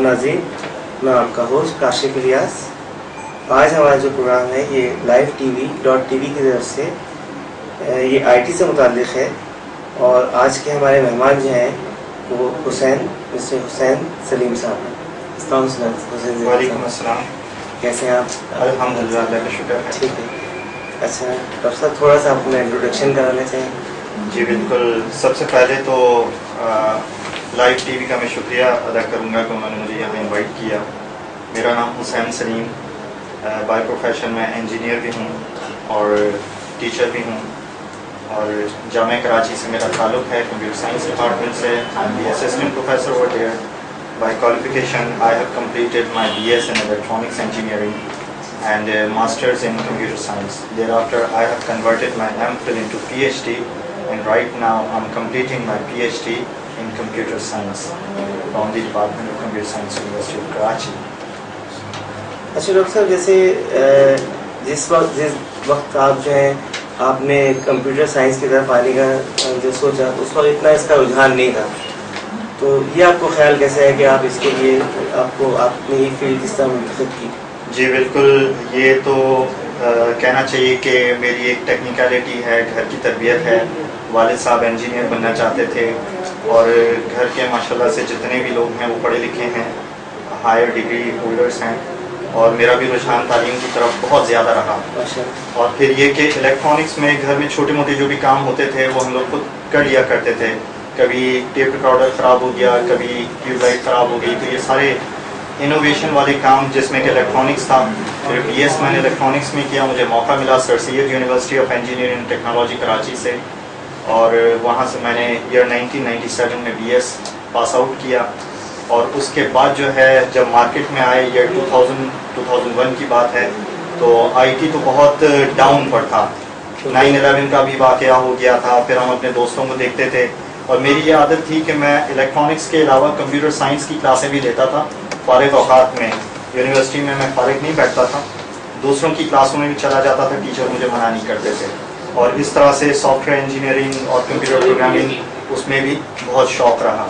नाज़रीन, मैं आपका होस्ट काशिफ इलियास। आज हमारा जो प्रोग्राम है ये live.tv.tv की तरफ से ये IT से मुताल्लिक़ है और आज के हमारे मेहमान जो हैं वो मिस्टर हुसैन सलीम साहब हैं। वालेकुम अस्सलाम। कैसे हैं आप? अल्हम्दुलिल्लाह, अल्लाह का शुक्र है। ठीक है। अच्छा डॉक्टर साहब, थोड़ा सा अपना इंट्रोडक्शन कराना चाहिए। जी बिल्कुल। सबसे पहले तो लाइव टीवी का मैं शुक्रिया अदा करूँगा कि उन्होंने मुझे यहाँ इनवाइट किया। मेरा नाम हुसैन सलीम, बाय प्रोफेशन मैं इंजीनियर भी हूँ और टीचर भी हूँ और जामिया कराची से मेरा ताल्लुक़ है, कंप्यूटर साइंस डिपार्टमेंट से। I am the assistant professor over there. By qualification, I have completed my BS in electronics engineering and a master's in computer science. Thereafter, I have converted my MPhil into PhD, and right now I'm completing my PhD in computer science from the Department of Computer Science, University of Karachi. अच्छा doctor साहब, जैसे जिस वक्त आप जो है आपने computer science की तरफ आने का जो सोचा, उस वक्त इतना इसका रुझान नहीं था, तो ये आपको ख्याल कैसे है कि आप इसके लिए आपने ये फील्ड किस तरह मुंतखब की? जी बिल्कुल, ये तो कहना चाहिए कि मेरी एक टेक्निकलिटी है, घर की तरबियत है। वालिद साहब इंजीनियर बनना चाहते थे और घर के माशाल्लाह से जितने भी लोग हैं वो पढ़े लिखे हैं, हायर डिग्री होल्डर्स हैं और मेरा भी रुझान तालीम की तरफ बहुत ज़्यादा रहा। और फिर ये कि इलेक्ट्रॉनिक्स में घर में छोटे मोटे जो भी काम होते थे वो हम लोग खुद कर लिया करते थे। कभी टेप रिकॉर्डर ख़राब हो गया, कभी ट्यूबलाइट ख़राब हो गई, तो ये सारे इनोवेशन वाले काम जिसमें कि इलेक्ट्रॉनिक्स था। फिर BS मैंने इलेक्ट्रॉनिक्स में किया, मुझे मौका मिला sir Syed university of engineering and technology Karachi से और वहाँ से मैंने ईयर 1997 में BS पास आउट किया। और उसके बाद जो है जब मार्केट में आए, ईयर 2001 की बात है, तो IT तो बहुत डाउन पर था। 9/11 का भी वाक़या हो गया था। फिर हम अपने दोस्तों को देखते थे और मेरी ये आदत थी कि मैं इलेक्ट्रॉनिक्स के अलावा कंप्यूटर साइंस की क्लासें भी लेता था फ़ारिग औक़ात में। यूनिवर्सिटी में मैं फ़ारिग नहीं बैठता था, दूसरों की क्लासों में भी चला जाता था, टीचर मुझे मना नहीं करते थे। और इस तरह से सॉफ्टवेयर इंजीनियरिंग और कंप्यूटर प्रोग्रामिंग उसमें भी बहुत शौक़ रहा।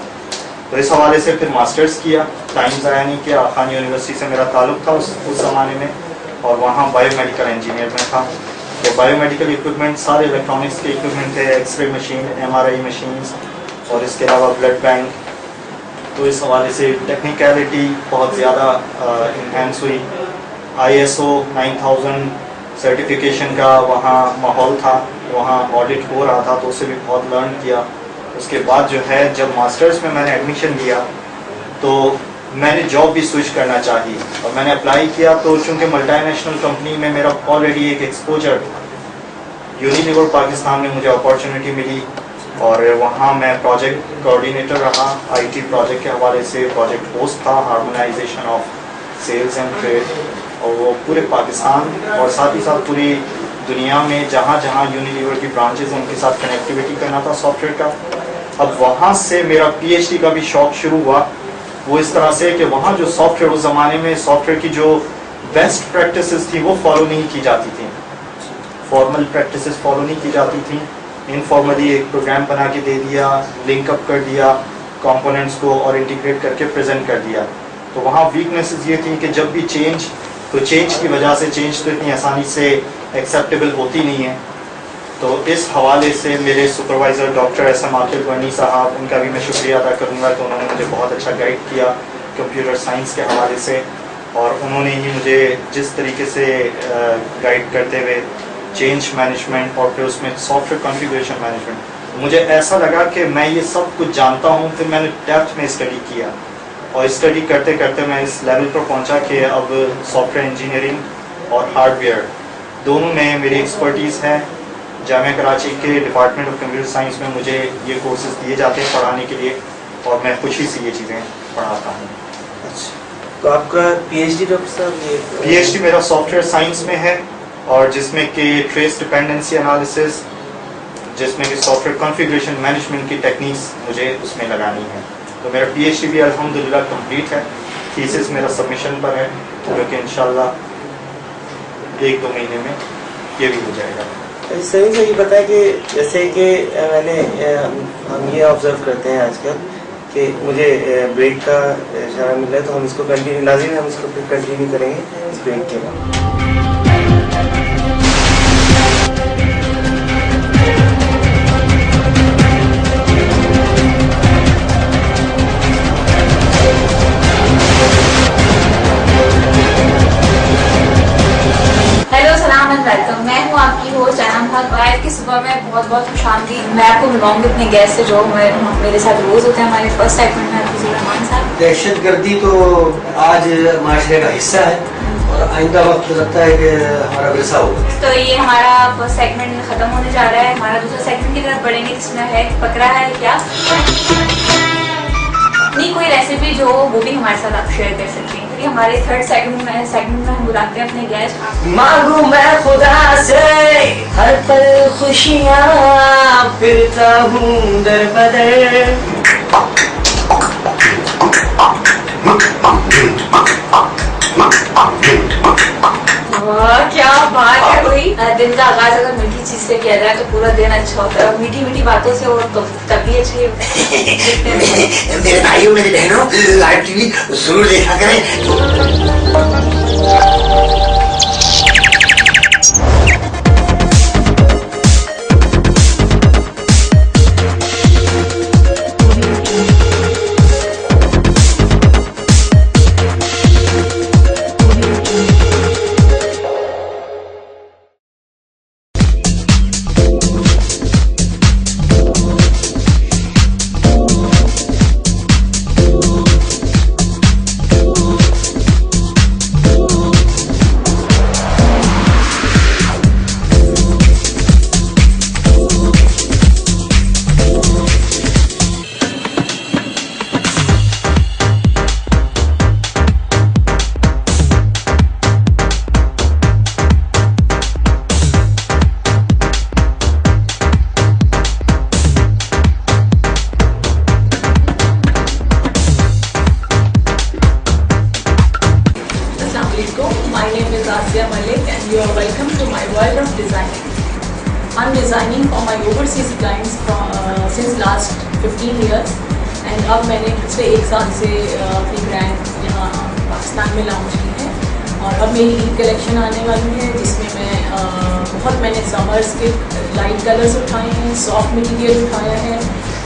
तो इस हवाले से फिर मास्टर्स किया, टाइम ज़ाया नहीं किया। खान यूनिवर्सिटी से मेरा ताल्लुक़ था उस ज़माने में और वहाँ बायोमेडिकल इंजीनियर में था। तो बायोमेडिकल इक्विपमेंट सारे इलेक्ट्रॉनिक्स के इक्विपमेंट थे, एक्सरे मशीन, MRI मशीन्स और इसके अलावा ब्लड बैंक। तो इस हवाले से टेक्निकलिटी बहुत ज़्यादा इन्हेंस हुई। ISO 9000 सर्टिफिकेशन का वहाँ माहौल था, वहाँ ऑडिट हो रहा था, तो उससे भी बहुत लर्न किया। उसके बाद जो है जब मास्टर्स में मैंने एडमिशन लिया तो मैंने जॉब भी स्विच करना चाहिए और मैंने अप्लाई किया। तो चूँकि मल्टीनेशनल कंपनी में मेरा ऑलरेडी एक एक्सपोजर, यूनिलीवर पाकिस्तान में मुझे अपॉर्चुनिटी मिली और वहाँ मैं प्रोजेक्ट कोऑर्डिनेटर रहा। IT प्रोजेक्ट के हवाले से प्रोजेक्ट होस्ट था, harmonisation of sales and trade, और वो पूरे पाकिस्तान और साथ ही साथ पूरी दुनिया में जहाँ जहाँ यूनिलीवर की ब्रांचेज उनके साथ कनेक्टिविटी करना था सॉफ्टवेयर का। अब वहाँ से मेरा PhD का भी शौक़ शुरू हुआ। वो इस तरह से कि वहाँ जो सॉफ्टवेयर, उस ज़माने में सॉफ्टवेयर की जो बेस्ट प्रैक्टिसेस थी वो फॉलो नहीं की जाती थी, फॉर्मल प्रैक्टिसेस फॉलो नहीं की जाती थी। इनफॉर्मली एक प्रोग्राम बना के दे दिया, लिंक अप कर दिया कंपोनेंट्स को और इंटीग्रेट करके प्रेजेंट कर दिया। तो वहाँ वीकनेसेस ये थी कि जब भी चेंज की वजह से चेंज तो इतनी आसानी से एक्सेप्टेबल होती नहीं है। तो इस हवाले से मेरे सुपरवाइज़र डॉक्टर SM आकिल गनी साहब, उनका भी मैं शुक्रिया अदा करूँगा कि उन्होंने मुझे बहुत अच्छा गाइड किया कंप्यूटर साइंस के हवाले से और उन्होंने ही मुझे जिस तरीके से गाइड करते हुए चेंज मैनेजमेंट और फिर उसमें सॉफ्टवेयर कॉन्फ़िगरेशन मैनेजमेंट, मुझे ऐसा लगा कि मैं ये सब कुछ जानता हूँ। फिर मैंने डेप्थ में स्टडी किया और स्टडी करते करते मैं इस लेवल पर पहुँचा कि अब सॉफ्टवेयर इंजीनियरिंग और हार्डवेयर दोनों में मेरी एक्सपर्टीज़ है। जामिया कराची के डिपार्टमेंट ऑफ कंप्यूटर साइंस में मुझे ये कोर्सेज दिए जाते हैं पढ़ाने के लिए और मैं खुशी से ये चीज़ें पढ़ाता हूँ। अच्छा, तो आपका PhD डॉक्टर साहब, ये PhD मेरा सॉफ्टवेयर साइंस में है और जिसमें कि ट्रेस डिपेंडेंसी एनालिसिस, जिसमें कि सॉफ्टवेयर कॉन्फ़िगरेशन मैनेजमेंट की टेक्निक्स मुझे उसमें लगानी है। तो मेरा PhD भी अल्हम्दुलिल्लाह कंप्लीट है। थीसिस मेरा सबमिशन पर है जो कि इंशाल्लाह 1-2 महीने में ये भी हो जाएगा। सही से ये बताया कि जैसे कि हम ये ऑब्ज़र्व करते हैं आजकल کہ مجھے بریک کا اشارہ مل رہا ہے، تو ہم اس کو کنٹینیو ناظرین ہم اس کو پھر کنٹینیو کریں گے اس بریک کے بعد. ہیلو سلام اینڈ ویلکم. میں ہوں آپ کی ہوسٹ انم حق. آج کی صبح میں بہت بہت خوش آمدید. میں آپ کو ملواؤں گی اپنے گیسٹ سے جو میرے ساتھ روز ہوتے ہیں. ہمارے فرسٹ سیگمنٹ میں حفیظ الرحمان صاحب. دہشت گردی تو آج معاشرے کا حصہ ہے اور آئندہ وقت لگتا ہے کہ ہمارا ورثہ ہوگا. تو یہ ہمارا فرسٹ سیگمنٹ ختم ہونے جا رہا ہے. ہمارا دوسرا سیگمنٹ کی طرف بڑھیں گے جس میں ہے پکڑا ہے کیا. اپنی کوئی ریسیپی جو وہ بھی ہمارے ساتھ آپ شیئر کر سکتے ہیں. ہمارے تھرڈ سیگمنٹ میں ہم بلاتے ہیں اپنے گیسٹ. مانگوں میں خدا سے ہر پل خوشیاں پھرتا ہوں در بدر. کیا بات ہے کوئی. دن کا آغاز اگر میٹھی چیز سے کیا جائے تو پورا دن اچھا ہوتا ہے اور میٹھی میٹھی باتوں سے اور تبھی اچھی ہوتا ہے. میرے بھائیوں میری بہنوں لائیو ٹی وی ضرور دیکھا کریں. My name is Asya Malik and you are welcome to my world of designing. I'm designing for my overseas clients since last 15 years and اب میں نے پچھلے 1 سال سے اپنی برانڈ یہاں پاکستان میں لانچ کی ہے اور اب میری عید کلیکشن آنے والی ہے جس میں میں نے سمرز کے لائٹ کلرز اٹھائے ہیں, سافٹ مٹیریل اٹھایا ہے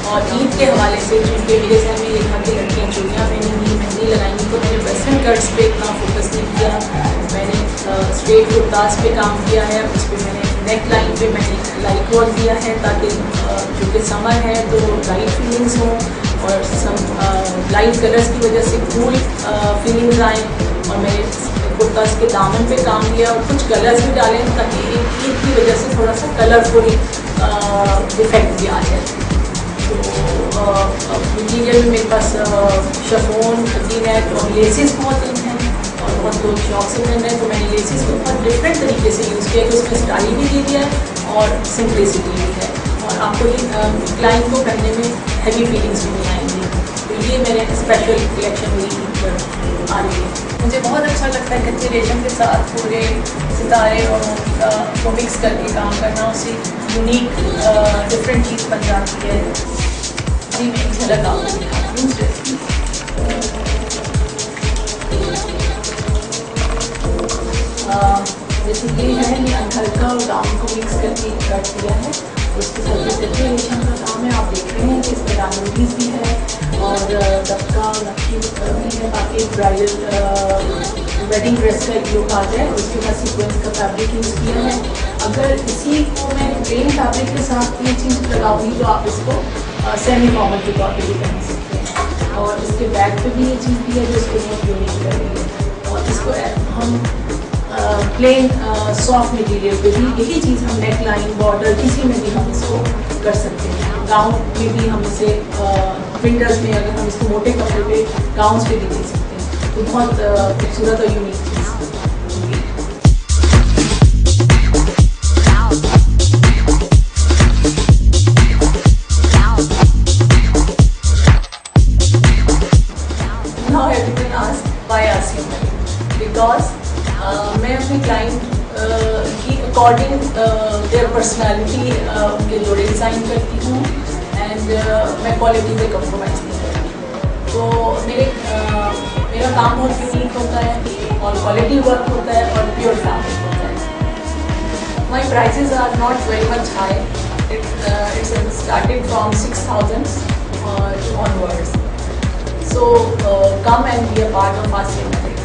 اور عید کے حوالے سے چونکہ میرے ذہن میں یہاں کی لڑکیاں چوڑیاں پہنیں گی, مہندی لگائیں گی, تو میں نے ویسٹرن کٹس پہ اتنا فوکس نہیں کیا. میں نے اسٹریٹ کرتاز پہ کام کیا ہے, اس پہ میں نے نیک لائن پہ میں نے لائٹ ورک دیا ہے تاکہ چونکہ سمر ہے تو لائٹ فیلنگس ہوں اور لائٹ کلرس کی وجہ سے کول فیلنگز آئیں. اور میں نے کرتاز کے دامن پہ کام کیا اور کچھ کلرز بھی ڈالیں تاکہ عید کی وجہ سے تھوڑا سا کلرفل افیکٹ بھی آ جائے. تو مٹیریل میں میرے پاس شفون, نیٹ اور لیسز بہت ان ہیں اور بہت لوگ شوق سے پہن رہے ہیں, تو میں نے لیسز کو بہت ڈفرینٹ طریقے سے یوز کیا کہ اس میں اسٹائل بھی دے دیا ہے اور سمپلسٹی بھی ہے اور آپ کو یہ کلائنٹ کو پہننے میں ہیوی فیلنگس بھی نہیں آئیں گی. تو یہ میرے اسپیشل کلیکشن میری پر آ رہی ہے. مجھے بہت اچھا لگتا ہے کچے ریشم کے ساتھ پورے ستارے اور موتی کا کو مکس کر کے کام کرنا, اس سے یونیک ڈفرینٹ چیز بن جاتی ہے. جی میں ایک جھلک آپ کو دکھاتی ہوں. جیسے یہ ہے یہ ہلکا اور گاؤن کو مکس کر کے کٹ دیا ہے, اس کے ساتھ جو کچے ریشم کا کام ہے آپ دیکھ رہے ہیں کہ اس میں ڈائمنڈز بھی ہے اور دبکا نقشی بھی ہے تاکہ برائڈل ویڈنگ ڈریس کا ایک لک آ جائے. اس کے بعد سیکوینس کا فیبرک یوز کیا ہے. اگر اسی کو میں پلین فیبرک کے ساتھ یہ چیز لگاؤں گی تو آپ اس کو سیمی فارمل کے طور پہ بھی پہن سکتے ہیں. اور اس کے بیک پہ بھی یہ چیز بھی ہے جو اس کو بہت یونیک کر رہی ہے. اور اس کو ہم پلین سافٹ مٹیریل پہ بھی یہی چیز ہم نیک لائن بارڈر کسی میں بھی ہم اس کو کر سکتے ہیں. گاؤن میں بھی ہم اسے ونٹرز میں اگر ہم اس کو موٹے کپڑے پہ گاؤنس پہ بھی دے سکتے ہیں. تو بہت خوبصورت اور یونیک چیز. Now everyone asks why Asya Malik? Because میں اپنے کلائنٹ کی اکارڈنگ دیئر پرسنالٹی ان کے جوڑے ڈیزائن کرتی ہوں اینڈ میں کوالٹی پہ کمپرومائز نہیں کرتی. मेरा काम बहुत यूनिक होता है और क्वालिटी वर्क होता है और प्योर फैब्रिक होता है. My prices are not very much high. It's starting from 6,000 onwards. So come and be a part of our cinematic.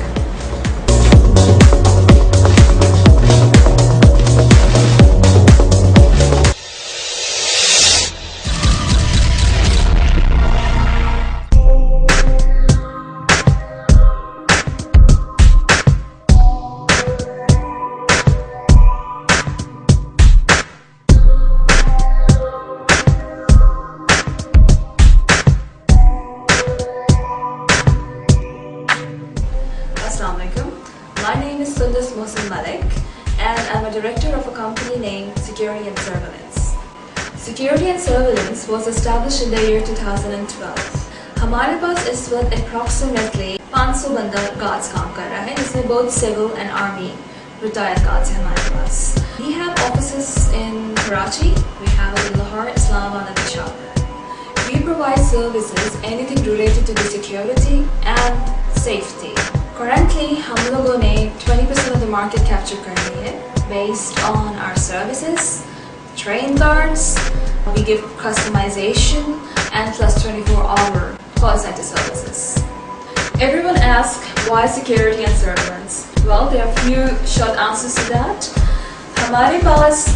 Assalamualaikum. My name is Sundus Mohsin Malik and I'm a director of a company named Security and Surveillance. Security and Surveillance was established in the year 2012. ہمارے پاس اس وقت approximately 500 بندہ guards کام کر رہا ہے جس میں both civil and army retired guards ہیں ہمارے پاس. We have offices in Karachi, we have in Lahore, Islamabad and Peshawar. We provide services anything related to the security and safety. Currently, ہم لوگوں نے 20% of the market capture کر لی ہے based on our services, train guards, we give customization and plus 24-hour call center services. Everyone asks why security and surveillance? Well, there are few short answers to that. ہمارے پاس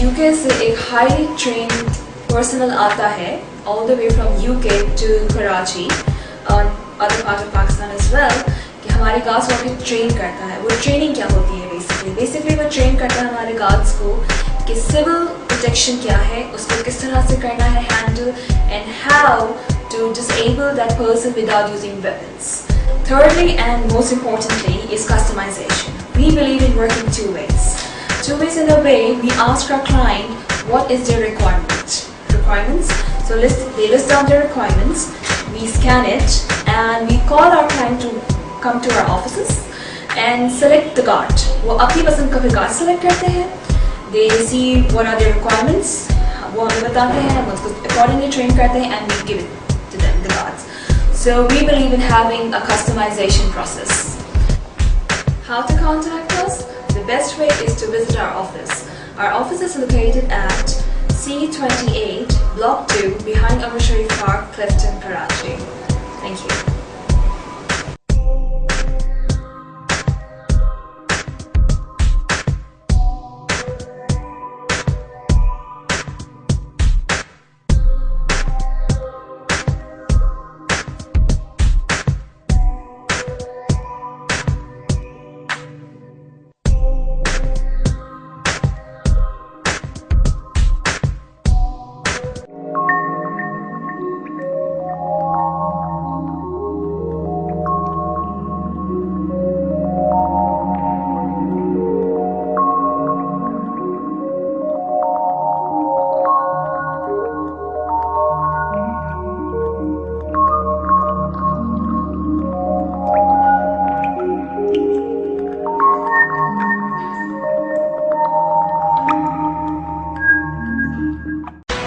UK سے ایک highly trained personnel آتا ہے all the way from UK to Karachi اور other part of Pakistan as well, کہ ہمارے guides کو train کرتا ہے. وہ ٹریننگ کیا ہوتی ہے بیسکلی وہ ٹرین کرتا ہے ہمارے گارڈس کو کہ سول پروٹیکشن کیا ہے, اس کو کس طرح سے کرنا ہے handle, and how to disable that person without using weapons. Thirdly and most importantly is customization. We believe in working two ways. Two ways in a way we ask our client what is their requirements. So they list down their requirements, we scan it and we call our client to come to our offices and select the guard. وہ اپنی پسند کا بھی guard select کرتے ہیں. They see what are their requirements, وہ ہمیں بتاتے ہیں, ہم اس کو accordingly train کرتے ہیں and we give it to them, the guards. So we believe in having a customization process. How to contact us? The best way is to visit our office. Our office is located at C28, Block 2, behind Umar Sharif Park, Clifton, Karachi. Thank you.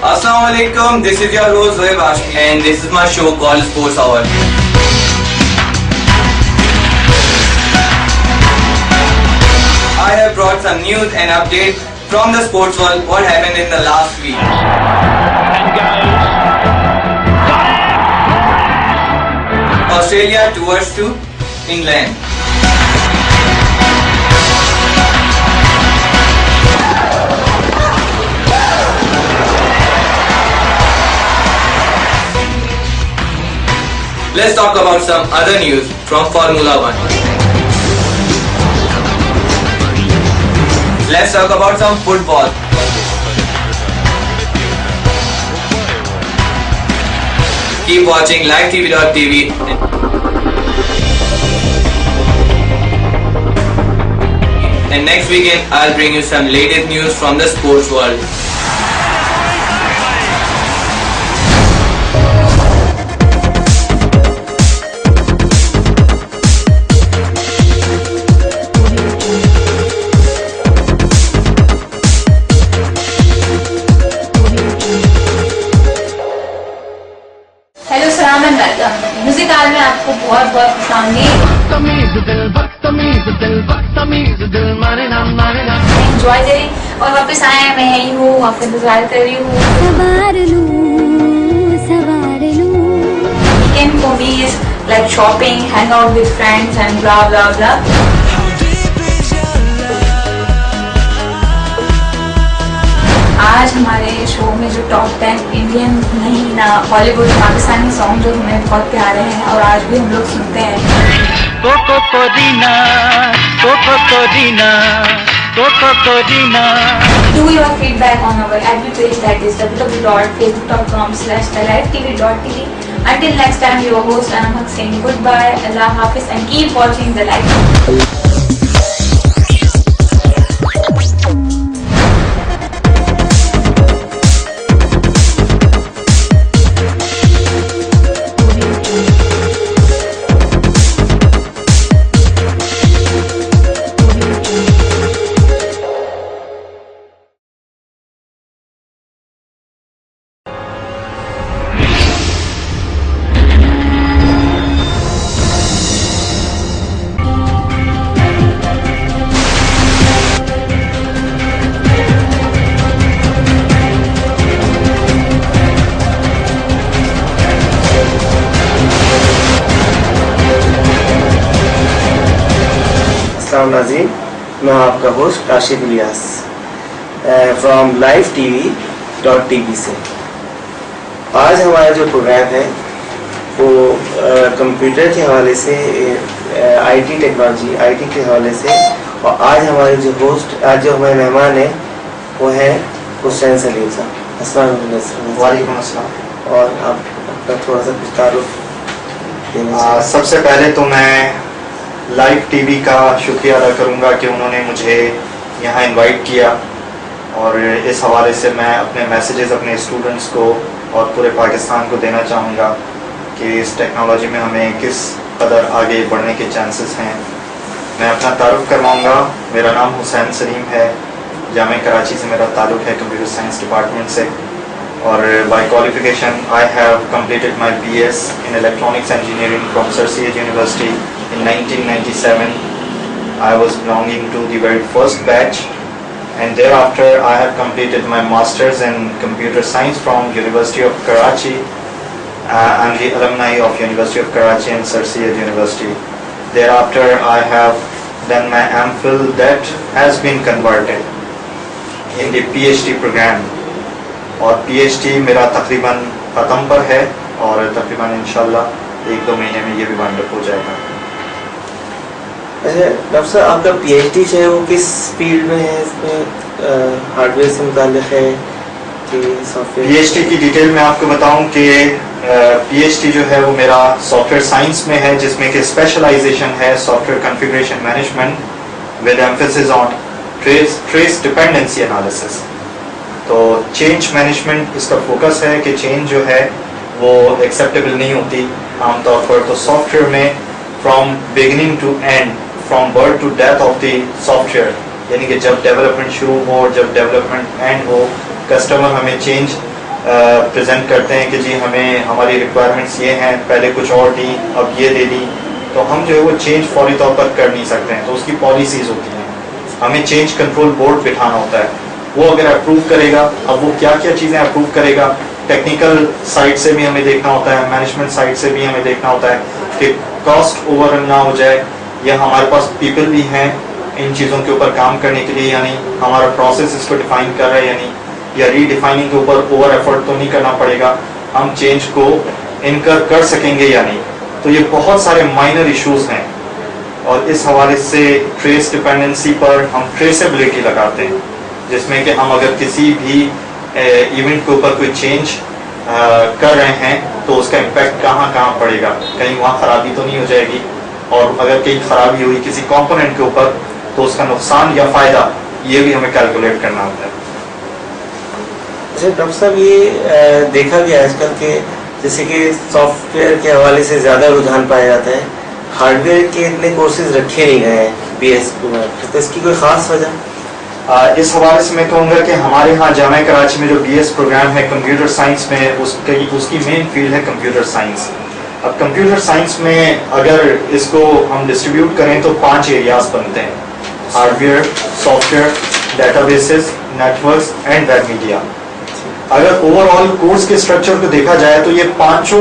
Assalamu alaikum, this is your host Zohaib Ashmi and this is my show called Sports Hour. I have brought some news and updates from the sports world, what happened in the last week. Australia tours to England. Let's talk about some other news from Formula 1. Let's talk about some football. Keep watching LiveTV.tv. And next weekend I'll bring you some latest news from the sports world. Hello, salam and welcome. Music साल में आपको बहुत बहुत खुशामदीद। Enjoy करें और वापस आए, मैं यही हूँ, आपका इंतजार कर रही हूँ। Weekend for me is like shopping, hang out with friends and blah blah blah. आज हमारे शो में जो टॉप 10 इंडियन नहीं ना हॉलीवुड पाकिस्तानी सॉन्ग जो हमें बहुत प्यारे हैं और आज भी हम लोग सुनते हैं। Do your feedback on our admin page, that is www.facebook.com/thelifetv.tv. Until next time, your host Anam Haq saying goodbye, Allah Hafiz, and keep watching The Life. नाज़रीन, मैं आपका host Rashid Ilyas from livetv.tv से। आज हमारा जो प्रोग्राम है वो कंप्यूटर के हवाले से, आईटी टेक्नोलॉजी, आईटी के हवाले से, और आज हमारे जो होस्ट, आज जो हमारे मेहमान हैं वो हैं हुसैन सलीम साहब। अस्सलाम वालेकुम अस्सलाम। और आप अपना थोड़ा सा कुछ तारुफ देना। सबसे पहले तो मैं लाइव टीवी का शुक्रिया अदा करूंगा कि उन्होंने मुझे यहाँ इनवाइट किया, और इस हवाले से मैं अपने मैसेजेस अपने स्टूडेंट्स को और पूरे पाकिस्तान को देना चाहूँगा कि इस टेक्नोलॉजी में हमें किस कदर आगे बढ़ने के चांसेस हैं। मैं अपना तारुफ करवाऊँगा। मेरा नाम हुसैन सलीम है, जामे कराची से मेरा ताल्लुक़ है कंप्यूटर साइंस डिपार्टमेंट से, और by qualification I have completed my BS in electronics engineering from Sir Syed University in 1997. I was belonging to the very first batch, and thereafter I have completed my masters in computer science from University of Karachi. I'm the alumni of University of Karachi and Sir Syed University. Thereafter I have done my MPhil that has been converted in the PhD program, और PhD मेरा तकरीबन ख़त्म पर है, और तकरीबन इंशाल्लाह 1-2 महीने में ये भी वाइंड अप हो जाएगा। अच्छा डॉक्टर साहब, आपका PhD जो है वो किस फील्ड में है? इसमें हार्डवेयर से मुताल्लिक़ है कि सॉफ्टवेयर? PhD की डिटेल में आपको बताऊं कि PhD जो है वो मेरा सॉफ्टवेयर साइंस में है, जिसमें कि स्पेशलाइजेशन है software configuration management with emphasis on trace dependency analysis. तो चेंज मैनेजमेंट इसका फोकस है कि चेंज जो है वो एक्सेप्टेबल नहीं होती आमतौर पर। तो सॉफ्टवेयर में from beginning to end, from birth to death of the software, यानी कि जब डेवलपमेंट शुरू हो और जब डेवलपमेंट एंड हो, कस्टमर हमें चेंज प्रेजेंट करते हैं कि जी हमें हमारी रिक्वायरमेंट्स ये हैं, पहले कुछ और थी अब ये दे दी, तो हम जो है वो चेंज फौरी तौर पर कर नहीं सकते हैं। तो उसकी पॉलिसीज़ होती हैं, हमें चेंज कंट्रोल बोर्ड बिठाना होता है, वो अगर अप्रूव करेगा। अब वो क्या क्या चीज़ें अप्रूव करेगा, टेक्निकल साइड से भी हमें देखना होता है, मैनेजमेंट साइड से भी हमें देखना होता है कि कॉस्ट ओवररन ना हो जाए, या हमारे पास पीपल भी हैं इन चीज़ों के ऊपर काम करने के लिए, यानी हमारा प्रोसेस इसको डिफाइन कर रहा है, यानी या रीडिफाइनिंग के ऊपर ओवर एफर्ट तो नहीं करना पड़ेगा, हम चेंज को इनकर कर सकेंगे या नहीं। तो ये बहुत सारे माइनर इश्यूज हैं, और इस हवाले से ट्रेस डिपेंडेंसी पर हम ट्रेसेबिलिटी लगाते हैं, जिसमें कि हम अगर किसी भी इवेंट के ऊपर कोई चेंज कर रहे हैं तो उसका इम्पैक्ट कहाँ कहाँ पड़ेगा, कहीं वहाँ ख़राबी तो नहीं हो जाएगी, और अगर कहीं ख़राबी हुई किसी कंपोनेंट के ऊपर तो उसका नुकसान या फ़ायदा ये भी हमें कैलकुलेट करना होता है। अच्छा डॉक्टर साहब, ये देखा गया आजकल के जैसे कि सॉफ्टवेयर के हवाले से ज़्यादा रुझान पाया जाता है, हार्डवेयर के इतने कोर्सेज रखे नहीं गए हैं BS में, तो इसकी कोई ख़ास वजह? इस हवाले से मैं कहूँगा कि हमारे यहाँ जामे कराची में जो BS प्रोग्राम है कंप्यूटर साइंस में, उसकी मेन फील्ड है कंप्यूटर साइंस। اب کمپیوٹر سائنس میں اگر اس کو ہم ڈسٹریبیوٹ کریں تو 5 ایریاز بنتے ہیں: hardware, software, databases, networks and web media. اگر اوور آل کورس کے اسٹرکچر کو دیکھا جائے تو یہ 5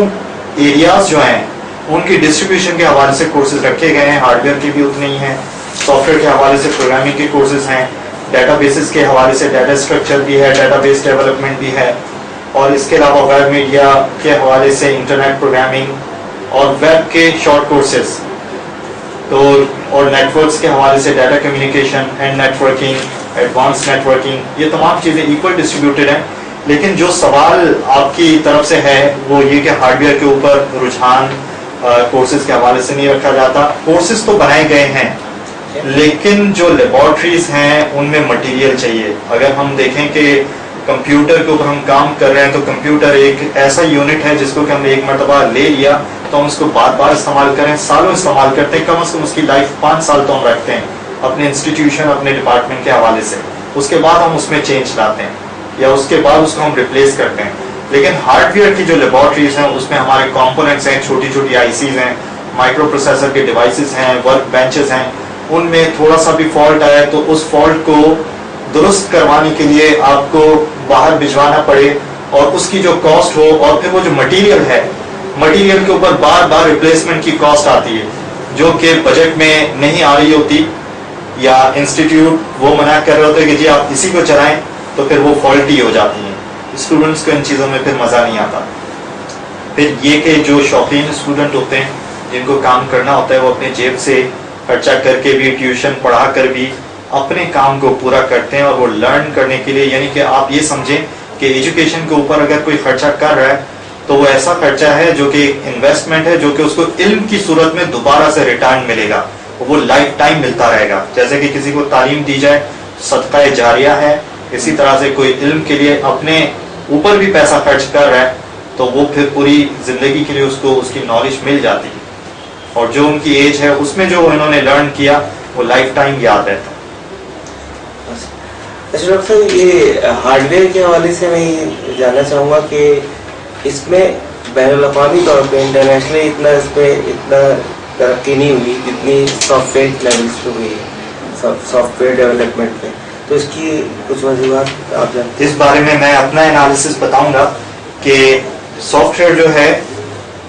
ایریاز جو ہیں ان کی ڈسٹریبیوشن کے حوالے سے کورسز رکھے گئے ہیں. ہارڈ ویئر کے بھی اتنے ہی ہیں، سافٹ ویئر کے حوالے سے پروگرامنگ کے کورسز ہیں، ڈیٹا بیسز کے حوالے سے ڈیٹا اسٹرکچر بھی ہے، ڈیٹا بیس ڈیولپمنٹ بھی ہے، اور اس کے علاوہ ویب میڈیا کے حوالے سے انٹرنیٹ پروگرامنگ اور ویب کے شارٹ کورسز، تو اور نیٹورکس کے حوالے سے data communication and networking, advance networking. یہ تمام چیزیں ایکول ڈسٹریبیوٹیڈ ہیں. لیکن جو سوال آپ کی طرف سے ہے وہ یہ کہ ہارڈ ویئر کے اوپر رجحان کورسز کے حوالے سے نہیں رکھا جاتا. کورسز تو بنائے گئے ہیں لیکن جو لیبارٹریز ہیں ان میں مٹیریل چاہیے. اگر ہم دیکھیں کہ کمپیوٹر کے اوپر ہم کام کر رہے ہیں تو کمپیوٹر ایک ایسا یونٹ ہے جس کو کہ ہم نے ایک مرتبہ لے لیا تو ہم اس کو بار بار استعمال کریں، سالوں استعمال کرتے ہیں، کم از کم اس کی لائف 5 سال تو ہم رکھتے ہیں اپنے انسٹیٹیوشن، اپنے ڈپارٹمنٹ کے حوالے سے. اس کے بعد ہم اس میں چینج لاتے ہیں یا اس کے بعد اس کو ہم ریپلیس کرتے ہیں. لیکن ہارڈ ویئر کی جو لیبارٹریز ہیں اس میں ہمارے کمپوننٹس ہیں، چھوٹی چھوٹی آئی سیز ہیں، مائکرو پروسیسر کے ڈیوائسز ہیں، ورک بینچز ہیں. ان میں تھوڑا سا بھی فالٹ آئے تو اس فالٹ کو درست کروانے کے لیے آپ کو باہر بھجوانا پڑے اور اس کی جو کاسٹ ہو، اور پھر وہ جو مٹیریل ہے، مٹیریل کے اوپر بار بار ریپلیسمنٹ کی کاسٹ آتی ہے جو کہ بجٹ میں نہیں آ رہی ہوتی، یا انسٹیٹیوٹ وہ منع کر رہے ہوتے کہ جی آپ اسی کو چلائیں، تو پھر وہ فالٹی ہو جاتی ہیں. اسٹوڈنٹس کو ان چیزوں میں پھر مزہ نہیں آتا. پھر یہ کہ جو شوقین اسٹوڈنٹ ہوتے ہیں جن کو کام کرنا ہوتا ہے وہ اپنے جیب سے خرچہ کر کے بھی، ٹیوشن پڑھا کر بھی اپنے کام کو پورا کرتے ہیں. اور وہ لرن کرنے کے لیے، یعنی کہ آپ یہ سمجھیں کہ ایجوکیشن کے اوپر اگر کوئی خرچہ کر رہا ہے تو وہ ایسا خرچہ ہے جو کہ ایک انویسٹمنٹ ہے، جو کہ اس کو علم کی صورت میں دوبارہ سے ریٹرن ملے گا، وہ لائف ٹائم ملتا رہے گا. جیسے کہ کسی کو تعلیم دی جائے صدقہ جاریہ ہے، اسی طرح سے کوئی علم کے لیے اپنے اوپر بھی پیسہ خرچ کر رہا ہے تو وہ پھر پوری زندگی کے لیے اس کو اس کی نالج مل جاتی ہے، اور جو ان کی ایج ہے اس میں جو انہوں نے لرن کیا وہ لائف ٹائم یاد رہتا ہے. اچھا ڈاکٹر صاحب، یہ ہارڈ ویئر کے حوالے سے میں یہ جاننا چاہوں گا کہ اس میں بین الاقوامی طور پہ انٹرنیشنلی اتنا ترقی نہیں ہوئی جتنی سافٹ ویئر لیولس پہ ہوئی ہے، سافٹ ویئر ڈیولپمنٹ پہ. تو اس کی کچھ وجوہات آپ جانتے ہیں؟ اس بارے میں اپنا انالیسس بتاؤں گا کہ سافٹ ویئر جو ہے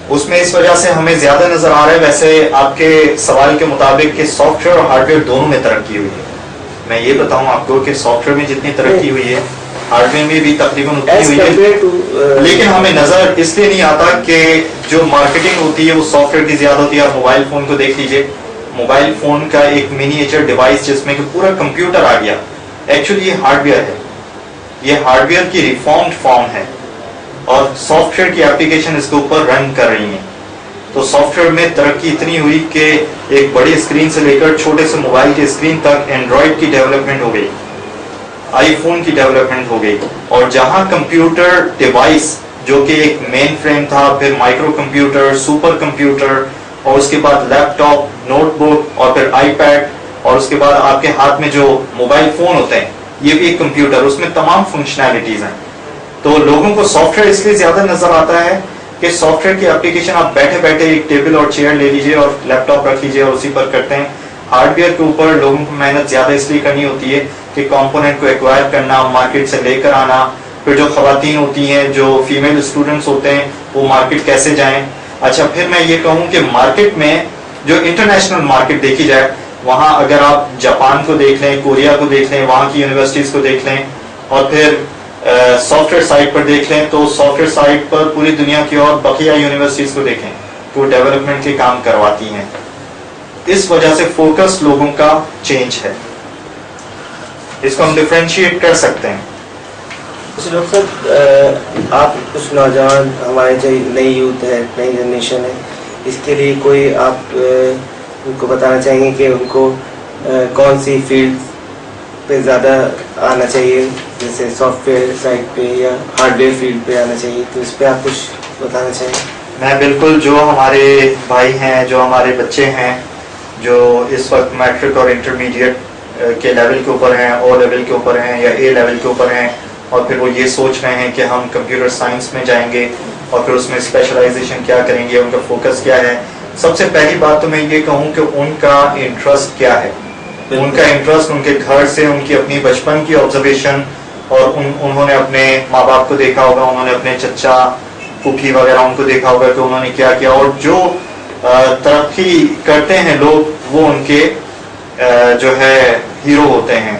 اس میں اس وجہ سے ہمیں زیادہ نظر آ رہا ہے. ویسے آپ کے سوال کے مطابق کہ سافٹ ویئر اور ہارڈ ویئر دونوں میں ترقی ہوئی ہے. میں یہ بتاؤں آپ کو کہ سافٹ ویئر میں جتنی ترقی ہوئی ہے ہارڈ ویئر میں بھی تقریباً اتنی ہوئی ہے. لیکن ہمیں نظر اس لیے نہیں آتا کہ جو مارکیٹنگ ہوتی ہے وہ سافٹ ویئر کی زیادہ ہوتی ہے. آپ موبائل فون کو دیکھ لیجئے، موبائل فون کا ایک منیچر ڈیوائس جس میں کہ پورا کمپیوٹر آ گیا، ایکچولی یہ ہارڈ ویئر ہے. یہ ہارڈ ویئر کی ریفارمڈ فارم ہے اور سافٹ ویئر کی اپلیکیشن اس کے اوپر رن کر رہی ہیں. تو سافٹ ویئر میں ترقی اتنی ہوئی کہ ایک بڑی اسکرین سے لے کر چھوٹے سے موبائل کی اسکرین تک اینڈرائڈ کی ڈیولپمنٹ ہو گئی، آئی فون کی ڈیولپمنٹ ہو گئی. اور جہاں کمپیوٹر ڈیوائس جو کہ ایک مین فریم تھا، پھر مائکرو کمپیوٹر، سپر کمپیوٹر، اور اس کے بعد لیپ ٹاپ، نوٹ بک، اور پھر آئی پیڈ، اور اس کے بعد آپ کے ہاتھ میں جو موبائل فون ہوتے ہیں یہ بھی ایک کمپیوٹر، اس میں تمام فنکشنالٹیز ہیں. تو لوگوں کو سافٹ ویئر اس لیے زیادہ نظر آتا ہے کہ سافٹ ویئر کی اپلیکیشن آپ بیٹھے بیٹھے ایک ٹیبل اور چیئر لے لیجئے اور لیپ ٹاپ رکھ لیجئے اور اسی پر کرتے ہیں. ہارڈ ویئر کے اوپر لوگوں کو محنت زیادہ اس لیے کرنی ہوتی ہے کہ کمپوننٹ کو ایکوائر کرنا، مارکیٹ سے لے کر آنا، پھر جو خواتین ہوتی ہیں، جو فیمیل اسٹوڈنٹس ہوتے ہیں، وہ مارکیٹ کیسے جائیں. اچھا، پھر میں یہ کہوں کہ مارکیٹ میں جو انٹرنیشنل مارکیٹ دیکھی جائے، وہاں اگر آپ جاپان کو دیکھ لیں، کوریا کو دیکھ لیں، وہاں کی یونیورسٹیز کو دیکھ لیں، اور پھر سافٹ ویئر سائٹ پر دیکھ لیں، تو سافٹ ویئر سائٹ پر پوری دنیا کی اور بقیہ یونیورسٹیز کو دیکھیں کہ وہ ڈیولپمنٹ کے کام کرواتی ہیں. اس وجہ سے فوکس لوگوں کا چینج ہے. اس کو ہم ڈفرینشیٹ کر سکتے ہیں. ڈاکٹر صاحب، آپ کچھ نوجوان، ہمارے جو نئی یوتھ ہے، نئی جنریشن ہے، اس کے لیے کوئی آپ ان کو بتانا چاہیں گے کہ ان کو کون سی فیلڈ پہ زیادہ آنا چاہیے، جیسے سافٹ ویئر سائٹ پہ یا ہارڈ ویئر فیلڈ پہ آنا چاہیے؟ تو اس پہ آپ کچھ بتانا چاہیں گے؟ میں بالکل، جو ہمارے بھائی ہیں، جو ہمارے بچے ہیں، جو اس وقت میٹرک اور انٹرمیڈیٹ کے لیول کے اوپر ہیں، او لیول کے اوپر ہیں یا اے لیول کے اوپر ہیں، اور پھر وہ یہ سوچ رہے ہیں کہ ہم کمپیوٹر سائنس میں جائیں گے اور پھر اس میں اسپیشلائزیشن کیا کریں گے, ان کا فوکس کیا ہے. سب سے پہلی بات تو میں یہ کہوں کہ ان کا انٹرسٹ کیا ہے. ان کا انٹرسٹ ان کے گھر سے, ان کی اپنی بچپن کی آبزرویشن, اور انہوں نے اپنے ماں باپ کو دیکھا ہوگا, انہوں نے اپنے چچا پھوپھی وغیرہ ان کو دیکھا ہوگا کہ انہوں نے کیا کیا, اور جو ترقی کرتے ہیں لوگ وہ ان کے جو ہے ہیرو ہوتے ہیں.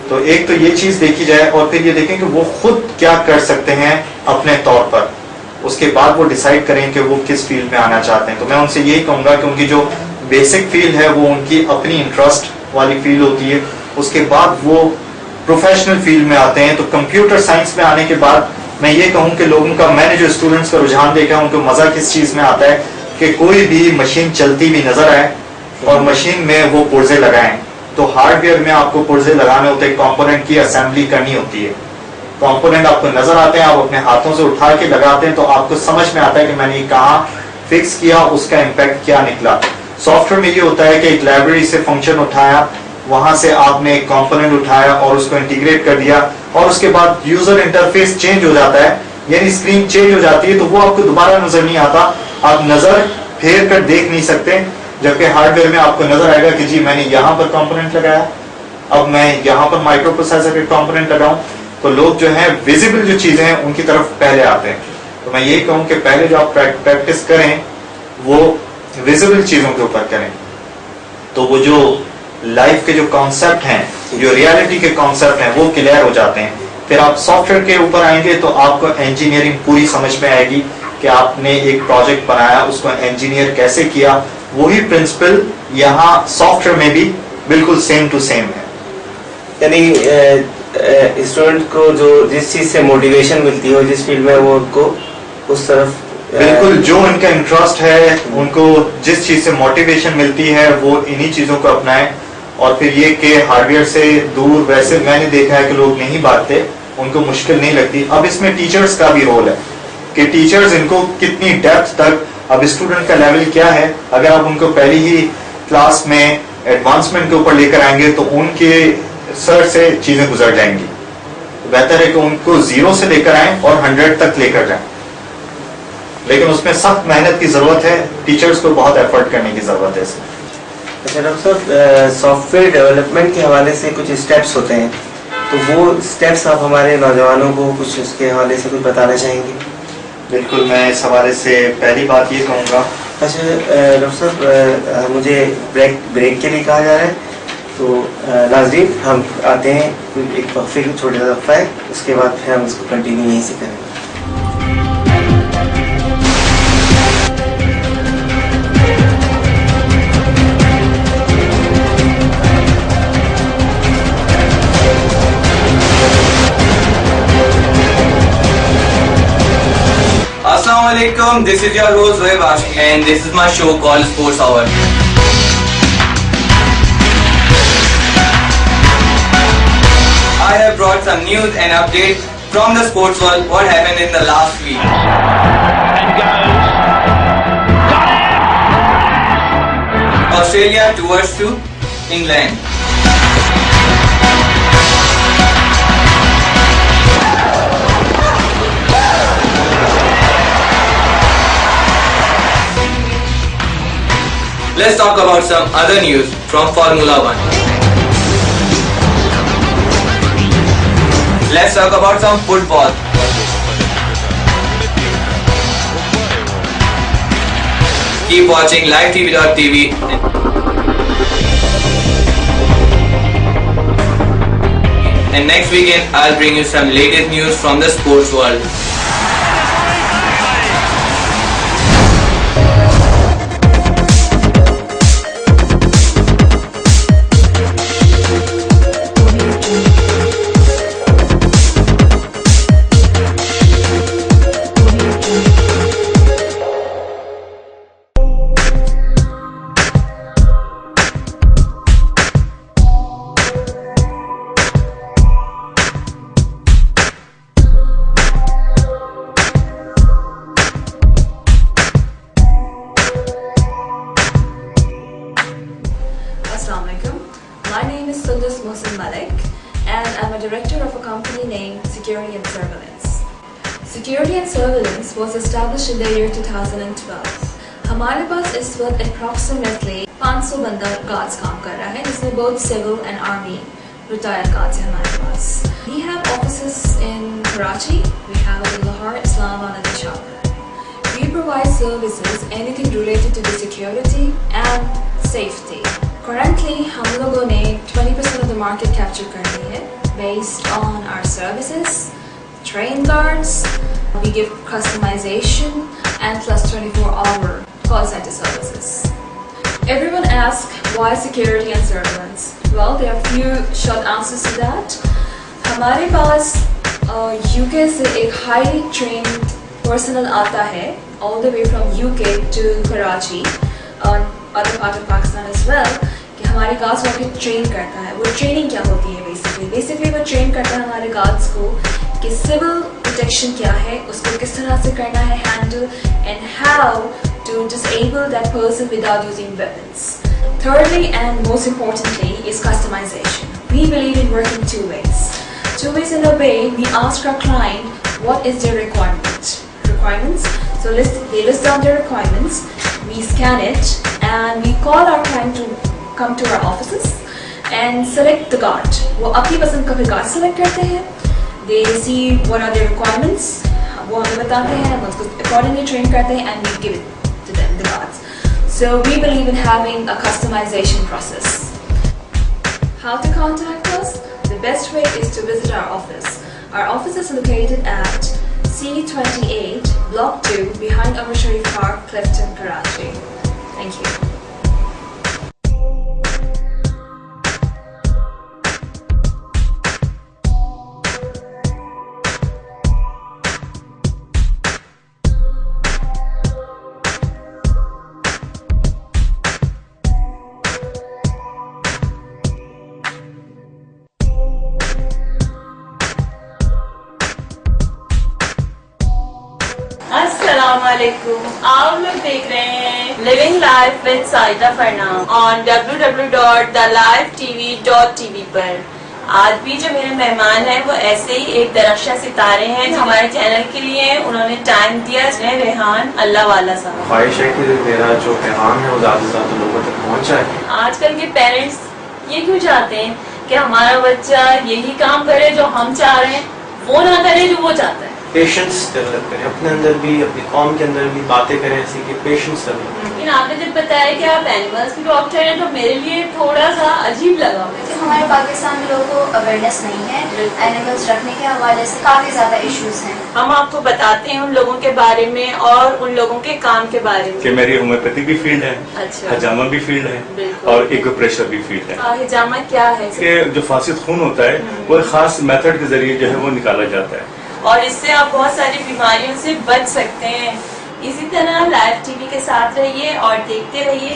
تو ایک تو یہ چیز دیکھی جائے, اور پھر یہ دیکھیں کہ وہ خود کیا کر سکتے ہیں اپنے طور پر. اس کے بعد وہ ڈیسائیڈ کریں کہ وہ کس فیلڈ میں آنا چاہتے ہیں. تو میں ان سے یہی کہوں گا کہ ان کی جو بیسک فیلڈ ہے وہ ان کی اپنی انٹرسٹ والی فیلڈ ہوتی ہے. اس کے بعد وہ پروفیشنل فیلڈ میں آتے ہیں. تو کمپیوٹر سائنس میں آنے کے بعد میں یہ کہوں کہ لوگوں کا, میں نے جو اسٹوڈنٹس کا رجحان دیکھا ان کو مزہ کس چیز میں آتا ہے کہ کوئی بھی مشین چلتی بھی نظر آئے اور مشین میں وہ پرزے لگائیں. تو ہارڈ ویئر میں آپ کو پرزے لگانے ہوتے ہیں, کمپوننٹ کی اسمبلی کرنی ہوتی ہے. کمپوننٹ آپ کو نظر آتے ہیں, آپ اپنے ہاتھوں سے اٹھا کے لگاتے ہیں, تو آپ کو سمجھ میں آتا ہے کہ میں نے کہاں فکس کیا, اس کا امپیکٹ کیا نکلا. سافٹ ویئر میں یہ ہوتا ہے کہ ایک لائبریری سے فنکشن اٹھایا, وہاں سے آپ نے ایک کمپوننٹ اٹھایا اور اس کو انٹیگریٹ کر دیا, اور اس کے بعد یوزر انٹرفیس چینج ہو جاتا ہے, یعنی اسکرین چینج ہو جاتی ہے, تو وہ آپ کو دوبارہ نظر نہیں آتا, آپ نظر پھیر کر دیکھ نہیں سکتے. جبکہ ہارڈ ویئر میں آپ کو نظر آئے گا کہ جی میں نے یہاں پر کمپوننٹ لگایا, اب میں یہاں پر مائکرو پروسیسر کے کمپوننٹ لگاؤں. تو لوگ جو ہیں ویزیبل جو چیزیں ہیں ان کی طرف پہلے آتے ہیں. تو میں یہی کہوں کہ پہلے جو آپ پریکٹس کریں وہ ویزیبل چیزوں کے اوپر کریں, تو وہ جو لائف کے جو کانسیپٹ ہیں, جو ریالٹی کے کانسیپٹ ہیں, وہ کلیئر ہو جاتے ہیں. پھر آپ سافٹ ویئر کے اوپر آئیں گے تو آپ کو انجینئرنگ پوری سمجھ میں آئے گی کہ آپ نے ایک پروجیکٹ بنایا, اس کو انجینئر کیسے کیا. وہی پرنسپل یہاں سافٹ ویئر میں بھی بالکل سیم ٹو سیم ہے. یعنی اسٹوڈنٹ کو جو جس چیز سے موٹیویشن ملتی ہو, جس فیلڈ میں وہ ان کو اس طرف بالکل جو ان کا انٹرسٹ ہے, ان کو جس چیز سے موٹیویشن ملتی ہے وہ انہی چیزوں کو اپنائیں. اور پھر یہ کہ ہارڈ ویئر سے دور, ویسے میں نے دیکھا ہے کہ لوگ نہیں بھاگتے, ان کو مشکل نہیں لگتی. اب اس میں ٹیچرز کا بھی رول ہے کہ ٹیچرز ان کو کتنی ڈیپتھ تک, اب اسٹوڈنٹ کا لیول کیا ہے, اگر آپ ان کو پہلی ہی کلاس میں ایڈوانسمنٹ کے اوپر لے کر آئیں گے تو ان کے سر سے چیزیں گزر جائیں گی. بہتر ہے کہ ان کو 0 سے لے کر آئیں اور 100 تک لے کر جائیں, لیکن اس میں سخت محنت کی ضرورت ہے, ٹیچرز کو بہت ایفرٹ کرنے کی ضرورت ہے. اچھا ڈاکٹر صاحب, سافٹ ویئر ڈیولپمنٹ کے حوالے سے کچھ اسٹیپس ہوتے ہیں, تو وہ اسٹیپس آپ ہمارے نوجوانوں کو کچھ اس کے حوالے سے کچھ بتانا چاہیں گے؟ بالکل, میں اس حوالے سے پہلی بات یہ کہوں گا. اچھا ڈاکٹر صاحب, مجھے بریک کے لیے کہا جا رہا ہے, تو ناظرین ہم آتے ہیں, ایک وقفے کی چھوٹا سا وقفہ ہے, اس کے بعد پھر ہم اس کو کنٹینیو یہیں سے کریں گے. Assalamu alaikum, this is your host Zohaib Hashmi and this is my show called Sports Hour. I have brought some news and updates from the sports world, what happened in the last week. Australia tours to England. Let's talk about some other news from Formula 1. Let's talk about some football. Keep watching livetv.tv. And next weekend I'll bring you some latest news from the sports world. My name is Sundus Mohsin Malik and I'm a director of a company named Security and Surveillance. Security and Surveillance was established in the year 2012. ہمارے پاس اس وقت approximately 500 بندہ guards کام کر رہا ہے جس میں both civil and army retired guards ہیں ہمارے پاس. We have offices in Karachi, we have in Lahore, Islamabad and Peshawar. We provide services anything related to the security and safety. Currently ہم لوگوں نے 20% of the market capture کرنی ہے based on our services, train guards, we give customization and plus 24-hour call center services. Everyone asks why security and surveillance? Well, there are few short answers to that. ہمارے پاس UK سے ایک highly trained personnel آتا ہے all the way from UK to Karachi اور other part of Pakistan as well کہ ہمارے guards کو train کرتا ہے. وہ ٹریننگ کیا ہوتی ہے بیسکلی وہ ٹرین کرتا ہے ہمارے guards کو کہ سول پروٹیکشن کیا ہے, اس کو کس طرح سے کرنا ہے handle, and how to disable that person without using weapons. Thirdly and most importantly is customization. We believe in working two ways. Two ways in a way, we ask our client what is their requirements. So they list down their requirements, we scan it and we call our client to come to our offices and select the guard. وہ اپنی پسند کا پھر guard select کرتے ہیں. They see what are their requirements, وہ ہمیں بتاتے ہیں, ہم اس کو accordingly train کرتے ہیں and we give it to them, the guards. So we believe in having a customization process. How to contact us? The best way is to visit our office. Our office is located at C28, Block 2, behind Umar Sharif Park, Clifton, Karachi. Thank you. السلام علیکم, آپ لوگ دیکھ رہے ہیں living life with Saida Farnam on www.thelifetv.tv پر. آج بھی جو میرے مہمان ہیں وہ ایسے ہی ایک درخشاں ستارے ہیں جو ہمارے چینل کے لیے انہوں نے ٹائم دیا. ریحان اللہ والا صاحب. خواہش ہے کہ میرا جو پیغام ہے وہ زیادہ سے زیادہ لوگوں تک پہنچ جائے. آج کل کے پیرنٹس یہ کیوں چاہتے ہیں کہ ہمارا بچہ یہی کام کرے جو ہم چاہ رہے ہیں, وہ نہ کرے جو وہ چاہتا ہے. پیشنس ڈیولپ کریں اپنے اندر بھی, اپنی قوم کے اندر بھی, باتیں کریں ایسی کہ پیشنس ڈیولپ. لیکن آپ نے جب بتایا کہ آپ اینیملس کی ڈاکٹر ہیں تو میرے لیے تھوڑا سا عجیب لگا. ہمارے پاکستان میں لوگوں کو اویئرنیس نہیں ہے اینیملس رکھنے کے حوالے سے, کافی زیادہ ایشوز ہیں. ہم آپ کو بتاتے ہیں ان لوگوں کے بارے میں اور ان لوگوں کے کام کے بارے میں. کہ میری ہومیوپیتھی بھی فیلڈ ہے, حجامہ بھی فیلڈ ہے اور ایکو پریشر بھی فیلڈ ہے. حجامہ کیا ہے؟ کہ جو فاسد خون ہوتا ہے وہ ایک خاص میتھڈ کے ذریعے جو ہے وہ نکالا جاتا ہے اور اس سے آپ بہت ساری بیماریوں سے بچ سکتے ہیں. اسی طرح لائف ٹی وی کے ساتھ رہیے اور دیکھتے رہیے.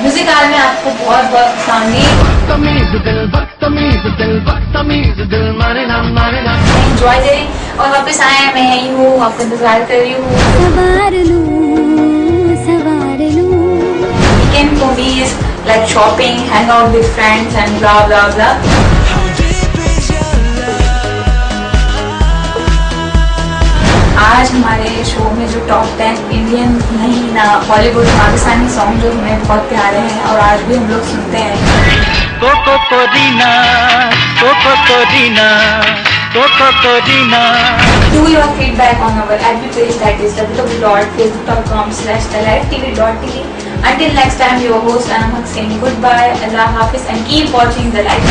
میوزک آل میں آپ کو بہت بہت خوش آمدید. انجوائے دے اور واپس آئے ہیں, میں یہی ہوں, آپ کو انتظار کر رہی ہوں. Weekend movies like shopping, hang out with friends and blah بلا بلا. آج ہمارے شو میں جو ٹاپ 10 انڈین نہیں نہ بالی ووڈ پاکستانی سانگ جو ہمیں بہت پیارے ہیں اور آج بھی ہم لوگ سنتے ہیں. Do your feedback on our FB page, that is www.facebook.com/thelifetv.tv. Until next time, your host Anam Haq saying goodbye, Allah Hafiz, and keep watching The Life.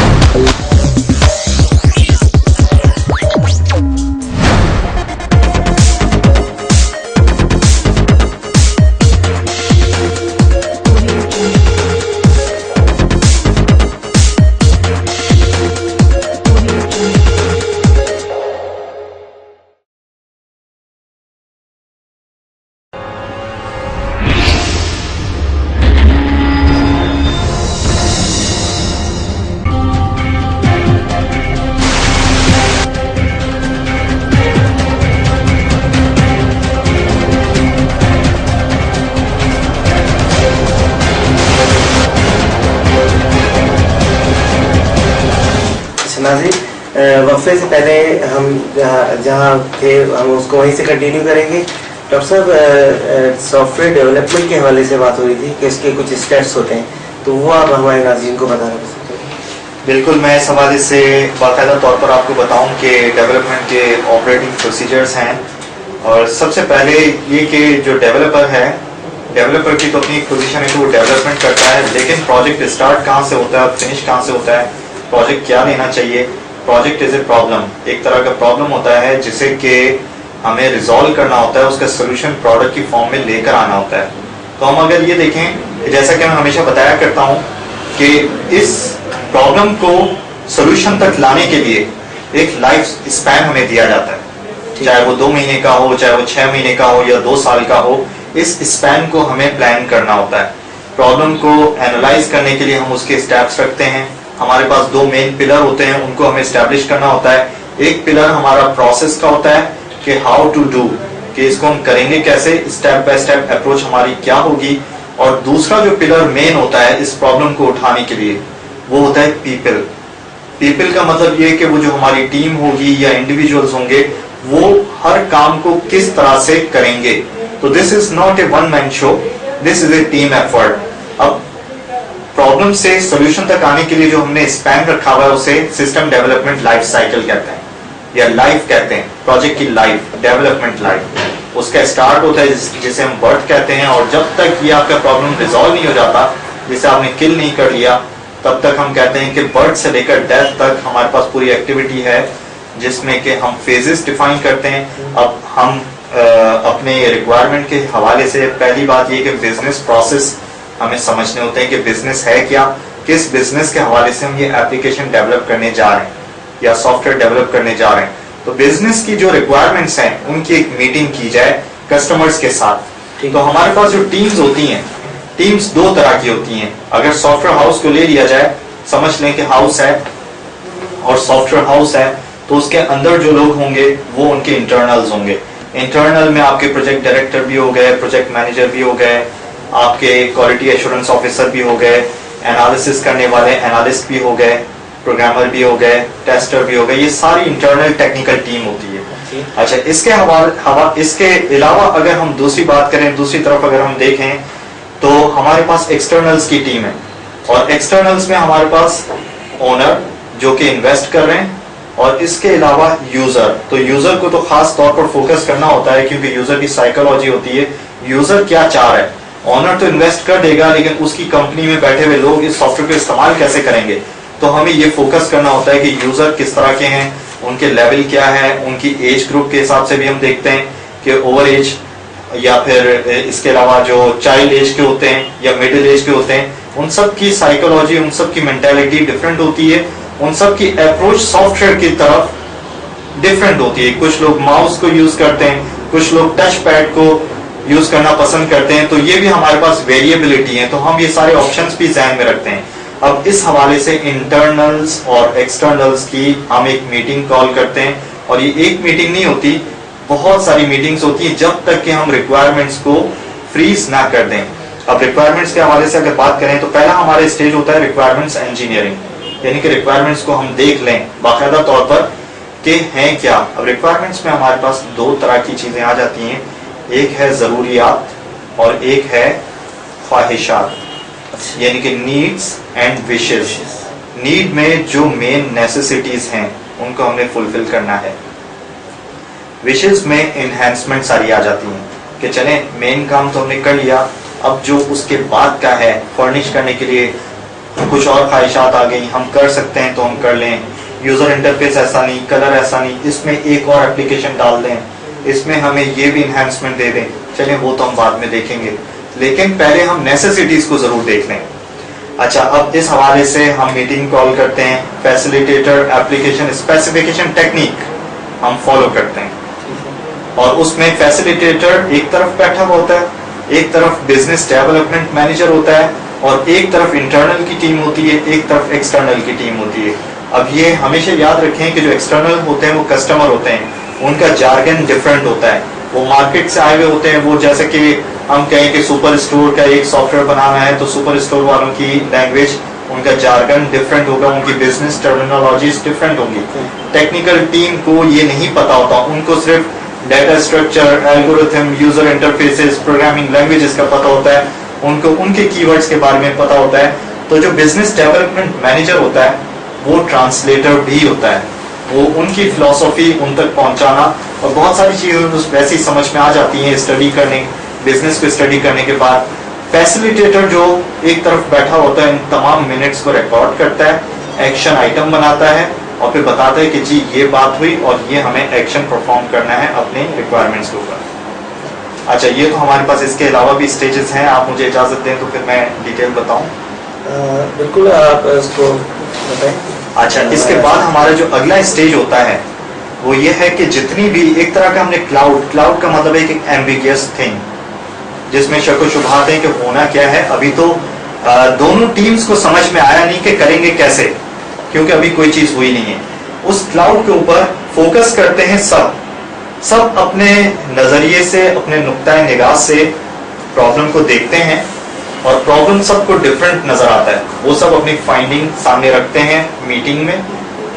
वक्फे से पहले हम जहाँ थे हम उसको वहीं से कंटिन्यू करेंगे। डॉक्टर साहब, सॉफ्टवेयर डेवलपमेंट के हवाले से बात हो रही थी कि इसके कुछ स्टेप्स होते हैं, तो वो आप हमारे नाज़रीन को बताना सकते हैं? बिल्कुल, मैं इस हवाले से बाकायदा तौर पर आपको बताऊं कि डेवलपमेंट के ऑपरेटिंग प्रोसीजर्स हैं। और सबसे पहले ये कि जो डेवलपर है, डेवलपर की तो अपनी पोजीशन है कि वो डेवलपमेंट करता है, लेकिन प्रोजेक्ट स्टार्ट कहाँ से होता है और फिनिश कहाँ से होता है, प्रोजेक्ट क्या लेना चाहिए। प्रोजेक्ट इज ए प्रॉब्लम, एक तरह का प्रॉब्लम होता है जिसे कि हमें रिजॉल्व करना होता है, उसका सोल्यूशन प्रोडक्ट की फॉर्म में लेकर आना होता है। तो हम अगर ये देखें, जैसा कि मैं हमेशा बताया करता हूँ कि इस प्रॉब्लम को सोल्यूशन तक लाने के लिए एक लाइफ स्पैन हमें दिया जाता है, चाहे वो 2 महीने का हो, चाहे वो 6 महीने का हो या 2 साल का हो। इस स्पैन को हमें प्लान करना होता है। प्रॉब्लम को एनालाइज करने के लिए हम उसके स्टेप्स रखते हैं। हमारे पास 2 मेन पिलर होते हैं, उनको हमें एस्टैब्लिश करना होता है। एक पिलर हमारा प्रोसेस का होता है कि हाउ टू डू, कि इसको हम करेंगे कैसे, स्टेप बाय स्टेप अप्रोच हमारी क्या होगी। और दूसरा जो पिलर मेन होता है इस प्रॉब्लम को उठाने के लिए, वो होता है पीपल। पीपल का मतलब ये कि वो जो हमारी टीम होगी या इंडिविजुअल्स होंगे, वो हर काम को किस तरह से करेंगे। तो this is not a one man show, this is a team effort. अब प्रॉब्लम से सॉल्यूशन तक आने के लिए जो हमने स्पैन रखा हुआ है उसे सिस्टम डेवलपमेंट लाइफ साइकिल कहते हैं या लाइफ कहते हैं। प्रोजेक्ट की लाइफ, डेवलपमेंट लाइफ, उसका स्टार्ट होता है जिसे हम बर्थ कहते हैं, और जब तक ये आपका प्रॉब्लम रिजॉल्व नहीं हो जाता, जिसे आपने किल नहीं कर लिया, तब तक हम कहते हैं कि बर्थ से लेकर डेथ तक हमारे पास पूरी एक्टिविटी है जिसमें कि हम फेजेस डिफाइन करते हैं। अब हम अपने रिक्वायरमेंट के हवाले से पहली बात ये कि बिजनेस प्रोसेस हमें समझने होते हैं कि बिजनेस है क्या, किस बिजनेस के हवाले से हम ये एप्लीकेशन डेवलप करने जा रहे हैं या सॉफ्टवेयर डेवलप करने जा रहे हैं। तो बिजनेस की जो रिक्वायरमेंट्स हैं उनकी एक मीटिंग की जाए कस्टमर्स के साथ। तो हमारे पास जो टीम्स होती हैं, टीम्स 2 तरह की होती हैं। अगर सॉफ्टवेयर हाउस को ले लिया जाए, समझ लें कि हाउस है और सॉफ्टवेयर हाउस है, तो उसके अंदर जो लोग होंगे वो उनके इंटरनल्स होंगे। इंटरनल में आपके प्रोजेक्ट डायरेक्टर भी हो गए, प्रोजेक्ट मैनेजर भी हो गए, आपके क्वालिटी एश्योरेंस ऑफिसर भी हो गए, एनालिसिस करने वाले एनालिस्ट भी हो गए, प्रोग्रामर भी हो गए, टेस्टर भी हो गए। ये सारी इंटरनल टेक्निकल टीम होती है। अच्छा, इसके अलावा अगर हम दूसरी बात करें, दूसरी तरफ अगर हम देखें तो हमारे पास एक्सटर्नल्स की टीम है, और एक्सटर्नल्स में हमारे पास ओनर जो कि इन्वेस्ट कर रहे हैं, और इसके अलावा यूजर। तो यूजर को तो खास तौर पर फोकस करना होता है क्योंकि यूजर की साइकोलॉजी होती है, यूजर क्या चाह रहा है। ओनर तो इन्वेस्ट कर देगा, लेकिन उसकी कंपनी में बैठे हुए लोग इस सॉफ्टवेयर को इस्तेमाल कैसे करेंगे। तो हमें ये फोकस करना होता है कि यूजर किस तरह के हैं, उनके लेवल क्या है, उनकी एज ग्रुप के हिसाब से भी हम देखते हैं कि ओवर एज या फिर इसके अलावा जो चाइल्ड एज के होते हैं या मिडिल एज के होते हैं, उन सब की साइकोलॉजी, उन सब की मेंटालिटी डिफरेंट होती है, उन सब की अप्रोच सॉफ्टवेयर की तरफ डिफरेंट होती है। कुछ लोग माउस को यूज करते हैं, कुछ लोग टच पैड को यूज करना पसंद करते हैं। तो ये भी हमारे पास वेरिएबिलिटी है, तो हम ये सारे ऑप्शंस भी ध्यान में रखते हैं। अब इस हवाले से इंटरनल्स और एक्सटर्नल्स की हम एक मीटिंग कॉल करते हैं, और ये एक मीटिंग नहीं होती, बहुत सारी मीटिंग्स होती है जब तक कि हम रिक्वायरमेंट्स को फ्रीज ना कर दें। अब रिक्वायरमेंट्स के हवाले से अगर बात करें तो पहला हमारा स्टेज होता है रिक्वायरमेंट्स इंजीनियरिंग, यानी कि रिक्वायरमेंट्स को हम देख लें बाकायदा तौर पर कि हैं क्या। अब रिक्वायरमेंट्स में हमारे पास 2 तरह की चीजें आ जाती हैं, एक है जरूरियात और एक है ख्वाहिशात, यानी कि नीड्स एंड विशेस। नीड में जो मेन नेसेसिटीज हैं उनको हमने फुलफिल करना है। विशेष में इन्हेंसमेंट सारी आ जाती हैं कि चले मेन काम तो हमने कर लिया, अब जो उसके बाद का है फर्निश करने के लिए कुछ और ख्वाहिशात आ गई, हम कर सकते हैं तो हम कर लें, यूज़र इंटरफेस ऐसा नहीं, कलर ऐसा नहीं, इसमें एक और एप्लीकेशन डाल दें, इसमें हमें ये भी इन्हेंसमेंट दे दें, चलें वो तो हम बाद में देखेंगे, लेकिन पहले हम नेसेसिटीज़ को ज़रूर देख लें। अच्छा, अब इस हवाले से हम मीटिंग कॉल करते हैं, फैसिलिटेटर एप्लीकेशन स्पेसिफिकेशन टेक्निक हम फॉलो करते हैं, और उसमें फैसिलिटेटर एक तरफ बैठा होता है, एक तरफ बिजनेस डेवलपमेंट मैनेजर होता है, और एक तरफ इंटरनल की टीम होती है, एक तरफ एक्सटर्नल की टीम होती है। अब ये हमेशा याद रखें कि जो एक्सटर्नल होते हैं वो कस्टमर होते हैं, उनका जार्गन डिफरेंट होता है, वो मार्केट से आए हुए होते हैं, वो जैसे कि हम कहें कि सुपर स्टोर का एक सॉफ्टवेयर बनाना है तो सुपर स्टोर वालों की लैंग्वेज, उनका जार्गन डिफरेंट होगा, उनकी बिजनेस टर्मिनोलॉजीज डिफरेंट होंगी। टेक्निकल टीम को ये नहीं पता होता, उनको सिर्फ data structure, algorithm, user interfaces, programming languages का पता होता है, उनको उनके कीवर्ड्स के बारे में पता होता है। तो जो बिजनेस डेवलपमेंट मैनेजर होता है वो ट्रांसलेटर भी होता है, वो उनकी फिलॉसफी उन तक पहुंचाना, और बहुत सारी चीजें वैसे ही समझ में आ जाती हैं स्टडी करने, बिजनेस को स्टडी करने के बाद। फैसिलिटेटर जो एक तरफ बैठा होता है, इन तमाम मिनट्स को रिकॉर्ड करता है, एक्शन आइटम बनाता है, और फिर बताता है कि जी ये बात हुई और ये हमें एक्शन परफॉर्म करना है अपने रिक्वायरमेंट्स के ऊपर। अच्छा, ये तो हमारे पास इसके अलावा भी स्टेजेस हैं, आप मुझे इजाजत दें तो फिर मैं डिटेल बताऊं। बिल्कुल, आप इसको बताएं। अच्छा, इसके बाद हमारा जो अगला स्टेज होता है वो ये है कि जितनी भी एक तरह का हमने क्लाउड का मतलब है एक एम्बिगियस थिंग, जिसमें शक व शुबहात है कि होना क्या है। अभी तो दोनों टीम्स को समझ में आया नहीं कि करेंगे कैसे, क्योंकि अभी कोई चीज हुई नहीं है। उस क्लाउड के ऊपर फोकस करते हैं सब अपने नजरिए से, अपने नुक्ता निगाह से प्रॉब्लम को देखते हैं, और प्रॉब्लम सबको डिफरेंट नजर आता है। वो सब अपनी फाइंडिंग सामने रखते हैं मीटिंग में,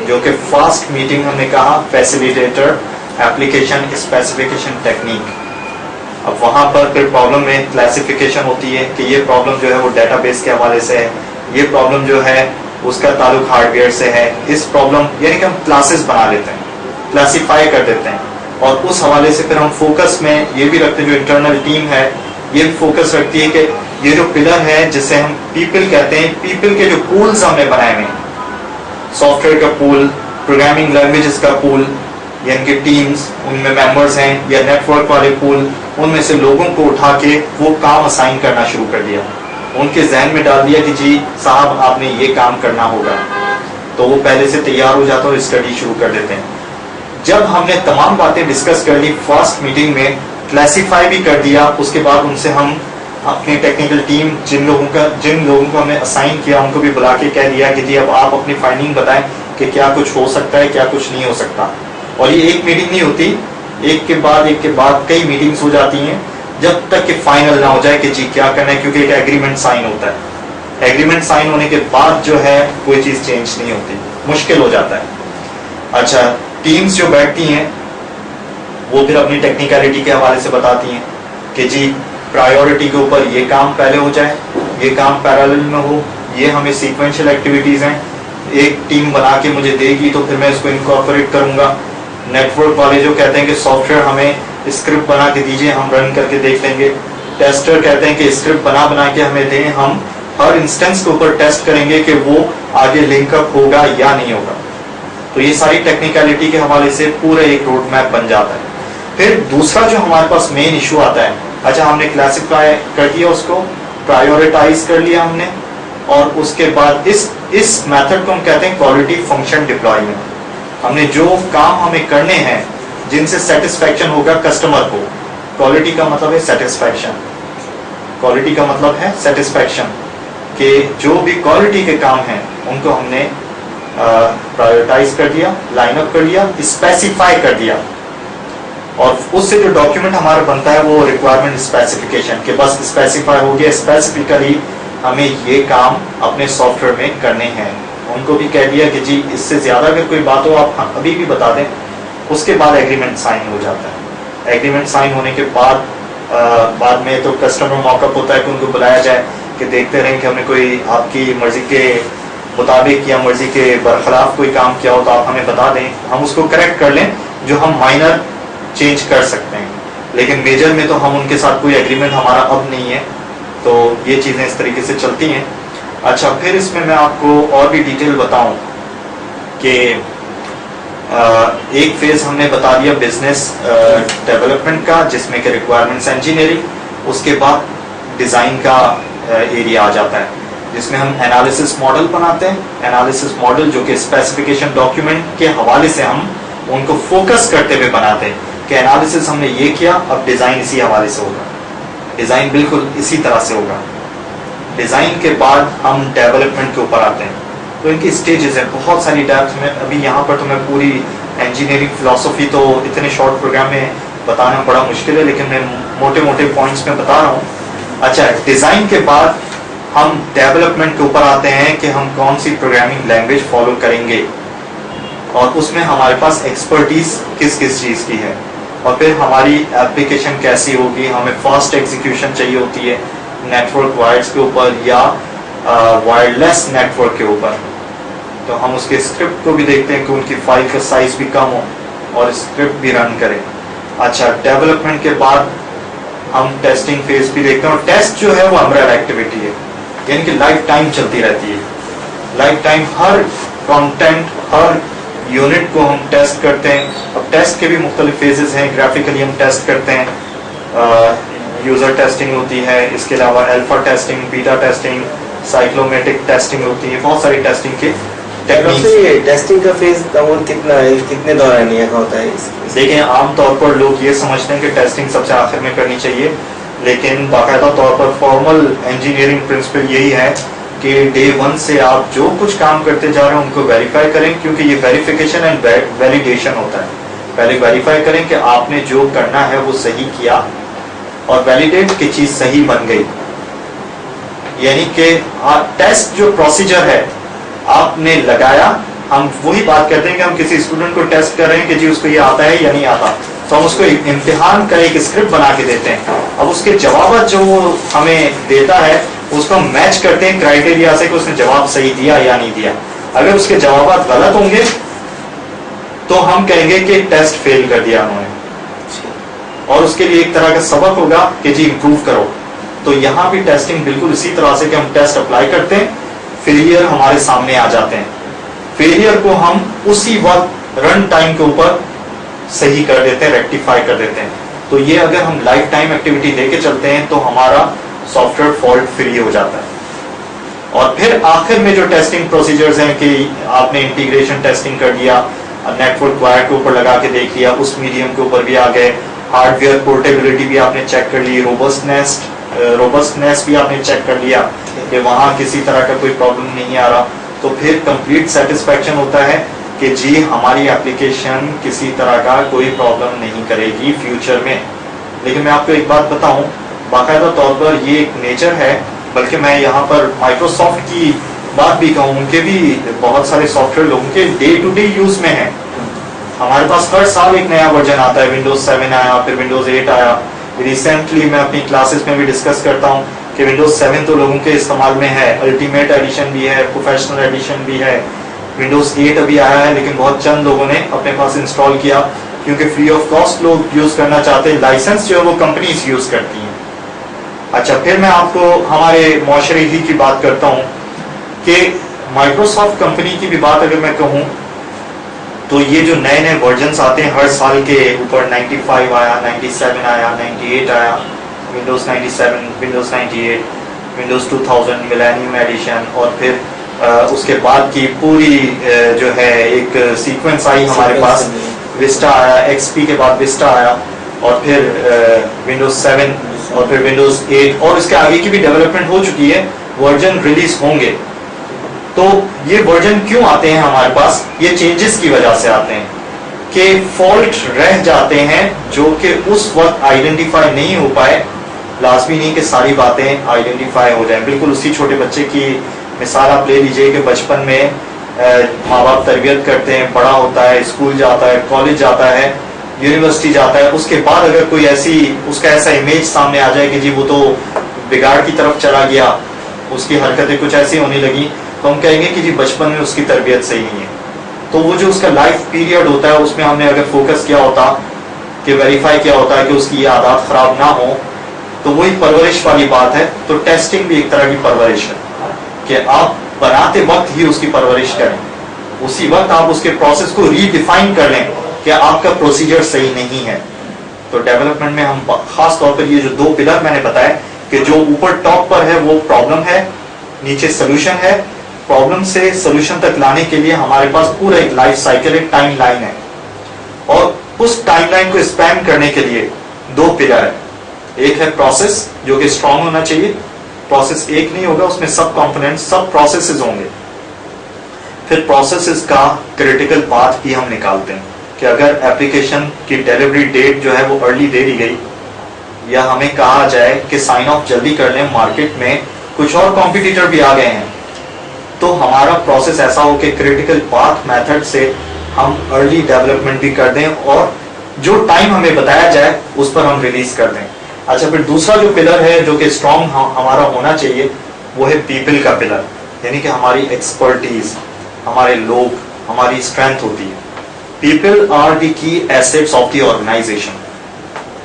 जो कि फास्ट मीटिंग हमने कहा, फैसिलिटेटर एप्लीकेशन स्पेसिफिकेशन टेक्निक। अब वहां पर फिर प्रॉब्लम में क्लासिफिकेशन होती है कि ये प्रॉब्लम जो है वो डेटाबेस के हवाले से है, ये प्रॉब्लम जो है उसका ताल्लुक हार्डवेयर से है, इस प्रॉब्लम यानी कि हम क्लासेस बना लेते हैं, क्लासीफाई कर देते हैं, और उस हवाले से फिर हम फोकस में ये भी रखते हैं, जो इंटरनल टीम है ये फोकस रखती है कि ये जो पिलर है जिसे हम पीपल कहते हैं, पीपल के जो पूल्स हमने बनाए हुए हैं, सॉफ्टवेयर का पूल, प्रोग्रामिंग लैंग्वेजेस का पूल, यानी कि टीम्स उनमें मेंबर्स हैं, या नेटवर्क वाले पूल, उनमें से लोगों को उठा के वो काम असाइन करना शुरू कर दिया, उनके जहन में डाल दिया कि जी साहब आपने ये काम करना होगा, तो वो पहले से तैयार हो जाता है और स्टडी शुरू कर देते हैं। जब हमने तमाम बातें डिस्कस कर ली फर्स्ट मीटिंग में, क्लासीफाई भी कर दिया, उसके बाद उनसे हम अपनी टेक्निकल टीम जिन लोगों को हमने असाइन किया उनको भी बुला के कह दिया कि जी अब आप अपनी फाइंडिंग बताएं कि क्या कुछ हो सकता है, क्या कुछ नहीं हो सकता। और ये एक मीटिंग नहीं होती, एक के बाद कई मीटिंग्स हो जाती हैं, जब तक कि फाइनल ना हो जाए कि जी क्या करना है, क्योंकि एक एग्रीमेंट साइन होता है। एग्रीमेंट साइन होने के बाद जो है कोई चीज चेंज नहीं होती, मुश्किल हो जाता है। अच्छा, टीम्स जो बैठती हैं वो फिर अपनी टेक्निकलिटी के हवाले से बताती हैं कि जी प्रायोरिटी के ऊपर ये काम पहले हो जाए, ये काम पैरेलल में हो, ये हमें सीक्वेंशियल एक्टिविटीज हैं, एक टीम बना के मुझे देगी तो फिर मैं इसको इनकॉर्पोरेट करूंगा। नेटवर्क वाले जो कहते हैं कि सॉफ्टवेयर हमें स्क्रिप्ट बना के दीजिए, हम रन करके देख लेंगे। टेस्टर कहते हैं कि स्क्रिप्ट बना के हमें दें, हम हर इंस्टेंस के ऊपर टेस्ट करेंगे कि वो आगे लिंकअप होगा या नहीं होगा। तो ये सारी टेक्निकलिटी के हवाले से पूरा एक रोड मैप बन जाता है। फिर दूसरा जो हमारे पास मेन इशू आता है, अच्छा हमने क्लासिफाई कर दिया, उसको प्रायोरिटाइज कर लिया हमने, और उसके बाद इस मेथड को हम कहते हैं क्वालिटी फंक्शन डिप्लॉयमेंट। हमने जो काम हमें करने हैं जिनसे सेटिस्फैक्शन होगा कस्टमर को, क्वालिटी का मतलब है सेटिस्फैक्शन, क्वालिटी का मतलब है सेटिस्फैक्शन, कि जो भी क्वालिटी के काम हैं उनको हमने प्रायोरिटाइज कर दिया, लाइन अप कर दिया, स्पेसिफाई कर दिया, और उससे जो डॉक्यूमेंट हमारा बनता है वो रिक्वायरमेंट स्पेसिफिकेशन के बस स्पेसिफाई हो गया, स्पेसिफिकली हमें ये काम अपने सॉफ्टवेयर में करने हैं। उनको भी कह दिया कि जी इससे ज्यादा अगर कोई बात हो आप अभी भी बता दें। उसके बाद एग्रीमेंट साइन हो जाता है। एग्रीमेंट साइन होने के बाद में तो कस्टमर मॉकअप होता है कि उनको बुलाया जाए कि देखते रहें कि हमने कोई आपकी मर्जी के مطابق یا مرضی کے برخلاف کوئی کام کیا ہو تو آپ ہمیں بتا دیں, ہم اس کو کریکٹ کر لیں, جو ہم مائنر چینج کر سکتے ہیں, لیکن میجر میں تو ہم ان کے ساتھ کوئی ایگریمنٹ ہمارا اب نہیں ہے. تو یہ چیزیں اس طریقے سے چلتی ہیں. اچھا, پھر اس میں آپ کو اور بھی ڈیٹیل بتاؤں کہ ایک فیز ہم نے بتا دیا بزنس ڈیولپمنٹ کا, جس میں کہ ریکوائرمنٹس انجینئرنگ, اس کے بعد ڈیزائن کا ایریا آ جاتا ہے, جس میں ہم انالیسس ماڈل بناتے ہیں. انالیسس ماڈل جو کہ اسپیسیفکیشن ڈاکیومنٹ کے حوالے سے ہم ان کو فوکس کرتے ہوئے بناتے ہیں کہ انالیسس ہم نے یہ کیا, اب ڈیزائن اسی حوالے سے ہوگا, ڈیزائن بالکل اسی طرح سے ہوگا. ڈیزائن کے بعد ہم ڈیولپمنٹ کے اوپر آتے ہیں. تو ان کی اسٹیجز ہیں بہت ساری ڈیپتھ میں. ابھی یہاں پر تو میں پوری انجینئرنگ فلاسفی تو اتنے شارٹ پروگرام میں بتانا بڑا مشکل ہے, لیکن میں موٹے موٹے پوائنٹس میں بتا رہا ہوں. اچھا, ڈیزائن کے بعد ہم ڈیولپمنٹ کے اوپر آتے ہیں کہ ہم کون سی پروگرامنگ لینگویج فالو کریں گے, اور اس میں ہمارے پاس ایکسپرٹیز کس کس چیز کی ہے, اور پھر ہماری ایپلیکیشن کیسی ہوگی. ہمیں فاسٹ ایگزیکیوشن چاہیے ہوتی ہے نیٹورک وائرس کے اوپر یا وائرلیس نیٹورک کے اوپر, تو ہم اس کے اسکرپٹ کو بھی دیکھتے ہیں کہ ان کی فائل کا سائز بھی کم ہو اور اسکرپٹ بھی رن کریں. اچھا, ڈیولپمنٹ کے بعد ہم ٹیسٹنگ فیز بھی دیکھتے ہیں, اور ٹیسٹ جو ہے وہ امبریلا ایکٹیویٹی ہے, یعنی کہ لائف ٹائم چلتی رہتی ہے. لائف ٹائم ہر کانٹینٹ, ہر یونٹ کو ہم ٹیسٹ کرتے ہیں. اب ٹیسٹ کے بھی مختلف فیزز ہیں. گرافیکلی ہم ٹیسٹ کرتے ہیں, یوزر ٹیسٹنگ ہوتی ہے, اس کے علاوہ alpha testing, beta testing, cyclomatic testing ہوتی ہے, بہت ساری ٹیسٹنگ کے ٹیکنیکس. ٹیسٹنگ کا فیز کتنا ہے, کتنے دورانیہ کا ہوتا ہے؟ دیکھیں, عام طور پر لوگ یہ سمجھتے ہیں کہ ٹیسٹنگ سب سے آخر میں کرنی چاہیے, لیکن باقاعدہ طور پر فارمل انجینئرنگ پرنسپل یہی ہے کہ ڈے 1 سے آپ جو کچھ کام کرتے جا رہے ہیں ان کو ویریفائی کریں, کیونکہ یہ ویریفیکیشن اینڈ ویلیڈیشن ہوتا ہے. پہلے ویریفائی کریں کہ آپ نے جو کرنا ہے وہ صحیح کیا, اور ویلیڈیٹ کی چیز صحیح بن گئی. یعنی کہ ٹیسٹ جو پروسیجر ہے آپ نے لگایا, ہم وہی بات کرتے ہیں کہ ہم کسی اسٹوڈنٹ کو ٹیسٹ کر رہے ہیں کہ جی اس کو یہ آتا ہے یا نہیں آتا, تو ہم اس کو امتحان کا ایک اسکرپٹ بنا کے دیتے ہیں. اب اس کے جوابات جو وہ ہمیں دیتا ہے اس کو ہم میچ کرتے ہیں کرائٹیریا سے کہ اس نے جواب صحیح دیا یا نہیں دیا. اگر اس کے جوابات غلط ہوں گے تو ہم کہیں گے کہ ٹیسٹ فیل کر دیا انہوں نے, اور اس کے لیے ایک طرح کا سبق ہوگا کہ جی امپروو کرو. تو یہاں بھی ٹیسٹنگ بالکل اسی طرح سے کہ ہم ٹیسٹ اپلائی کرتے ہیں, فیلئر ہمارے سامنے آ جاتے ہیں, فیلئر کو ہم اسی وقت رن ٹائم کے اوپر صحیح کر دیتے ہیں, ریکٹیفائی کر دیتے ہیں. تو یہ اگر ہم لائف ٹائم ایکٹیویٹی لے کے چلتے ہیں تو ہمارا سافٹ ویئر فالٹ فری ہو جاتا ہے. اور پھر آخر میں جو ٹیسٹنگ پروسیجرز ہیں کہ آپ نے انٹیگریشن ٹیسٹنگ کر دیا, نیٹورک وائر کے اوپر لگا کے دیکھ لیا, اس میڈیم کے اوپر بھی آ گئے, ہارڈ ویئر پورٹیبلٹی بھی آپ نے چیک کر لی, روبسٹنیس بھی آپ نے چیک کر لیا کہ وہاں کسی طرح کا کوئی پرابلم نہیں آ رہا, تو پھر کمپلیٹ سیٹسفیکشن ہوتا ہے کہ جی ہماری ایپلیکیشن کسی طرح کا کوئی پرابلم نہیں کرے گی فیوچر میں. لیکن میں آپ کو ایک بات بتاؤں, باقاعدہ طور پر یہ ایک نیچر ہے, بلکہ میں یہاں پر مائکروسافٹ کی بات بھی کہوں, ان کے بھی بہت سارے سافٹ ویئر لوگوں کے ڈے ٹو ڈے یوز میں ہیں. ہمارے پاس ہر سال ایک نیا ورژن آتا ہے, ونڈوز 7 آیا, پھر ونڈوز 8 آیا. ریسنٹلی میں اپنی کلاسز میں بھی ڈسکس کرتا ہوں کہ ونڈوز 7 تو لوگوں کے استعمال میں ہے, الٹیمیٹ ایڈیشن بھی ہے, پروفیشنل ایڈیشن بھی ہے, ونڈوز 8 ابھی آیا ہے, لیکن بہت چند لوگوں نے اپنے پاس انسٹال کیا کیونکہ فری آف کاسٹ لوگ یوز کرنا چاہتے ہیں, لائسنس جو ہے وہ کمپنیز یوز کرتی ہیں. اچھا, پھر میں آپ کو ہمارے معاشرے ہی کی بات کرتا ہوں کہ مائکروسافٹ کمپنی کی بھی بات اگر میں کہوں تو یہ جو نئے نئے ورژنس آتے ہیں ہر سال کے اوپر, 95 آیا, 97 آیا, 98 آیا, Windows 97, Windows 98, Windows 2000 millennium edition, اور پھر اس کے بعد کی پوری جو ہے ایک سیکوینس آئی ہمارے پاس, وسٹا آیا, ایکس پی کے بعد وسٹا آیا, اور پھر ونڈوز 7, اور پھر ونڈوز 8, اور اس کے آگے کی بھی ڈیولپمنٹ ہو چکی ہے, ورژن ریلیز ہوں گے. تو یہ ورژن کیوں آتے ہیں ہمارے پاس؟ یہ چینجز کی وجہ سے آتے ہیں کہ فالٹ رہ جاتے ہیں جو کہ اس وقت آئیڈینٹیفائی نہیں ہو پائے. لازمی نہیں کہ ساری باتیں آئیڈینٹیفائی ہو جائیں. بالکل اسی چھوٹے بچے کی مثال آپ لے لیجئے کہ بچپن میں ماں باپ تربیت کرتے ہیں, بڑا ہوتا ہے, اسکول جاتا ہے, کالج جاتا ہے, یونیورسٹی جاتا ہے, اس کے بعد اگر کوئی ایسی اس کا ایسا امیج سامنے آ جائے کہ جی وہ تو بگاڑ کی طرف چلا گیا, اس کی حرکتیں کچھ ایسی ہونے لگی, تو ہم کہیں گے کہ جی بچپن میں اس کی تربیت صحیح نہیں ہے. تو وہ جو اس کا لائف پیریڈ ہوتا ہے اس میں ہم نے اگر فوکس کیا ہوتا کہ ویریفائی کیا ہوتا ہے کہ اس کی یہ عادات خراب نہ ہوں, تو وہی پرورش والی بات ہے. تو ٹیسٹنگ بھی ایک طرح کی پرورش ہے کہ آپ بناتے وقت ہی اس کی پرورش کریں, اسی وقت آپ اس کے پروسیس کو ری ڈیفائن کر لیں کہ آپ کا پروسیجر صحیح نہیں ہے. تو ڈیولپمنٹ میں ہم خاص طور پر یہ جو 2 پلر میں نے بتایا کہ جو اوپر ٹاپ پر ہے وہ پرابلم ہے, نیچے سولوشن ہے. پرابلم سے سولوشن تک لانے کے لیے ہمارے پاس پورا ایک لائف سائیکل, ایک ٹائم لائن ہے, اور اس ٹائم لائن کو اسپین کرنے کے لیے 2 پلر ہے. ایک ہے پروسیس جو کہ اسٹرانگ ہونا چاہیے, پروسیس ایک نہیں ہوگا, اس میں سب کمپوننٹ سب پروسیسز ہوں گے. پھر پروسیسز کا کریٹیکل پاتھ بھی ہم نکالتے ہیں کہ اگر اپلیکیشن کی ڈیلیوری ڈیٹ جو ہے وہ ارلی دے دی گئی, یا ہمیں کہا جائے کہ سائن آف جلدی کر لیں, مارکیٹ میں کچھ اور کمپیٹیٹر بھی آ گئے ہیں, تو ہمارا پروسیس ایسا ہو کہ کریٹیکل پاتھ میتھڈ سے ہم ارلی ڈیولپمنٹ بھی کر دیں اور جو ٹائم ہمیں بتایا جائے اس پر ہم ریلیز کر دیں. اچھا, پھر دوسرا جو پلر ہے جو کہ اسٹرانگ ہمارا ہونا چاہیے وہ ہے پیپل کا پلر, یعنی کہ ہماری ایکسپرٹیز, ہمارے لوگ, ہماری اسٹرینتھ ہوتی ہے. پیپل آر دی کی ایسٹس آف دی آرگنائزیشن.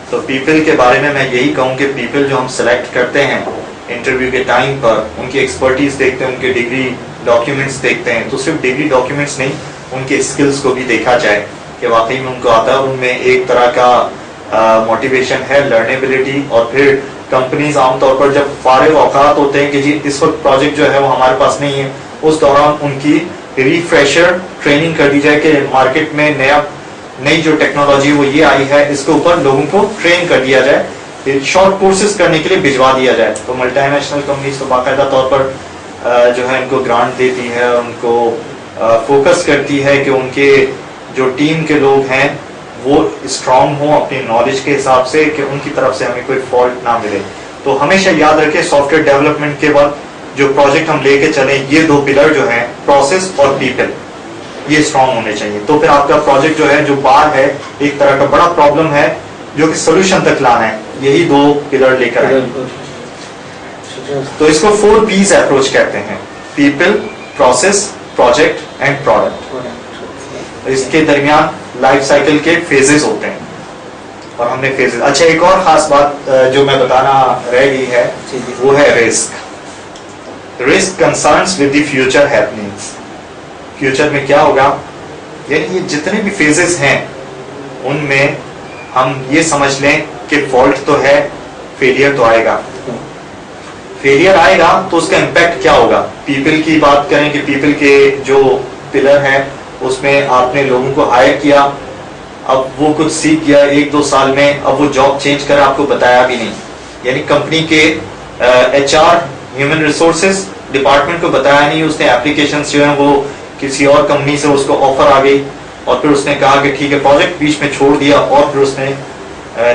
تو پیپل کے بارے میں یہی کہوں کہ پیپل جو ہم سلیکٹ کرتے ہیں انٹرویو کے ٹائم پر, ان کی ایکسپرٹیز دیکھتے ہیں, ان کے ڈگری ڈاکیومنٹس دیکھتے ہیں. تو صرف ڈگری ڈاکیومنٹس نہیں, ان کے اسکلس کو بھی دیکھا جائے کہ واقعی میں ان کو آتا ہے, اور ان میں ایک طرح کا موٹیویشن ہے, لرنیبلٹی. اور پھر کمپنیز عام طور پر جب فارغ اوقات ہوتے ہیں کہ جی اس وقت پروجیکٹ جو ہے وہ ہمارے پاس نہیں ہے, اس دوران ان کی ریفریشر ٹریننگ کر دی جائے کہ مارکیٹ میں نئی جو ٹیکنالوجی وہ یہ آئی ہے, اس کے اوپر لوگوں کو ٹرین کر دیا جائے, شارٹ کورسز کرنے کے لیے بھجوا دیا جائے. تو ملٹی نیشنل کمپنیز تو باقاعدہ طور پر جو ہے ان کو گرانٹ دیتی ہے, ان کو فوکس کرتی ہے کہ ان کے جو ٹیم کے لوگ ہیں وہ اسٹرانگ ہوں اپنی نالج کے حساب سے, کہ ان کی طرف سے ہمیں کوئی فالٹ نہ ملے. تو ہمیشہ یاد رکھیں سافٹ ویئر ڈیولپمنٹ کے بعد جو پروجیکٹ ہم لے کے چلیں, یہ 2 پلر جو ہیں پروسیس اور پیپل, یہ اسٹرانگ ہونے چاہیے. تو پھر آپ کا پروجیکٹ جو ہے جو بار ہے ایک طرح کا بڑا پرابلم ہے جو کہ سولوشن تک لانا ہے, یہی 2 پلر لے کر آئیں. تو اس کو 4 P's اپروچ کہتے ہیں, people, process, project and product. اس کے درمیان لائف سائیکل کے فیزز ہوتے ہیں, اور ہم نے فیزز. اچھا, ایک اور خاص بات جو میں بتانا رہ گئی ہے وہ ہے risk. Risk concerns with the future happenings. Future میں کیا ہوگا, یعنی یہ جتنے بھی فیزز ہیں ان میں ہم یہ سمجھ لیں کہ فالٹ تو ہے, فیلئر تو آئے گا. فیلئر آئے گا تو اس کا امپیکٹ کیا ہوگا. پیپل کی بات کریں کہ پیپل کے جو پلر ہے اس میں آپ نے لوگوں کو ہائر کیا, اب وہ کچھ سیکھ گیا 1-2 سال میں, اب وہ جاب چینج کر آپ کو بتایا بھی نہیں, یعنی کمپنی کے HR ہیومن ریسورسز ڈپارٹمنٹ کو بتایا نہیں, اس نے اپلیکیشنز جو ہیں وہ کسی اور کمپنی سے اس کو آفر آ گئی, اور پھر اس نے کہا کہ ٹھیک ہے پروجیکٹ بیچ میں چھوڑ دیا, اور پھر اس نے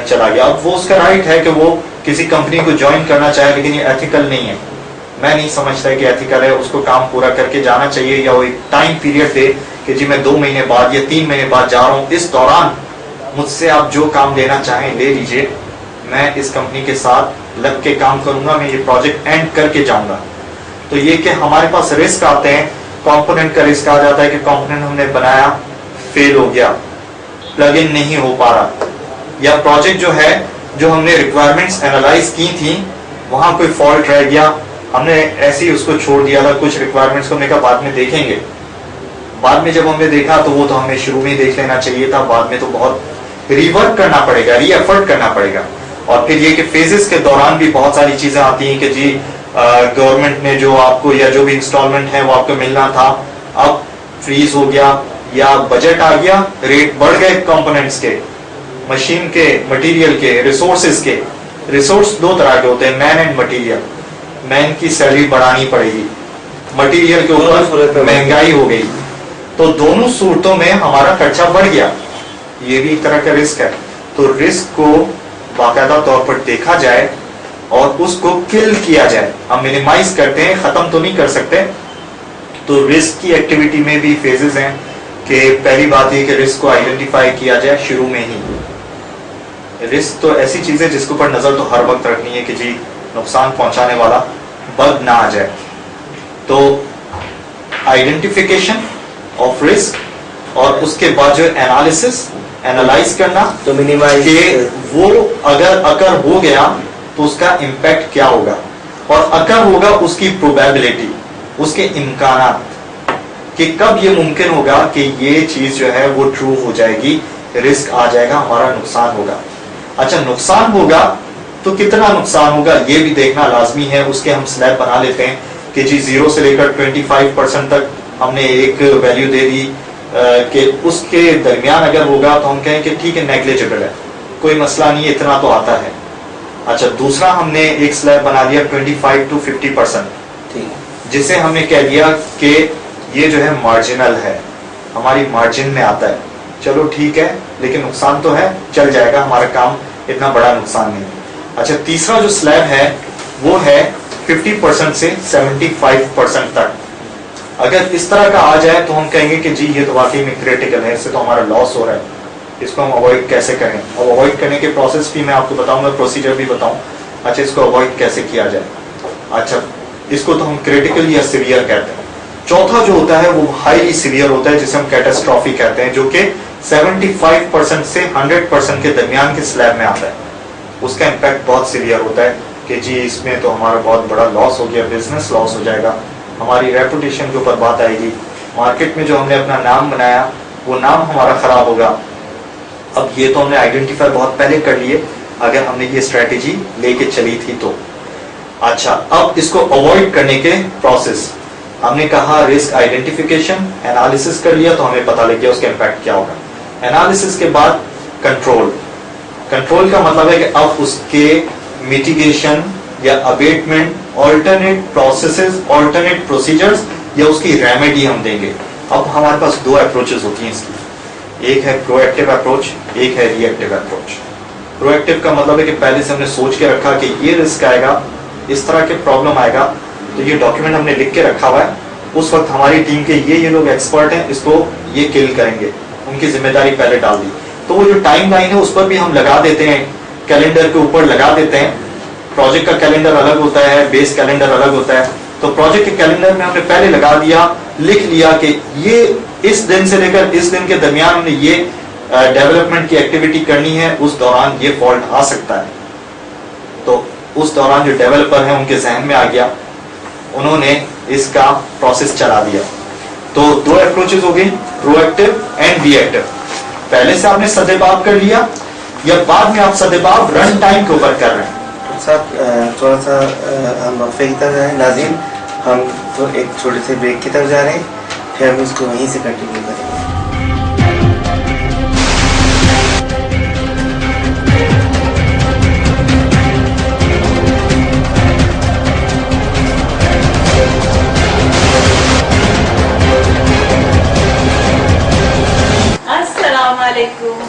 چلا گیا. اب وہ اس کا رائٹ ہے کہ وہ کسی کمپنی کو جوائن کرنا چاہے, لیکن یہ ایتھیکل نہیں ہے. میں نہیں سمجھتا کہ ایتھیکل ہے, اس کو کام پورا کر کے جانا چاہیے, یا وہ ایک ٹائم پیریڈ دے کہ جی میں 2 مہینے بعد یا 3 مہینے بعد جا رہا ہوں, اس دوران مجھ سے آپ جو کام لینا چاہیں لے لیجئے, میں اس کمپنی کے ساتھ لگ کے کام کروں گا, میں یہ پروجیکٹ اینڈ کر کے جاؤں گا. تو یہ کہ ہمارے پاس رسک آتے ہیں, کمپوننٹ کا رسک آ جاتا ہے کہ کمپوننٹ ہم نے بنایا فیل ہو گیا, پلگ ان نہیں ہو پا رہا, یا پروجیکٹ جو ہے جو ہم نے ریکوائرمنٹس اینالائز کی تھیں وہاں کوئی فالٹ رہ گیا, ہم نے ایسے ہی اس کو چھوڑ دیا تھا. کچھ ریکوائرمنٹس کو ہم نے کہا بعد میں دیکھیں گے, بعد میں جب ہم نے دیکھا تو وہ تو ہمیں شروع میں دیکھ لینا چاہیے تھا, بعد میں تو بہت ریورک کرنا پڑے گا, ری ایفرٹ کرنا پڑے گا. اور پھر یہ کہ فیزز کے دوران بھی بہت ساری چیزیں آتی ہیں کہ جی گورنمنٹ نے جو آپ کو یا جو بھی انسٹالمنٹ ہے وہ آپ کو ملنا تھا اب فریز ہو گیا, یا بجٹ آ گیا, ریٹ بڑھ گئے کمپوننٹس کے, مشین کے, مٹیریل کے, ریسورسز کے. ریسورس 2 طرح کے ہوتے ہیں, مین اینڈ مٹیریل. مین کی سیلری بڑھانی پڑے گی, مٹیریل کے اوپر مہنگائی ہو گئی, تو دونوں صورتوں میں ہمارا خرچہ بڑھ گیا. یہ بھی ایک طرح کا رسک ہے. تو رسک کو باقاعدہ طور پر دیکھا جائے اور اس کو کل کیا جائے. ہم منیمائز کرتے ہیں, ختم تو نہیں کر سکتے. تو رسک کی ایکٹیویٹی میں بھی فیزز ہیں کہ پہلی بات یہ کہ رسک کو آئیڈینٹیفائی کیا جائے شروع میں ہی. رسک تو ایسی چیز ہے جس کے اوپر نظر تو ہر وقت رکھنی ہے کہ جی نقصان پہنچانے والا بگ نہ آ جائے. تو आइडेंटिफिकेशन ऑफ रिस्क और उसके बाद जो एनालाइज करना तो मिनिमाइज कि वो अगर अकर हो गया तो उसका इम्पैक्ट क्या होगा, और अकर होगा उसकी प्रोबेबिलिटी, उसके इम्कानात कि कब ये मुमकिन होगा कि ये चीज जो है वो ट्रू हो जाएगी, रिस्क आ जाएगा, हमारा नुकसान होगा। अच्छा, नुकसान होगा तो कितना नुकसान होगा ये भी देखना लाजमी है। उसके हम स्लैब बना लेते हैं कि जी 0 से लेकर 25% तक हमने एक वैल्यू दे दी कि उसके दरमियान अगर होगा तो हम कहें कि ठीक है, नेग्लिजिबल है, कोई मसला नहीं, इतना तो आता है। अच्छा, दूसरा हमने एक स्लैब बना दिया 25 to 50%, जिसे हमने कह दिया कि ये जो है मार्जिनल है, हमारी मार्जिन में आता है, चलो ठीक है, लेकिन नुकसान तो है, चल जाएगा, हमारा काम इतना बड़ा नुकसान नहीं। अच्छा, तीसरा जो स्लैब है वो है 50% से 75% तक। अगर इस तरह का आ जाए तो हम कहेंगे कि जी ये तो वाकई में क्रिटिकल है, इससे तो हमारा लॉस हो रहा है, इसको हम अवॉइड कैसे करें। और अवॉइड करने के प्रोसेस भी मैं आपको बताऊंगा, प्रोसीजर भी बताऊं। अच्छा, इसको अवॉइड कैसे किया जाए। अच्छा, इसको तो हम क्रिटिकल या सीवियर कहते हैं। चौथा जो होता है वो हाईली सीवियर होता है, जिसे हम कैटास्ट्रॉफी कहते हैं, जो कि 75% से 100% के दरमियान के स्लैब में आता है। उसका इम्पैक्ट बहुत सीवियर होता है कि जी इसमें तो हमारा बहुत बड़ा लॉस हो गया, बिजनेस लॉस हो जाएगा, हमारी रेपुटेशन के ऊपर बात आएगी, मार्केट में जो हमने अपना नाम बनाया वो नाम हमारा खराब होगा। अब ये तो हमने आइडेंटिफाई बहुत पहले कर लिए, अगर हमने ये स्ट्रेटेजी लेके चली थी तो। अच्छा, अब इसको अवॉइड करने के प्रोसेस, हमने कहा रिस्क आइडेंटिफिकेशन, एनालिसिस कर लिया तो हमें पता लग गया उसका इम्पैक्ट क्या होगा। एनालिसिस के बाद कंट्रोल। कंट्रोल का मतलब है कि अब उसके मिटिगेशन या abatement, alternate processes, alternate procedures या उसकी रेमेडी हम देंगे। अब हमारे पास दो अप्रोचेस होती हैं इसकी, एक है प्रोएक्टिव अप्रोच, एक है रिएक्टिव अप्रोच। प्रोएक्टिव का मतलब है कि पहले से हमने सोच के रखा कि ये रिस्क आएगा, इस तरह के प्रॉब्लम आएगा, तो ये डॉक्यूमेंट हमने लिख के रखा हुआ है, उस वक्त हमारी टीम के ये लोग एक्सपर्ट हैं, इसको ये किल करेंगे, उनकी जिम्मेदारी पहले डाल दी। तो वो जो टाइम लाइन है उस पर भी हम लगा देते हैं, कैलेंडर के ऊपर लगा देते हैं। प्रोजेक्ट का कैलेंडर अलग होता है, बेस कैलेंडर अलग होता है, तो प्रोजेक्ट के कैलेंडर में हमने पहले लगा दिया, लिख लिया कि ये इस दिन से लेकर इस दिन के दरमियान हमने ये डेवलपमेंट की एक्टिविटी करनी है, उस दौरान ये फॉल्ट आ सकता है। तो उस दौरान जो डेवलपर है उनके जहन में आ गया, उन्होंने इसका प्रोसेस चला दिया। तो दो अप्रोचेस हो गई, प्रोएक्टिव एंड रिएक्टिव। पहले से आपने सदेबाब कर लिया या बाद में आप सदेबाब रन टाइम के ऊपर कर रहे हैं? साहब थोड़ा सा हम वक्फे की तरफ जा रहे हैं नाज़रीन, हम तो एक छोटे से ब्रेक की तरफ जा रहे हैं, फिर हम इसको वहीं से कंटिन्यू करेंगे।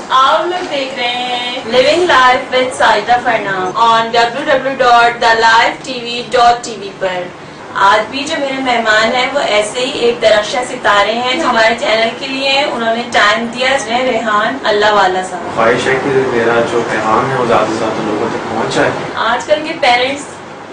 आप लोग देख रहे हैं living life with Saida Farnam on www.thelifetv.tv पर। आज भी जो मेरे मेहमान हैं वो ऐसे ही एक दरख्शा सितारे हैं जो हमारे चैनल के लिए उन्होंने टाइम दिया, रेहान अल्लाह वाला साहब। ख्वाहिश है कि मेरा जो पैगाम है वो ज़्यादा से ज़्यादा लोगों तक पहुँच जाए। आजकल के पेरेंट्स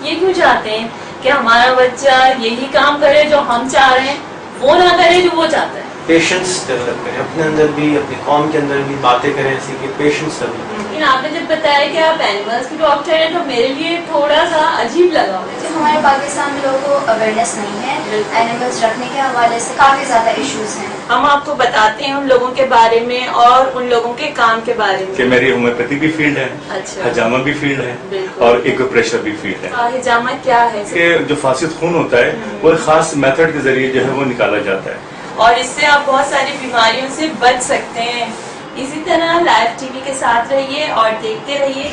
ये क्यों चाहते हैं कि हमारा बच्चा यही काम करे जो हम चाह रहे हैं, वो ना करे जो वो चाहता है। पेशेंस डेवलप करें अपने अंदर भी, अपनी कौम के अंदर भी, बातें करें ऐसी कि पेशेंस डेवलप। लेकिन आपने जब बताया कि आप एनिमल्स के डॉक्टर हैं तो मेरे लिए थोड़ा सा अजीब लगा। हमारे पाकिस्तान में लोगों को अवेयरनेस नहीं है, एनिमल्स रखने के हवाले से काफी ज्यादा इश्यूज हैं। हम आपको बताते हैं उन लोगों के बारे में और उन लोगों के काम के बारे में। कि मेरी होम्योपैथी भी फील्ड है, अच्छा, हजामा भी फील्ड है और एक्यूप्रेशर भी फील्ड है। हजामा क्या है? कि जो फासिद खून होता है वो एक खास मेथड के जरिए जो है वो निकाला जाता है और इससे आप बहुत सारी बीमारियों से बच सकते हैं। इसी तरह लाइव टीवी के साथ रहिए और देखते रहिए।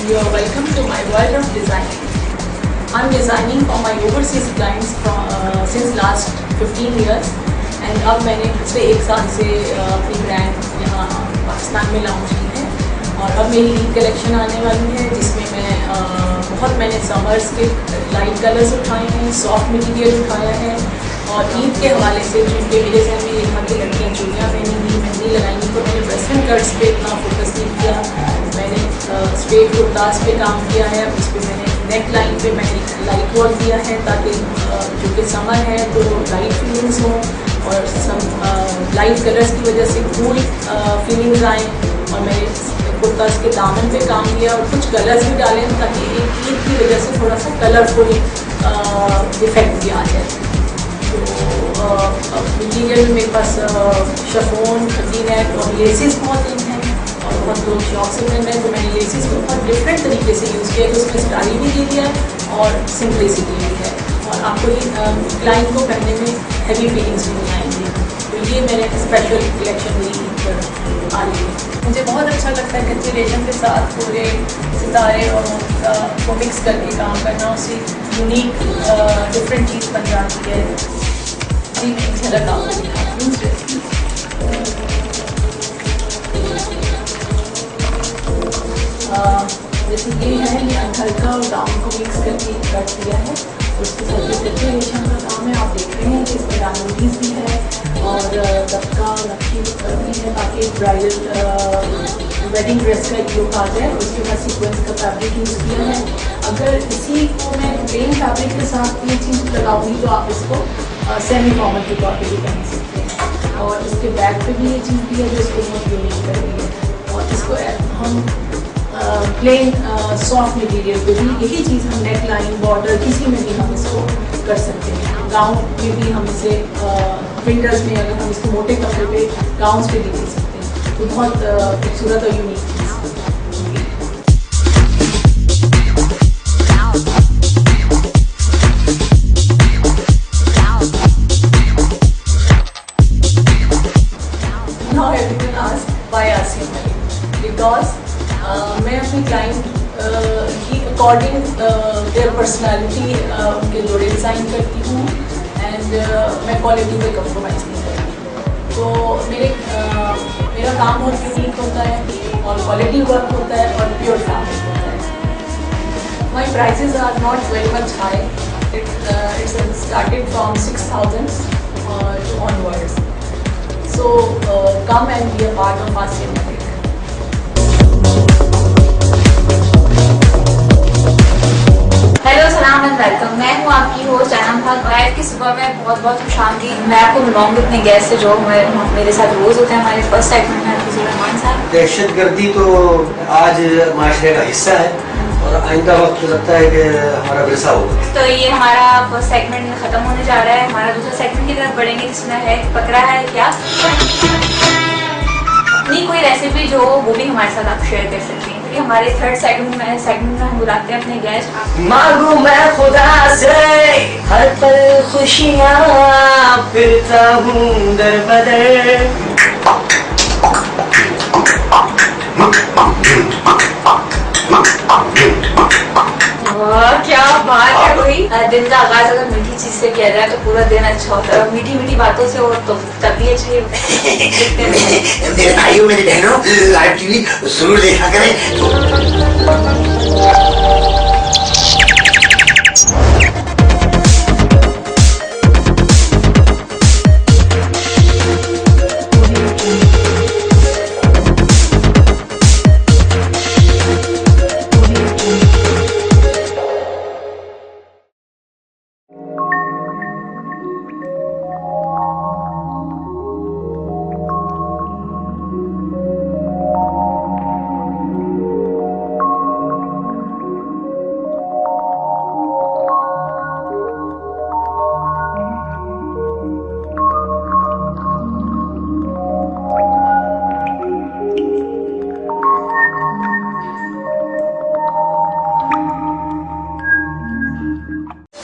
and you are welcome to my world of designing. I'm designing for my overseas clients since last 15 years and अब मैंने पिछले 1 साल से अपनी ब्रांड यहाँ पाकिस्तान में लॉन्च की है और अब मेरी ईद कलेक्शन आने वाली है जिसमें मैंने समर्स के लाइट कलर्स उठाए हैं, सॉफ्ट मटेरियल उठाया है और ईद के हवाले से क्योंकि मेरे घर में यहाँ की लड़कियाँ चूड़ियाँ पहनेंगी, मेहंदी लगाएंगी तो मैंने वेस्टर्न कट्स पे इतना फोकस नहीं किया। मैंने स्ट्रेट कुर्तास पे काम किया है, उस पर मैंने नेक लाइन पे मैंने लाइट वर्क दिया है ताकि जो कि समर है तो लाइट फीलिंग्स हों और लाइट कलर्स की वजह से कूल फीलिंग्स आएँ और मैंने कुर्तास के दामन पे काम किया और कुछ कलर्स भी डाले ताकि ईद की वजह से थोड़ा सा कलरफुल इफेक्ट भी आ जाए। तो मटीरियल में मेरे पास शिफॉन, वी-नेक और लेसेस बहुत इन हैं और बहुत लोग शौक से पहन रहे हैं तो मैंने लेसेस को बहुत डिफरेंट तरीके से यूज़ किया तो उसमें स्टाइल भी दे दिया है और सिंपलिसिटी भी है और आपको ये क्लाइंट को पहनने में हैवी फीलिंग्स भी नहीं आएंगी। तो ये मैंने स्पेशल कलेक्शन ली पर आ रही है। मुझे बहुत अच्छा लगता है कच्चे रेशम के साथ पूरे सितारे और को मिक्स करके काम करना, उससे यूनिक डिफरेंट चीज़ बन जाती है। जी झलक आपको दिखाती हूँ। जैसे ये है, ये हल्का और डाउन को मिक्स करके कट दिया है, उसके साथ ये कच्चे रेशम का काम है। आप देख रहे हैं कि इसमें डायमंडीज भी है और दबका नक्शी भी है ताकि ब्राइडल वेडिंग ड्रेस का एक लुक आ जाए। उसके बाद सीक्वेंस का फैब्रिक यूज़ किया है। अगर इसी को मैं प्लेन फैब्रिक के साथ ये चीज़ लगाऊंगी तो आप इसको सेमी फॉर्मल के तौर पे भी पहन सकते हैं और इसके बैक पे भी ये चीज़ भी है जो इसको बहुत यूनिक कर रही है और इसको हम प्लेन सॉफ्ट मटेरियल पे भी यही चीज़ हम नेक लाइन बॉर्डर किसी में भी हम इसको कर सकते हैं। गाउन में भी हम इसे विंटर्स में अगर हम इसको मोटे कपड़े पे गाउन्स पे भी दे सकते हैं तो बहुत खूबसूरत और unique cheese. Now everyone asks why Asiya Malik? Because मैं अपने क्लाइंट की अकॉर्डिंग देयर पर्सनालिटी उनके जोड़े डिज़ाइन करती हूँ एंड मैं क्वालिटी पे कम्प्रोमाइज़ नहीं करती। तो मेरा काम बहुत यूनिक होता है और क्वालिटी वर्क होता है और प्योर फैब्रिक होता है। My prices are not very much high, it's started from 6,000 onwards. So come and be a part of Asiya Malik. Hello सलाम एंड वेलकम। मैं हूँ आपकी होस्ट जानम भाग। आज की सुबह में बहुत बहुत खुशामदीद। मैं आपको मिलाऊंगी अपने गेस्ट से जो मेरे साथ रोज होते हैं। हमारे फर्स्ट सेगमेंट में रहमान साहब। दहशतगर्दी तो आज माशरे का हिस्सा है और आइंदा वक्त लगता है कि हमारा विरसा होगा। तो ये हमारा फर्स्ट सेगमेंट खत्म होने जा रहा है। हमारा दूसरा सेगमेंट की तरफ बढ़ेंगे जिसमें है पकड़ा है क्या। अपनी कोई रेसिपी जो वो भी हमारे साथ आप शेयर कर सकते हैं। हमारे थर्ड सेगमेंट में हम बुलाते हैं अपने गेस्ट। मांगू मैं खुदा से हर पल खुशियाँ, फिरता हूँ दर बदर। क्या बात है भाई। दिन का आगाज अगर मीठी चीज से किया जाए तो पूरा दिन अच्छा होता है। मीठी मीठी बातों से और तो तभी अच्छी मेरे भाइयों मेरे बहनों लाइव टीवी जरूर देखा करें।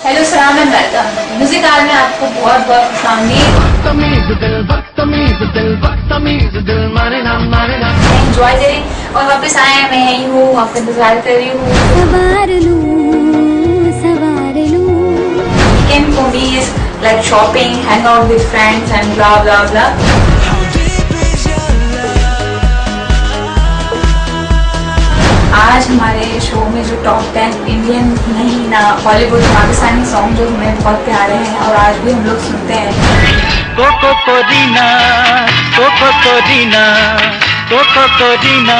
हेलो सलाम एंड वेलकम। म्यूजिक आर में आपको बहुत बहुत खुशामदीद। एंजॉय और वापस आए हैं, मैं यही हूँ, आपका इंतजार कर रही हूँ. Weekend for me is like shopping, hang out with friends and blah blah blah. आज हमारे शो में जो टॉप 10 इंडियन नहीं ना बॉलीवुड पाकिस्तानी सॉन्ग जो हमें बहुत प्यारे हैं और आज भी हम लोग सुनते हैं. Koko Korina, Koko Korina, Koko Korina.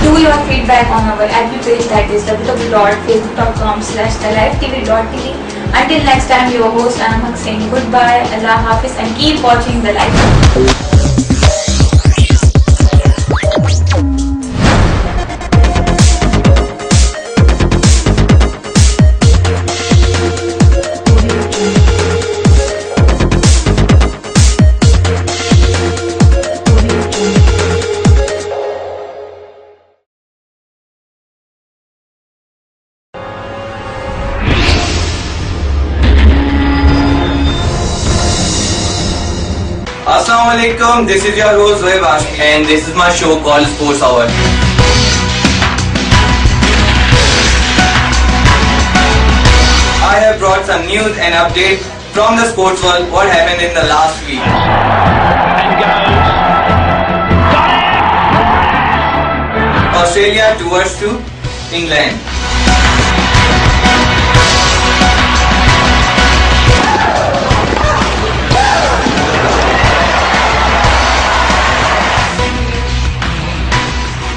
Do your feedback on our FB page, that is www.facebook.com/thelifetv.tv. Until next time, your host Anam Haq saying goodbye, Allah Hafiz, and keep watching The Life. Assalamualaikum, this is your host Zohaib Ashmi and this is my show called Sports Hour. I have brought some news and updates from the sports world, what happened in the last week. Australia tours to England.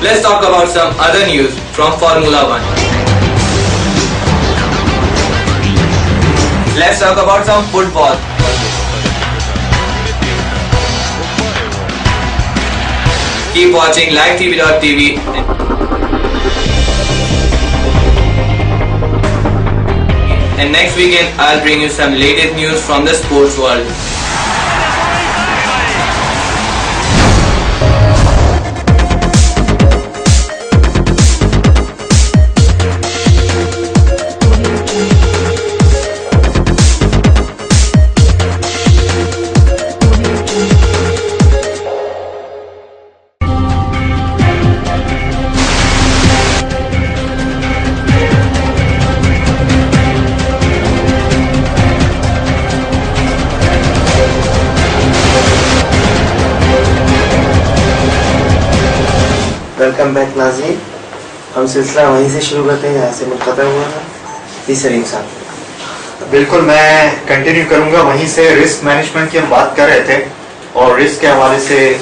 Let's talk about some other news from Formula 1. Let's talk about some football. Keep watching LiveTV.tv. And next weekend I'll bring you some latest news from the sports world. Welcome back नाज़रीन. हम सिलसिला वहीं से शुरू करते हैं जहाँ से मुनक़ता हुआ था. जी सलीम साहब. बिल्कुल, मैं कंटिन्यू करूंगा वहीं से. रिस्क मैनेजमेंट की हम बात कर रहे थे और रिस्क के हवाले से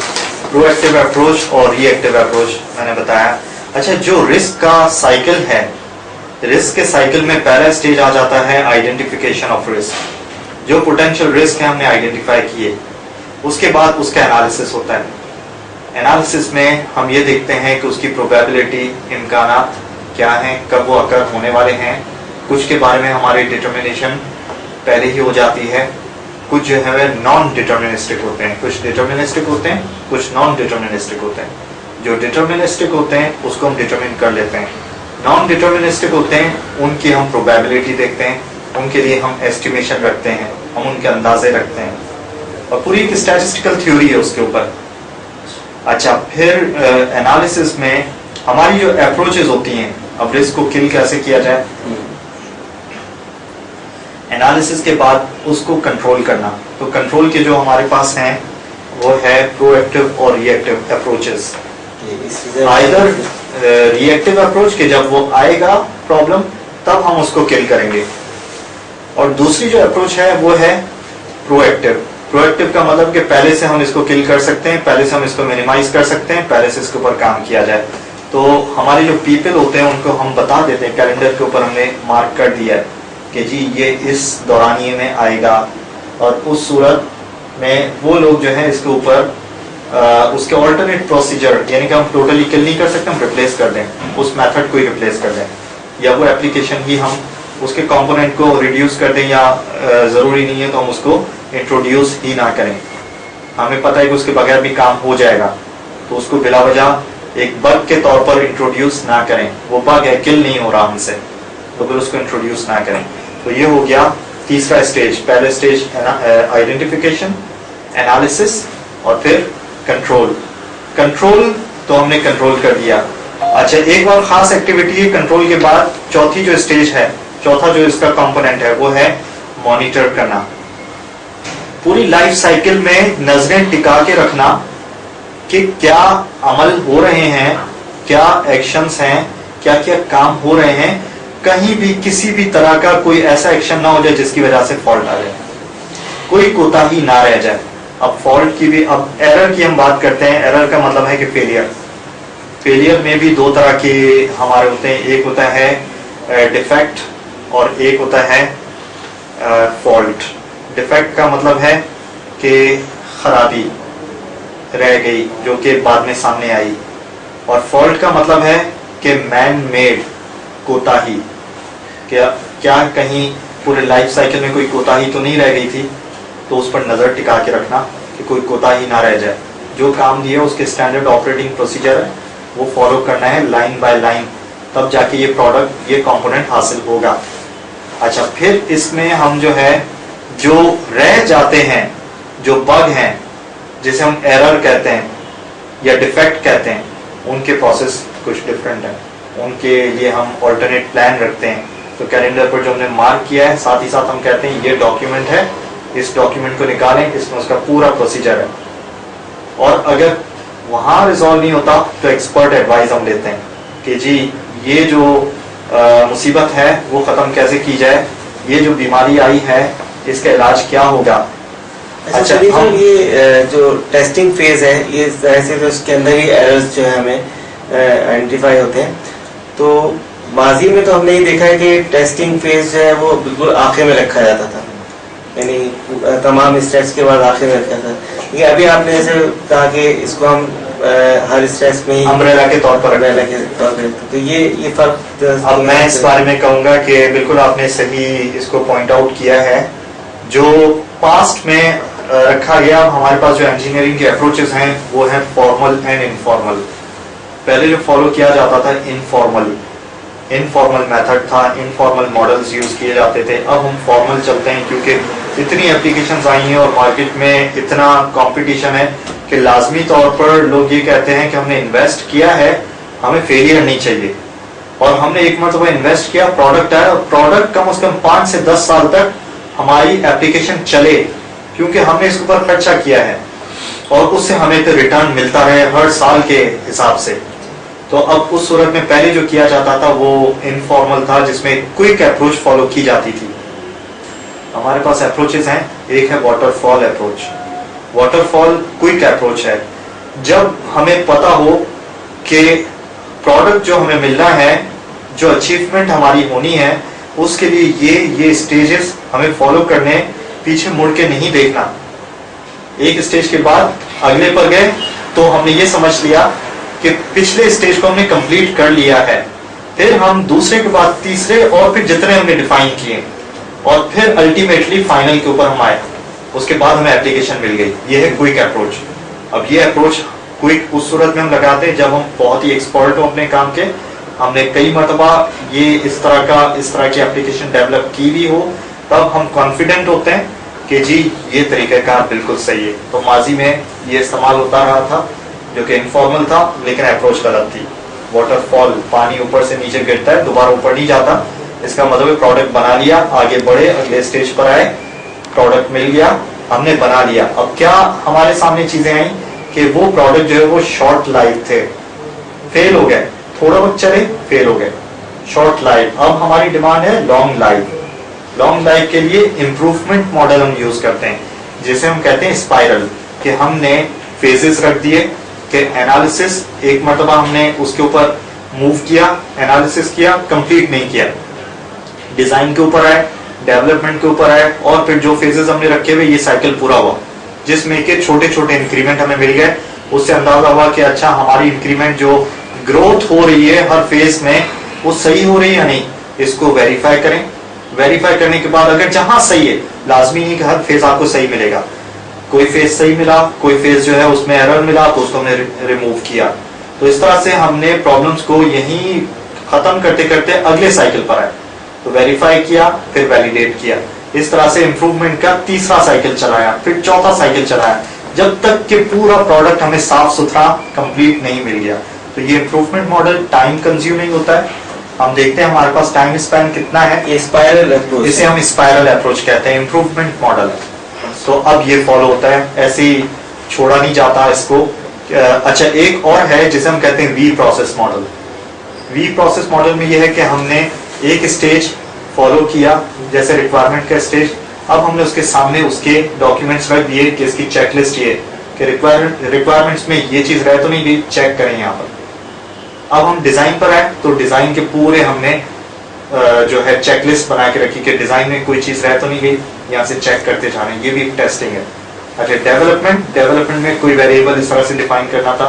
प्रोएक्टिव अप्रोच और रिएक्टिव अप्रोच मैंने बताया. अच्छा, जो रिस्क का साइकिल है, रिस्क के साइकिल में पहला स्टेज आ जाता है आइडेंटिफिकेशन ऑफ रिस्क. जो पोटेंशियल रिस्क है हमने आइडेंटिफाई किए, उसके बाद उसका एनालिसिस होता है. एनालिसिस में हम ये देखते हैं कि उसकी प्रोबेबिलिटी, इम्कानात क्या हैं, कब वो अकर होने वाले हैं. कुछ के बारे में हमारी डिटर्मिनेशन पहले ही हो जाती है. कुछ जो है नॉन डिटर्मिनिस्टिक होते हैं, कुछ डिटर्मिनिस्टिक होते हैं, कुछ नॉन डिटर्मिनिस्टिक होते हैं. जो डिटर्मिनिस्टिक होते हैं उसको हम डिटर्मिन कर लेते हैं. नॉन डिटर्मिनिस्टिक होते हैं उनकी हम प्रोबेबिलिटी देखते हैं, उनके लिए हम एस्टिमेशन रखते हैं, हम उनके अंदाजे रखते हैं और पूरी एक स्टैटिस्टिकल थ्योरी है उसके ऊपर. अच्छा, फिर एनालिसिस में हमारी जो अप्रोचेस होती हैं, अब रिस्क को किल कैसे किया जाए, एनालिसिस के बाद उसको कंट्रोल करना. तो कंट्रोल के जो हमारे पास हैं वो है प्रोएक्टिव और reactive approaches. Either reactive approach के जब वो आएगा प्रॉब्लम तब हम उसको किल करेंगे, और दूसरी जो अप्रोच है वो है प्रोएक्टिव. प्रोएक्टिव का मतलब कि पहले से हम इसको किल कर सकते हैं, पहले से हम इसको मिनिमाइज कर सकते हैं, पहले से इसके ऊपर काम किया जाए. तो हमारे जो पीपल होते हैं उनको हम बता देते हैं, कैलेंडर के ऊपर हमने मार्क कर दिया है कि जी ये इस दौरानिए में आएगा, और उस सूरत में वो लोग जो है इसके ऊपर उसके ऑल्टरनेट प्रोसीजर, यानी कि हम टोटली किल नहीं कर सकते, हम रिप्लेस कर दें, उस मेथड को ही रिप्लेस कर दें, या वो एप्लीकेशन ही हम उसके कंपोनेंट को रिड्यूस कर दें, या ज़रूरी नहीं है तो हम उसको इंट्रोड्यूस ही ना करें. हमें पता है कि उसके बगैर भी काम हो जाएगा, तो उसको बिला वजह एक बग के तौर पर इंट्रोड्यूस ना करें. वो बग है, किल नहीं हो रहा हमसे, तो फिर उसको इंट्रोड्यूस ना करें. तो ये हो गया तीसरा स्टेज. पहले स्टेज आइडेंटिफिकेशन, एनालिसिस और फिर कंट्रोल. कंट्रोल तो हमने कंट्रोल कर दिया. अच्छा, एक बार खास एक्टिविटी कंट्रोल के बाद चौथी जो स्टेज है, चौथा जो इसका कंपोनेंट है वो है मॉनिटर करना। पूरी लाइफ साइकिल में नजरें टिका के रखना कि क्या अमल हो रहे हैं, क्या एक्शंस हैं, क्या क्या काम हो रहे हैं, कहीं भी किसी भी तरह का कोई ऐसा एक्शन ना हो जाए जिसकी वजह से फॉल्ट आ जाए, कोई कोताही ना रह जाए। अब फॉल्ट की भी, अब एरर की हम बात करते हैं। एरर का मतलब है कि फेलियर। फेलियर में भी दो तरह के हमारे होते हैं, एक होता है डिफेक्ट और एक होता है फॉल्ट। डिफेक्ट का मतलब है कि खराबी रह गई जो कि बाद में सामने आई, और फॉल्ट का मतलब है कि मैन मेड कोताही। क्या कहीं पूरे लाइफ साइकिल में कोई कोताही तो नहीं रह गई थी, तो उस पर नजर टिका के रखना कि कोई कोताही ना रह जाए। जो काम दिया उसके स्टैंडर्ड ऑपरेटिंग प्रोसीजर है वो फॉलो करना है लाइन बाय लाइन, तब जाके ये प्रोडक्ट, ये कंपोनेंट हासिल होगा। अच्छा, फिर इसमें हम जो है, जो रह जाते हैं, जो बग हैं, जिसे हम एरर कहते हैं या डिफेक्ट कहते हैं, उनके प्रोसेस कुछ डिफरेंट है। उनके लिए हम ऑल्टरनेट प्लान रखते हैं। तो कैलेंडर पर जो हमने मार्क किया है, साथ ही साथ हम कहते हैं ये डॉक्यूमेंट है, इस डॉक्यूमेंट को निकालें, इसमें उसका पूरा प्रोसीजर है। और अगर वहां रिजॉल्व नहीं होता तो एक्सपर्ट एडवाइस हम लेते हैं कि जी ये जो मुसीबत है वो खत्म कैसे की जाए, ये जो बीमारी आई है इसका इलाज क्या होगा। अच्छा, ये जो टेस्टिंग फेज है, ये ऐसे तो इसके अंदर ही एरर्स जो है हमें आइडेंटिफाई होते हैं। तो माजी में तो हमने ये देखा है कि टेस्टिंग फेज जो है वो बिल्कुल आखिर में रखा जाता था, यानी तमाम स्टेप्स के बाद आखिर में रखा था। ये अभी आपने जैसे कहा कि इसको हम हर स्टेप्स में अम्ब्रेला के तौर पर तो ये फर्क। अब मैं इस बारे में कहूंगा कि बिल्कुल आपने सही इसको पॉइंट आउट किया है। जो पास्ट में रखा गया, हमारे पास जो इंजीनियरिंग के अप्रोचेस हैं वो है फॉर्मल एंड इनफॉर्मल। पहले जो फॉलो किया जाता था इनफॉर्मल मेथड था, इनफॉर्मल मॉडल्स यूज किए जाते थे। अब हम फॉर्मल चलते हैं क्योंकि इतनी एप्लीकेशंस आई हैं और मार्केट में इतना कंपटीशन है कि लाजमी तौर पर लोग ये कहते हैं कि हमने इन्वेस्ट किया है, हमें फेलियर नहीं चाहिए। और हमने एक मरतबा इन्वेस्ट किया, प्रोडक्ट आया, और प्रोडक्ट कम से कम 5 से 10 साल तक हमारी एप्लीकेशन चले, क्योंकि हमने इसके ऊपर खर्चा किया है और उससे हमें तो रिटर्न मिलता रहे हर साल के हिसाब से। तो अब उस सूरत में पहले जो किया जाता था वो इनफॉर्मल था, जिसमें क्विक अप्रोच फॉलो की जाती थी। हमारे पास अप्रोचेस हैं, एक है waterfall approach. Waterfall quick approach है। जब हमें पता हो कि प्रोडक्ट जो हमें मिलना है, जो अचीवमेंट हमारी होनी है, उसके लिए ये स्टेजेस हमें फॉलो करने, पीछे मुड़ के नहीं देखना। एक स्टेज के बाद अगले पर गए तो हमने ये समझ लिया कि पिछले स्टेज को हमने कंप्लीट कर लिया है, फिर हम दूसरे के बाद तीसरे और फिर जितने हमने डिफाइन किए, और फिर अल्टीमेटली फाइनल के ऊपर हम आए, उसके बाद हमें एप्लीकेशन मिल गई। ये है क्विक अप्रोच। अब ये अप्रोच क्विक उस सूरत में हम लगाते हैं जब हम बहुत ही एक्सपर्ट हो अपने काम के, हमने कई मरतबा ये इस तरह की एप्लीकेशन डेवलप की भी हो, तब हम कॉन्फिडेंट होते हैं कि जी ये तरीक़ाकार बिल्कुल सही है। तो माजी में ये इस्तेमाल होता रहा था जो कि इनफॉर्मल था, लेकिन अप्रोच गलत थी। वाटरफॉल, पानी ऊपर से नीचे गिरता है, दोबारा ऊपर नहीं जाता। इसका मतलब प्रोडक्ट बना लिया, आगे बढ़े, अगले स्टेज पर आए, प्रोडक्ट मिल गया, हमने बना लिया। अब क्या हमारे सामने चीजें आई कि वो प्रोडक्ट जो है वो शॉर्ट लाइफ थे, फेल हो गए, थोड़ा वक्त चले, फेल हो गए, शॉर्ट लाइफ। अब हमारी डिमांड है लॉन्ग लाइफ। लॉन्ग लाइफ के लिए इम्प्रूवमेंट मॉडल हम यूज करते हैं, जिसे हम कहते हैं स्पाइरल, कि हमने फेजेस रख दिए कि एनालिसिस, एक मरतबा हमने उसके ऊपर मूव किया, एनालिसिस किया, कंप्लीट नहीं किया, डिजाइन के ऊपर आए, डेवलपमेंट के ऊपर आए, और फिर जो फेजेस हमने रखे हुए ये साइकिल पूरा हुआ, जिसमें के छोटे छोटे इंक्रीमेंट हमें मिल गए। उससे अंदाजा हुआ कि अच्छा हमारी इंक्रीमेंट जो ग्रोथ हो रही है हर फेज में वो सही हो रही है या नहीं, इसको वेरीफाई करें। वेरीफाई करने के बाद अगर जहां सही है, लाजमी नहीं कि हर फेज आपको सही मिलेगा, कोई फेज सही मिला, कोई फेज जो है उसमें एरर मिला तो उसको हमने रिमूव किया। तो इस तरह से हमने प्रॉब्लम्स को यहीं खत्म करते करते अगले साइकिल पर आए, तो वेरीफाई किया, फिर वैलिडेट किया। इस तरह से इंप्रूवमेंट का तीसरा साइकिल चलाया, फिर चौथा साइकिल चलाया, जब तक कि पूरा प्रोडक्ट हमें साफ सुथरा कंप्लीट नहीं मिल गया। तो ये इम्प्रूवमेंट मॉडल टाइम कंज्यूमिंग होता है. हम देखते हैं हमारे पास टाइम स्पैन कितना है. ये स्पाइरल अप्रोच, इसे हम स्पाइरल अप्रोच कहते हैं, इम्प्रूवमेंट मॉडल. तो अब ये फॉलो होता है, ऐसे ही छोड़ा नहीं जाता इसको. अच्छा, एक और है जिसे हम कहते हैं V process model. V process model में ये है कि हमने एक स्टेज फॉलो किया, जैसे रिक्वायरमेंट का स्टेज. अब हमने उसके सामने उसके डॉक्यूमेंट्स रख दिए कि इसकी चेकलिस्ट ये कि रिक्वायरमेंट्स में ये चीज रहे तो नहीं भी चेक करें यहाँ पर. अब हम डिजाइन पर आए तो डिजाइन के पूरे हमने जो है चेकलिस्ट बना के रखी कि डिजाइन में कोई चीज रह तो नहीं गई, यहाँ से चेक करते जाना. ये भी एक टेस्टिंग है. अच्छा, डेवलपमेंट में कोई वेरिएबल इस तरह से डिफाइन करना था.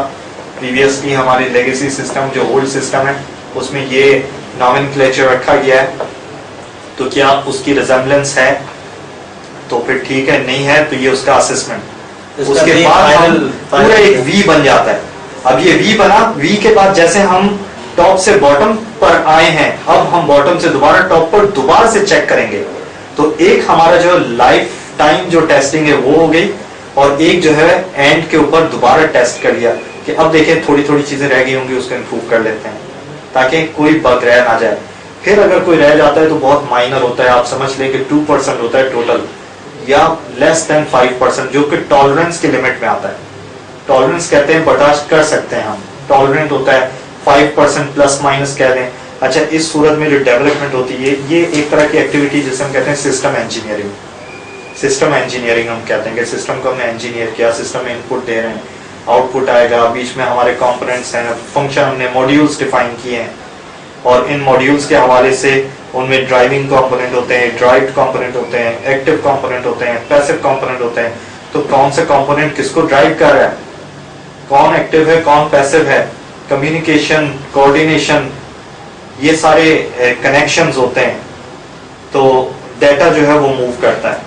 प्रीवियसली हमारे लेगेसी सिस्टम जो ओल्ड सिस्टम है उसमें ये नॉमेनक्लेचर रखा गया है, तो क्या उसकी रिजेम्बलेंस है तो फिर ठीक है, नहीं है तो ये उसका असेसमेंट. उसके बाद पूरा एक वी बन जाता है. अब ये वी बना, वी के बाद जैसे हम टॉप से बॉटम पर आए हैं, अब हम बॉटम से दोबारा टॉप पर दोबारा से चेक करेंगे. तो एक हमारा जो लाइफ टाइम जो टेस्टिंग है वो हो गई, और एक जो है एंड के ऊपर दोबारा टेस्ट कर लिया कि अब देखें थोड़ी थोड़ी चीजें रह गई होंगी, उसको इम्प्रूव कर लेते हैं ताकि कोई बग रह ना जाए. फिर अगर कोई रह जाता है तो बहुत माइनर होता है, आप समझ लें कि 2% होता है टोटल, या लेस देन 5%, जो कि टॉलरेंस के लिमिट में आता है. टॉलरेंस कहते हैं बर्दाश्त कर सकते हैं हम, टॉलरेंट होता है 5% प्लस माइनस कह दें. अच्छा, इस सूरत में जो डेवलपमेंट होती है ये एक तरह की एक्टिविटी जिसे हम कहते हैं सिस्टम इंजीनियरिंग. सिस्टम इंजीनियरिंग हम कहते हैं कि सिस्टम को हमने इंजीनियर किया, सिस्टम में इनपुट दे रहे हैं, आउटपुट आएगा, बीच में हमारे कंपोनेंट्स हैं, फंक्शन हमने मॉड्यूल्स डिफाइन किए हैं, और इन मॉड्यूल्स के हवाले से उनमें ड्राइविंग कंपोनेंट होते हैं, ड्राइव्ड कंपोनेंट होते हैं, एक्टिव कंपोनेंट होते हैं, पैसिव कंपोनेंट होते हैं. तो कौन से कंपोनेंट किसको ड्राइव कर रहा है, कौन एक्टिव है कौन पैसिव है, कम्युनिकेशन, कोऑर्डिनेशन, ये सारे कनेक्शंस होते हैं. तो डाटा जो है वो मूव करता है,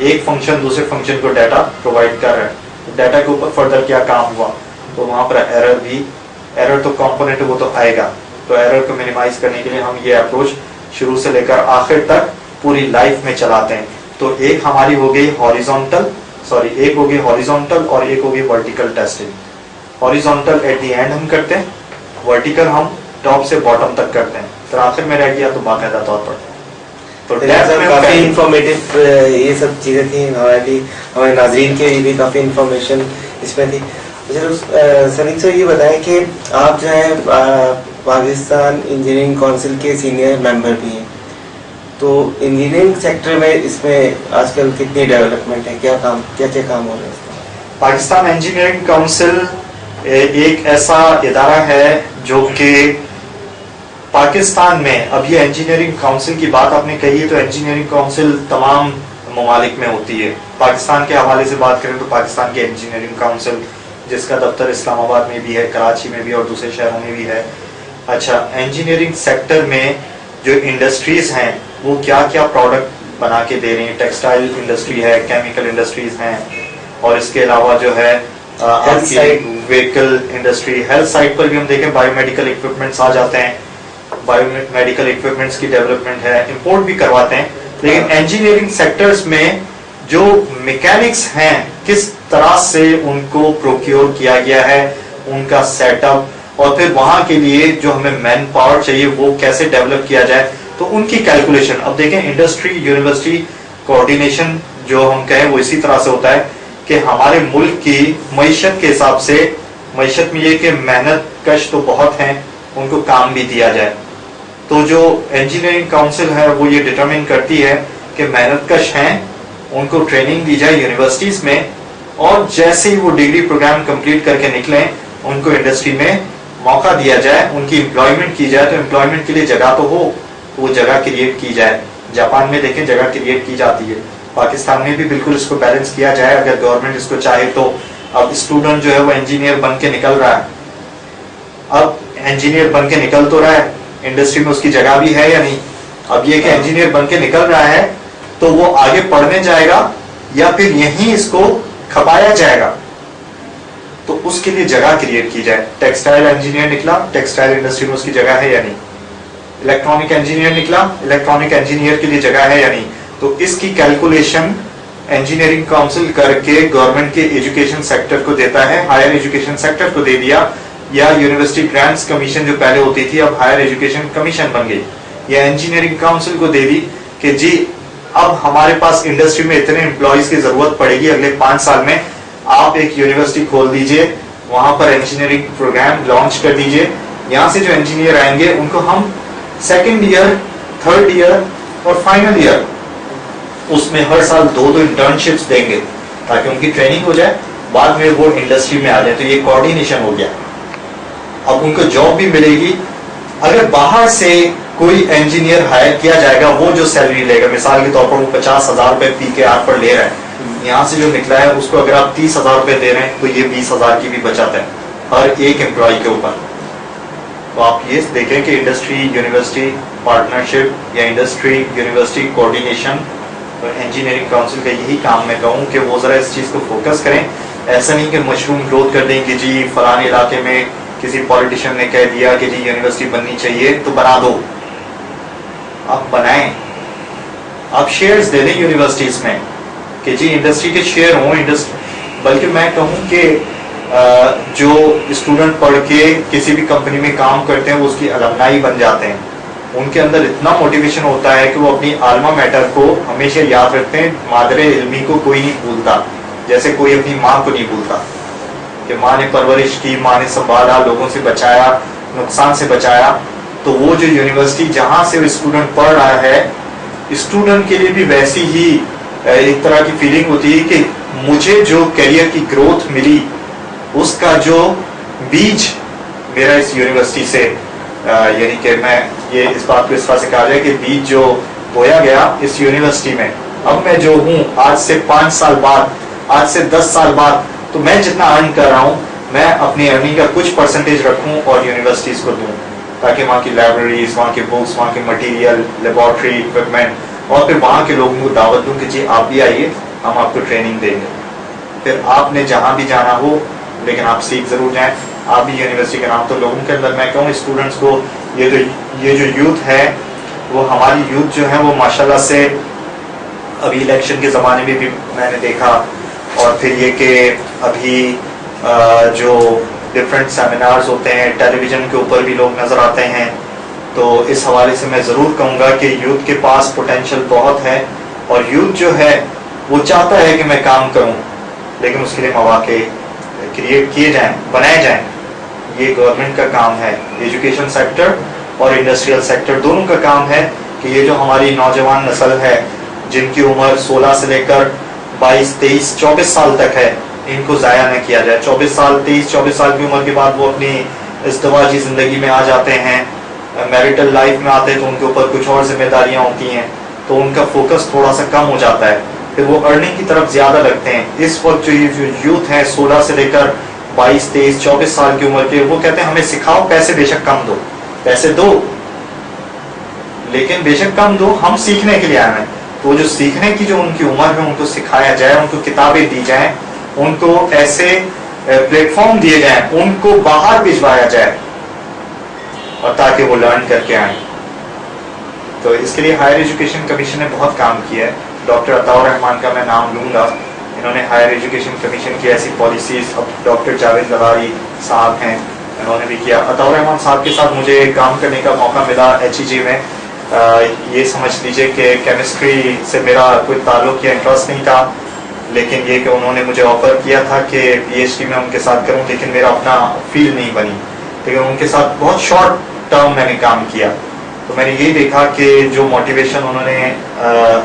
एक फंक्शन दूसरे फंक्शन को डाटा प्रोवाइड कर रहा है. डाटा के ऊपर फर्दर क्या काम हुआ, तो वहां पर एरर तो कंपोनेंट वो तो आएगा. तो एरर को मिनिमाइज करने के लिए हम ये अप्रोच शुरू से लेकर आखिर तक पूरी लाइफ में चलाते हैं. तो एक हमारी हो गई हॉरिजॉन्टल और एक हो गई vertical testing. Horizontal at the end हम करते हैं, वर्टिकल हम टॉप से बॉटम तक करते हैं. फिर आखिर में रह गया तो बाकायदा तौर पर तो काफी इंफॉर्मेटिव ये सब चीजें थी. हमारे नाजरीन के लिए भी काफी इंफॉर्मेशन इसमें थी. सलीम सर, ये बताएं कि आप जो है पाकिस्तान इंजीनियरिंग काउंसिल के सीनियर मेंबर भी हैं, तो इंजीनियरिंग सेक्टर में इसमें आजकल कितनी डेवलपमेंट है, क्या काम हो रहा है इसमें? पाकिस्तान इंजीनियरिंग काउंसिल एक ऐसा इदारा है जो कि पाकिस्तान में, अब ये इंजीनियरिंग काउंसिल की बात आपने कही है, तो इंजीनियरिंग काउंसिल तमाम ममालिक में होती है. पाकिस्तान के हवाले से बात करें तो पाकिस्तान के इंजीनियरिंग काउंसिल जिसका दफ्तर इस्लामाबाद में भी है, कराची में भी और दूसरे शहरों में भी है. अच्छा, इंजीनियरिंग सेक्टर में जो इंडस्ट्रीज हैं वो क्या क्या प्रोडक्ट बना के दे रही हैं. टेक्सटाइल इंडस्ट्री है, केमिकल इंडस्ट्रीज हैं, और इसके अलावा जो है व्हीकल इंडस्ट्री. हेल्थ साइड पर भी हम देखें बायोमेडिकल इक्विपमेंट्स आ जाते हैं, बायोमेडिकल इक्विपमेंट्स की डेवलपमेंट है, इंपोर्ट भी करवाते हैं. लेकिन इंजीनियरिंग सेक्टर्स में जो मैकेनिक्स हैं किस तरह से उनको प्रोक्योर किया गया है, उनका सेटअप, और फिर वहां के लिए जो हमें मैन पावर चाहिए वो कैसे डेवलप किया जाए, तो उनकी कैलकुलेशन. अब देखें इंडस्ट्री यूनिवर्सिटी कोऑर्डिनेशन जो हम कहें वो इसी तरह से होता है कि हमारे मुल्क की मईशत के हिसाब से, मईशत में ये कि मेहनत कश तो बहुत हैं, उनको काम भी दिया जाए. तो जो इंजीनियरिंग काउंसिल है वो ये डिटरमिन करती है कि मेहनत कश हैं, उनको ट्रेनिंग दी जाए यूनिवर्सिटीज में, और जैसे ही वो डिग्री प्रोग्राम कंप्लीट करके निकलें उनको इंडस्ट्री में मौका दिया जाए, उनकी एम्प्लॉयमेंट की जाए. तो एम्प्लॉयमेंट के लिए जगह तो हो, तो वो जगह क्रिएट की जाए. जापान में देखें जगह क्रिएट की जाती है, पाकिस्तान में भी बिल्कुल इसको बैलेंस किया जाए अगर गवर्नमेंट इसको चाहे तो. अब स्टूडेंट जो है वो इंजीनियर बन के निकल रहा है, अब इंजीनियर बन के निकल तो रहा है, इंडस्ट्री में उसकी जगह भी है या नहीं. अब ये कि इंजीनियर बन के निकल रहा है तो वो आगे पढ़ने जाएगा या फिर यहीं इसको खपाया जाएगा, तो उसके लिए जगह क्रिएट की जाए. टेक्सटाइल इंजीनियर निकला, टेक्सटाइल इंडस्ट्री में उसकी जगह है या नहीं. इलेक्ट्रॉनिक इंजीनियर निकला, इलेक्ट्रॉनिक इंजीनियर के लिए जगह है या नहीं. तो इसकी कैलकुलेशन इंजीनियरिंग काउंसिल करके गवर्नमेंट के एजुकेशन सेक्टर को देता है, हायर एजुकेशन सेक्टर को दे दिया या यूनिवर्सिटी ग्रांट्स कमीशन जो पहले होती थी अब हायर एजुकेशन कमीशन बन गई, या इंजीनियरिंग काउंसिल को दे दी कि जी अब हमारे पास इंडस्ट्री में इतने एम्प्लॉयज की जरूरत पड़ेगी अगले 5 साल में, आप एक यूनिवर्सिटी खोल दीजिए, वहां पर इंजीनियरिंग प्रोग्राम लॉन्च कर दीजिए, यहाँ से जो इंजीनियर आएंगे उनको हम सेकेंड ईयर, थर्ड ईयर और फाइनल ईयर उसमें हर साल 2-2 इंटर्नशिप्स देंगे ताकि उनकी ट्रेनिंग हो जाए, बाद में वो इंडस्ट्री में आ जाए। तो ये कोऑर्डिनेशन हो गया, अब उनको जॉब भी मिलेगी। अगर बाहर से कोई इंजीनियर हायर किया जाएगा, वो जो सैलरी लेगा, मिसाल के तौर पर वो 50,000 रुपए PKR पर ले रहा है, यहाँ से जो निकला है उसको अगर आप 30,000 रुपए दे रहे हैं तो ये 20,000 की भी बचत है हर एक एम्प्लॉय के ऊपर। तो आप ये देखें कि इंडस्ट्री यूनिवर्सिटी पार्टनरशिप या इंडस्ट्री यूनिवर्सिटी कोऑर्डिनेशन और इंजीनियरिंग काउंसिल का यही काम मैं कहूँ कि वो जरा इस चीज़ को फोकस करें। ऐसा नहीं कि मशरूम ग्रोथ कर दें कि जी फलाने इलाके में किसी पॉलिटिशियन ने कह दिया कि जी यूनिवर्सिटी बननी चाहिए तो बना दो, आप बनाएं, आप शेयर्स दे दें यूनिवर्सिटीज में कि जी इंडस्ट्री के शेयर हों। बल्कि मैं कहूँ कि जो स्टूडेंट पढ़ के किसी भी कंपनी में काम करते हैं वो उसकी अलमनाई बन जाते हैं, उनके अंदर इतना मोटिवेशन होता है कि वो अपनी आल्मा मैटर को हमेशा याद रखते हैं। मादरे इल्मी को कोई नहीं भूलता, जैसे कोई अपनी माँ को नहीं भूलता कि माँ ने परवरिश की, माँ ने संभाला, लोगों से बचाया, नुकसान से बचाया। तो वो जो यूनिवर्सिटी जहाँ से स्टूडेंट पढ़ रहा है, स्टूडेंट के लिए भी वैसी ही एक तरह की फीलिंग होती है कि मुझे जो करियर की ग्रोथ मिली उसका जो बीज मेरा इस यूनिवर्सिटी से, यानी कि मैं ये इस बात को इस तरह से कहा जाए कि बीज जो बोया गया इस यूनिवर्सिटी में, अब मैं जो हूँ आज से 5 साल बाद, आज से 10 साल बाद, तो मैं जितना अर्न कर रहा हूँ मैं अपनी अर्निंग का कुछ परसेंटेज रखूँ और यूनिवर्सिटीज को दूँ, ताकि वहाँ की लाइब्रेरीज, वहाँ के बुक्स, वहाँ के मटेरियल, लेबोरेटरी इक्विपमेंट, और फिर वहाँ के लोगों को दावत दूँ कि जी आप भी आइए, हम आपको ट्रेनिंग देंगे। फिर आपने जहाँ भी जाना हो, लेकिन आप सीख जरूर जाएं। आप भी यूनिवर्सिटी का नाम, तो लोगों के अंदर मैं कहूँ स्टूडेंट्स को, ये जो यूथ है वो हमारी यूथ जो है वो माशाल्लाह से अभी इलेक्शन के ज़माने में भी मैंने देखा, और फिर ये कि अभी जो डिफरेंट सेमिनार्स होते हैं टेलीविज़न के ऊपर भी लोग नज़र आते हैं। तो इस हवाले से मैं ज़रूर कहूँगा कि यूथ के पास पोटेंशियल बहुत है, और यूथ जो है वो चाहता है कि मैं काम करूँ, लेकिन उसके लिए मौके क्रिएट किए जाएं, बनाए जाएं। ये गवर्नमेंट का काम है, एजुकेशन सेक्टर और इंडस्ट्रियल सेक्टर दोनों का काम है कि ये जो हमारी नौजवान नस्ल है जिनकी उम्र 16 से लेकर 22, 23, 24 साल तक है, इनको ज़ाया न किया जाए। 24 साल, 23, 24 साल की उम्र के बाद वो अपनी इज़्दिवाजी ज़िंदगी में आ जाते हैं, मैरिटल लाइफ में आते हैं, तो उनके ऊपर कुछ और जिम्मेदारियाँ होती हैं, तो उनका फोकस थोड़ा सा कम हो जाता है, फिर वो अर्निंग की तरफ ज़्यादा लगते हैं। इस वक्त जो ये जो यूथ है 16 से लेकर 22, 23, 24 साल की उम्र के, वो कहते हैं हमें सिखाओ, पैसे बेशक कम दो, पैसे दो, लेकिन बेशक कम दो, हम सीखने के लिए आए हैं। तो जो सीखने की जो उनकी उम्र है उनको सिखाया जाए, उनको किताबें दी जाएं, उनको ऐसे प्लेटफॉर्म दिए जाएं, उनको बाहर भिजवाया जाए, और ताकि वो लर्न करके आए। तो इसके लिए हायर एजुकेशन कमीशन ने बहुत काम किया है। डॉक्टर अताउर रहमान का मैं नाम लूँगा, इन्होंने हायर एजुकेशन कमीशन की ऐसी पॉलिसीज़, अब डॉक्टर जावेद लवारी साहब हैं, इन्होंने भी किया। अताउर रहमान साहब के साथ मुझे काम करने का मौका मिला HEG में। ये समझ लीजिए कि केमिस्ट्री से मेरा कोई ताल्लुक या इंटरेस्ट नहीं था, लेकिन ये कि उन्होंने मुझे ऑफर किया था कि PhD में उनके साथ करूं, लेकिन मेरा अपना फील्ड नहीं बनी, लेकिन उनके साथ बहुत शॉर्ट टर्म मैंने काम किया। तो मैंने यही देखा कि जो मोटिवेशन उन्होंने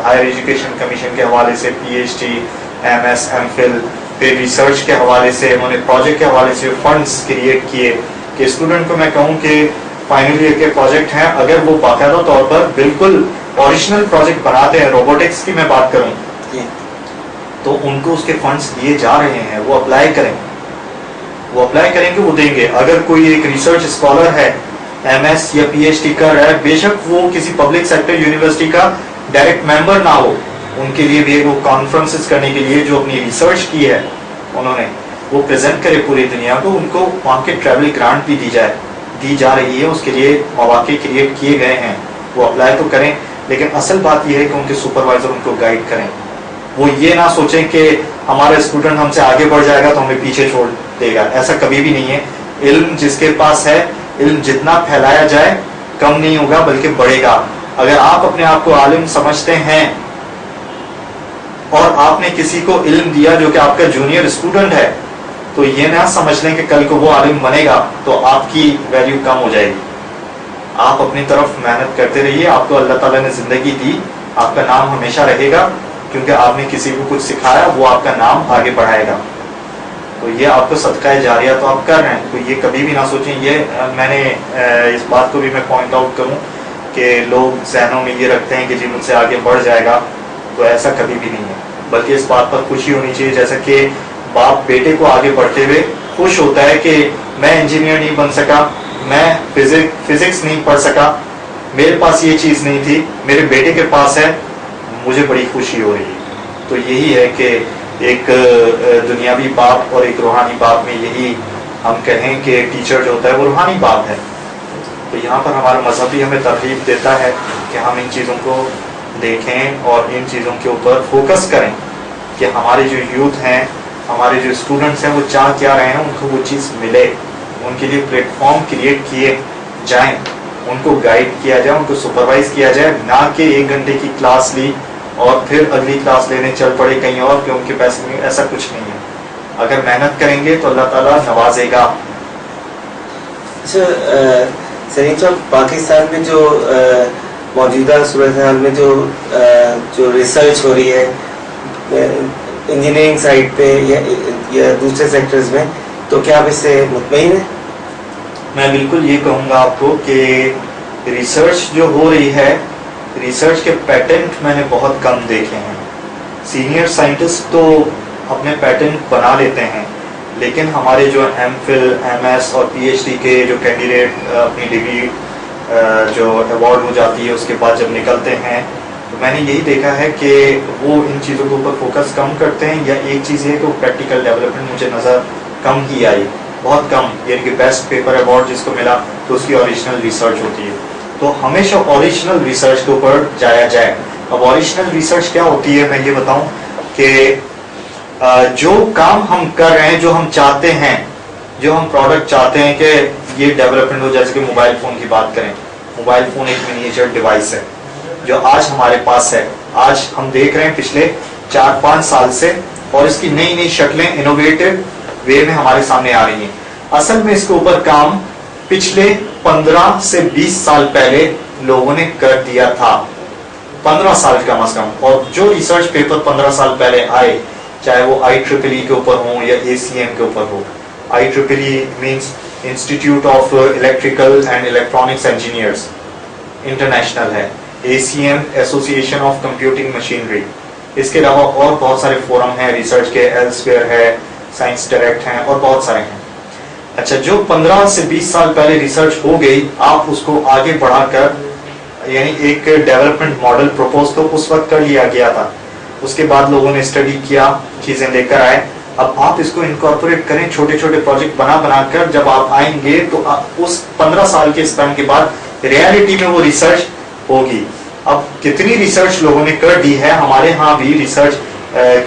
हायर एजुकेशन कमीशन के हवाले से PhD, MS, MPhil, फिर रिसर्च के हवाले से, उन्होंने प्रोजेक्ट के हवाले से फंड्स क्रिएट किए कि स्टूडेंट को मैं कहूँ कि फाइनल ईयर के प्रोजेक्ट हैं, अगर वो बाकायदा तौर पर बिल्कुल ओरिजिनल प्रोजेक्ट बनाते हैं, रोबोटिक्स की मैं बात करूँ, तो उनको उसके फंड्स दिए जा रहे हैं, वो अप्लाई करें, वो अप्लाई करेंगे, वो देंगे। अगर कोई एक रिसर्च स्कॉलर है, MS या PhD कर रहा है, बेशक वो किसी पब्लिक सेक्टर यूनिवर्सिटी का डायरेक्ट मेंबर ना हो, उनके लिए भी वो कॉन्फ्रेंसेस करने के लिए जो अपनी रिसर्च की है उन्होंने, वो प्रेजेंट करे पूरी दुनिया को, उनको वहाँ के ट्रैवल ग्रांट भी दी जा रही है, उसके लिए मौके क्रिएट किए गए हैं, वो अप्लाई तो करें। लेकिन असल बात यह है कि उनके सुपरवाइजर उनको गाइड करें, वो ये ना सोचें कि हमारा स्टूडेंट हमसे आगे बढ़ जाएगा तो हमें पीछे छोड़ देगा, ऐसा कभी भी नहीं है। علم جس کے پاس ہے، علم جتنا پھیلایا جائے کم نہیں ہوگا بلکہ بڑھے گا. اگر آپ اپنے آپ کو عالم سمجھتے ہیں اور آپ نے کسی کو علم دیا جو کہ آپ کا جونیئر اسٹوڈنٹ ہے، تو یہ نہ سمجھ لیں کہ کل کو وہ عالم بنے گا تو آپ کی ویلیو کم ہو جائے گی. آپ اپنی طرف محنت کرتے رہیے. آپ کو اللہ تعالیٰ نے زندگی دی، آپ کا نام ہمیشہ رہے گا کیونکہ آپ نے کسی کو کچھ سکھایا، وہ آپ کا نام آگے بڑھائے گا. تو یہ آپ کو صدقہ جاریہ تو آپ کر رہے ہیں، تو یہ کبھی بھی نہ سوچیں. یہ میں نے اس بات کو بھی میں پوائنٹ آؤٹ کروں کہ لوگ ذہنوں میں یہ رکھتے ہیں کہ جی مجھ سے آگے بڑھ جائے گا، تو ایسا کبھی بھی نہیں ہے. بلکہ اس بات پر خوشی ہونی چاہیے، جیسا کہ باپ بیٹے کو آگے بڑھتے ہوئے خوش ہوتا ہے کہ میں انجینئر نہیں بن سکا، میں فزکس نہیں پڑھ سکا، میرے پاس یہ چیز نہیں تھی، میرے بیٹے کے پاس ہے، مجھے بڑی خوشی ہو رہی ہے. تو یہی ہے کہ ایک دنیاوی باپ اور ایک روحانی باپ میں یہی ہم کہیں کہ ٹیچر جو ہوتا ہے وہ روحانی باپ ہے. تو یہاں پر ہمارا مذہب بھی ہمیں ترغیب دیتا ہے کہ ہم ان چیزوں کو دیکھیں اور ان چیزوں کے اوپر فوکس کریں کہ ہمارے جو یوتھ ہیں، ہمارے جو اسٹوڈنٹس ہیں، وہ چاہ کیا رہے ہیں، ان کو وہ چیز ملے، ان کے لیے پلیٹ فارم کریٹ کیے جائیں، ان کو گائیڈ کیا جائے، ان کو سپروائز کیا جائے، نہ کہ 1 گھنٹے کی کلاس لی اور پھر اگلی کلاس لینے چل پڑے کہیں اور کہ ان کے پیسے میں. ایسا کچھ نہیں ہے. اگر محنت کریں گے تو اللہ تعالیٰ نوازے گا. اچھا سلیم صاحب، پاکستان میں جو موجودہ صورتحال میں جو ریسرچ ہو رہی ہے انجینئرنگ سائٹ پہ یا دوسرے سیکٹرز میں، تو کیا آپ اس سے مطمئن ہیں؟ میں بالکل یہ کہوں گا آپ کو کہ ریسرچ جو ہو رہی ہے، ریسرچ کے پیٹنٹ میں نے بہت کم دیکھے ہیں. سینئر سائنٹسٹ تو اپنے پیٹنٹ بنا لیتے ہیں، لیکن ہمارے جو ایم فل، ایم ایس اور پی ایچ ڈی کے جو کینڈیڈیٹ اپنی ڈگری جو ایوارڈ ہو جاتی ہے اس کے بعد جب نکلتے ہیں، تو میں نے یہی دیکھا ہے کہ وہ ان چیزوں کے اوپر فوکس کم کرتے ہیں. یا ایک چیز ہے کہ وہ پریکٹیکل ڈیولپمنٹ مجھے نظر کم ہی آئی، بہت کم. یعنی کہ بیسٹ پیپر ایوارڈ جس کو ملا تو اس کی اوریجنل ریسرچ ہوتی ہے. تو ہمیشہ اوریجنل ریسرچ کے اوپر جایا جائے. اب اوریجنل ریسرچ کیا ہوتی ہے میں یہ بتاؤں کہ جو کام ہم کر رہے ہیں، جو ہم چاہتے ہیں، جو ہم پروڈکٹ چاہتے ہیں کہ یہ ڈیولپمنٹ ہو، جیسے کہ موبائل فون کی بات کریں. موبائل فون ایک منییچر ڈیوائس ہے جو آج ہمارے پاس ہے. آج ہم دیکھ رہے ہیں پچھلے 4-5 سال سے، اور اس کی نئی نئی شکلیں انوویٹو وے میں ہمارے سامنے آ رہی ہیں. اصل میں اس کے اوپر کام پچھلے 15 سے 20 سال پہلے لوگوں نے کر دیا تھا، 15 سال کم از کم. اور جو ریسرچ پیپر 15 سال پہلے آئے، چاہے وہ IEEE کے اوپر ہوں یا ACM کے اوپر ہو. IEEE means institute of electrical and electronics engineers, international ہے. ACM association of computing machinery. اس کے علاوہ اور بہت سارے فورم ہیں ریسرچ کے، ایلسویئر ہے، سائنس ڈائریکٹ ہیں اور بہت سارے ہیں. اچھا، جو 15 سے 20 سال پہلے ریسرچ ہو گئی، آپ اس کو آگے بڑھا کر یعنی ایک ڈیولپمنٹ ماڈل پروپوز تو اس وقت کر لیا گیا تھا. اس کے بعد لوگوں نے اسٹڈی کیا، چیزیں لے کر آئے. اب آپ اس کو انکارپوریٹ کریں، چھوٹے چھوٹے پروجیکٹ بنا کر جب آپ آئیں گے تو اس 15 سال کے اسپین کے بعد ریالٹی میں وہ ریسرچ ہوگی. اب کتنی ریسرچ لوگوں نے کر دی ہے. ہمارے ہاں بھی ریسرچ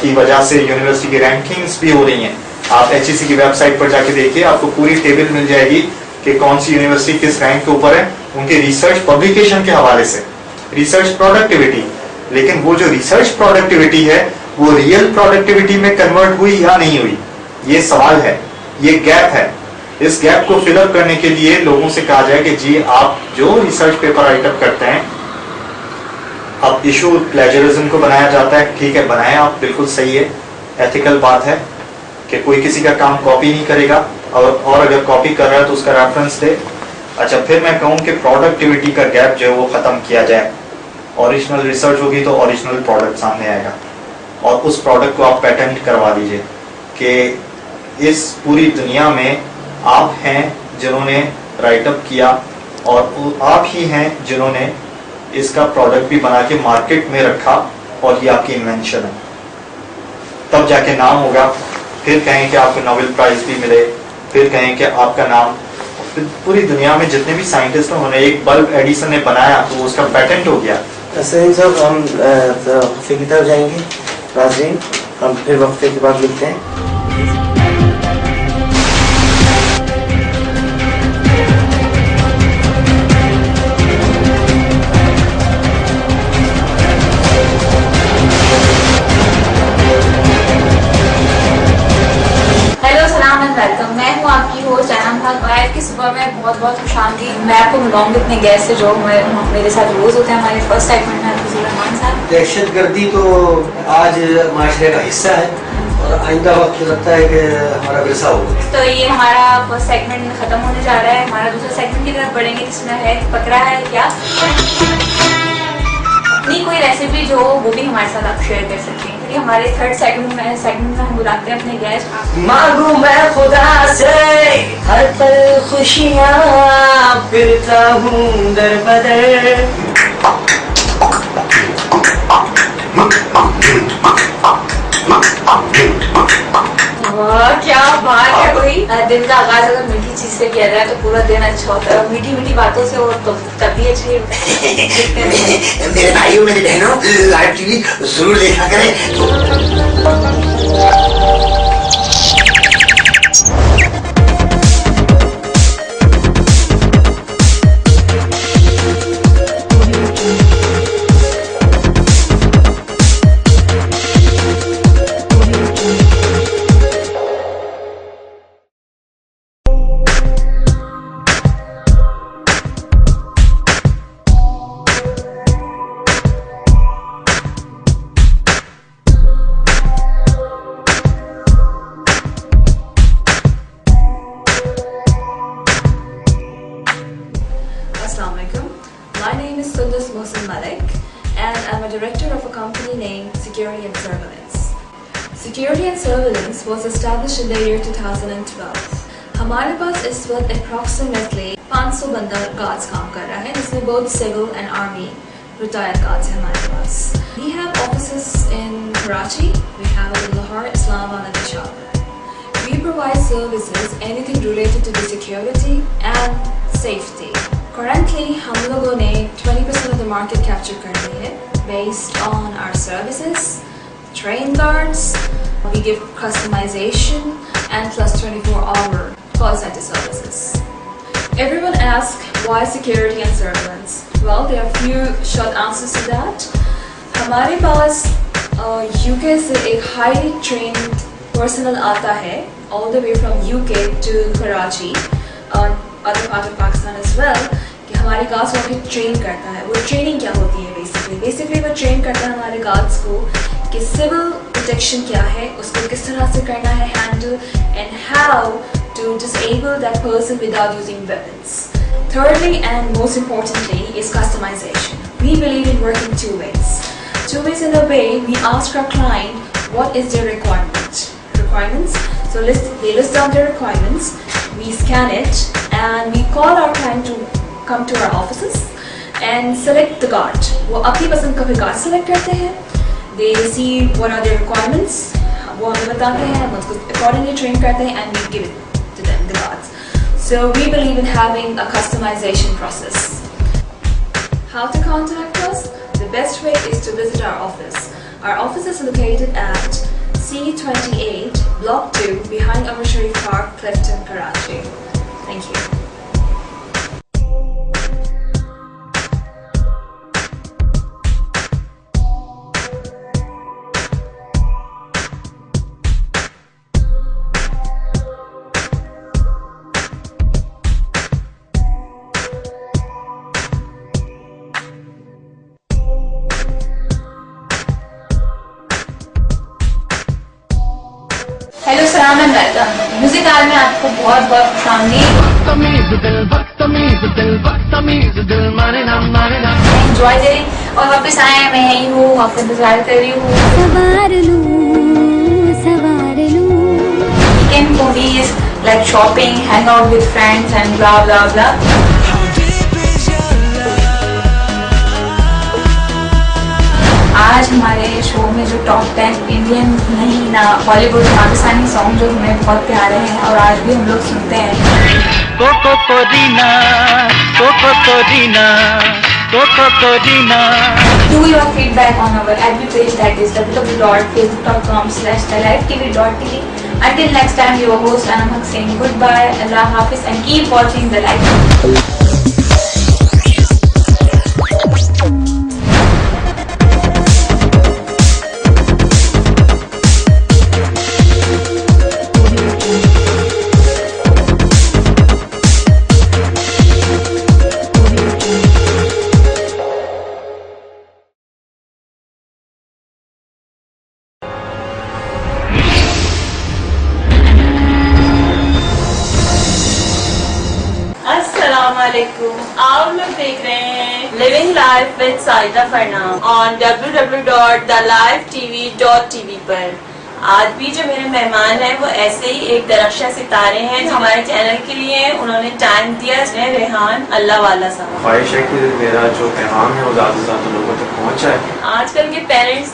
کی وجہ سے یونیورسٹی کی رینکنگز بھی ہو رہی ہیں. آپ HEC کی ویب سائٹ پر جا کے دیکھیے، آپ کو پوری ٹیبل مل جائے گی کہ کون سی یونیورسٹی کس رینک کے اوپر ہے ان کے ریسرچ پبلیکیشن کے حوالے سے، ریسرچ پروڈکٹیوٹی. لیکن وہ جو ریسرچ پروڈکٹیوٹی ہے وہ ریئل پروڈکٹیوٹی میں کنورٹ ہوئی یا نہیں ہوئی، یہ سوال ہے، یہ گیپ ہے. اس گیپ کو فل اپ کرنے کے لیے لوگوں سے کہا جائے کہ جی آپ جو ریسرچ پیپر رائٹ اپ کرتے ہیں، اب ایشو پلیجرزم کو بنایا جاتا ہے، ٹھیک ہے بنائیں آپ، بالکل صحیح ہے، ایتھیکل بات ہے کہ کوئی کسی کا کام کاپی نہیں کرے گا، اور اگر کاپی کر رہا ہے تو اس کا ریفرنس دے. اچھا، پھر میں کہوں کہ پروڈکٹیوٹی کا گیپ جو ہے وہ ختم کیا جائے. اوریجنل ریسرچ ہوگی تو اوریجنل پروڈکٹ سامنے آئے گا، اور اس پروڈکٹ کو آپ پیٹنٹ کروا دیجئے کہ اس پوری دنیا میں آپ ہیں جنہوں نے رائٹ اپ کیا، اور آپ ہی ہیں جنہوں نے اس کا پروڈکٹ بھی بنا کے مارکیٹ میں رکھا، اور یہ آپ کی انوینشن ہے. تب جا کے نام ہوگا. پھر کہیں کہ آپ کو نوبل پرائز بھی ملے، پھر کہیں کہ آپ کا نام پوری دنیا میں جتنے بھی سائنٹسٹ ہیں، انہوں نے ایک بلب ایڈیسن نے بنایا تو اس کا پیٹنٹ ہو گیا. سلیم صاحب، ہم وقفے کی طرف جائیں گے. ناظرین، ہم پھر وقفے کے بعد ملتے ہیں. खुश आमदीद। मैं आपको मिलाऊंगी अपने गेस्ट से जो मेरे साथ रोज होते हैं हमारे फर्स्ट सेगमेंट में, हफीजुर रहमान साहब। दहशतगर्दी तो आज माशरे का हिस्सा है और आइंदा वक्त लगता है कि हमारा विरसा होगा। तो ये हमारा फर्स्ट सेगमेंट खत्म होने जा रहा है, हमारा दूसरा सेगमेंट की तरफ बढ़ेंगे जिसमें है फकरा है क्या। अपनी कोई रेसिपी जो वो भी हमारे साथ आप शेयर कर सकते हैं। क्योंकि हमारे थर्ड सेगमेंट में हम बुलाते हैं अपने गेस्ट। मांगू मैं खुदा से हर पल खुशियाँ, फिरता हूँ दर बदर। वाह क्या बात है भाई। दिन का आगाज अगर मीठी चीज से किया जाए तो पूरा दिन अच्छा होता है, मीठी मीठी बातों से और तभी अच्छी। मेरे भाइयों मेरी बहनों, लाइव टीवी जरूर देखा करें। My name is Sundus Mohsin Malik and I'm a director of a company named Security and Surveillance. Security and Surveillance was established in the year 2012. हमारे पास इस वक्त approximately 500 बंदा guards काम कर रहा है, जिसमें both civil and army retired guards हैं हमारे पास. We have offices in Karachi, we have in Lahore, Islamabad and Peshawar. We provide services anything related to the security and safety. Currently, हम लोगों ने 20% of the market capture कर ली है based on our services, train guards, we give customization and plus 24-hour call center services. Everyone asks why security and surveillance? Well, there are few short answers to that. हमारे पास UK से एक highly trained personnel आता है all the way from UK to Karachi और other part of Pakistan as well, कि हमारे guards को train करता है। वो ट्रेनिंग क्या होती है बेसिकली वो ट्रेन करता है हमारे गार्ड्स को कि सिविल प्रोटेक्शन क्या है, उसको किस तरह से करना है handle and how to disable that person without using weapons. Thirdly and most importantly is customization. We believe in working two ways. Two ways in a way we ask our client what is their requirements. So they list down their requirements, we scan it and we call our client to come to our offices and select the guard. वो अपनी पसंद का भी guard select करते हैं. They see what are their requirements, वो हमें बताते हैं, हम उसको accordingly train करते हैं and we give it to them, the guards. So we believe in having a customization process. How to contact us? The best way is to visit our office. Our office is located at C28, Block 2, behind Amar Sharif Park, Clifton, Karachi. Thank you. Hello सलाम and welcome. Music आल में आपको बहुत बहुत खुशामदीद। Enjoy करें और वापस आए मैं यही हूँ, आपका इंतजार कर रही हूँ। Weekend movies like shopping, hang out with friends and blah blah blah. आज हमारे शो में जो टॉप 10 इंडियन नहीं ना बॉलीवुड पाकिस्तानी सॉन्ग जो हमें बहुत प्यारे हैं और आज भी हम लोग सुनते हैं। Koko Korina, Koko Korina, Koko Korina. Do your feedback on our FB page, that is www.facebook.com/thelifetv.tv. Until next time, your host Anam Haq saying goodbye, Allah Hafiz, and keep watching the live. वालेकुम। आप लोग देख रहे हैं living life with Saida Farnam on www.thelifetv.tv पर। आज भी जो मेरे मेहमान हैं वो ऐसे ही एक दरख्शा सितारे हैं जो हमारे चैनल के लिए उन्होंने टाइम दिया। रेहान अल्लाह वाला साहब। ख्वाहिश है कि मेरा जो पैगाम है वो ज़्यादा से ज़्यादा लोगों तक पहुँच जाए। आजकल के पेरेंट्स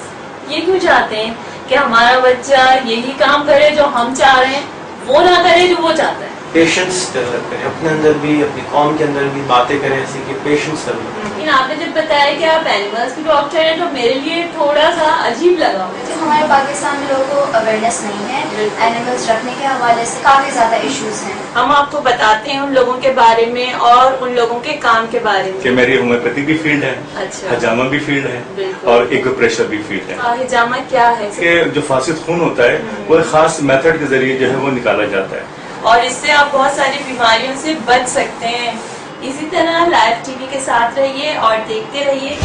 ये क्यों चाहते हैं कि हमारा बच्चा यही काम करे जो हम चाह रहे हैं, वो ना करे जो वो चाहता है। पेशेंस डेवलप करें अपने अंदर भी, अपनी कौम के अंदर भी, बातें करें ऐसी कि पेशेंस डेवलप। लेकिन आपने जब बताया कि आप एनिमल्स के डॉक्टर हैं तो मेरे लिए थोड़ा सा अजीब लगा। हमारे पाकिस्तान में लोगों को अवेयरनेस नहीं है एनिमल्स रखने के हवाले से, काफी ज्यादा इश्यूज हैं। हम आपको बताते हैं उन लोगों के बारे में और उन लोगों के काम के बारे में। कि मेरी होम्योपैथी भी फील्ड है, अच्छा, हजामा भी फील्ड है और एक्यूप्रेशर भी फील्ड है। हजामा क्या है? कि जो फासिद खून होता है वो एक खास मेथड के जरिए जो है वो निकाला जाता है और इससे आप बहुत सारी बीमारियों से बच सकते हैं। इसी तरह लाइव टीवी के साथ रहिए और देखते रहिए।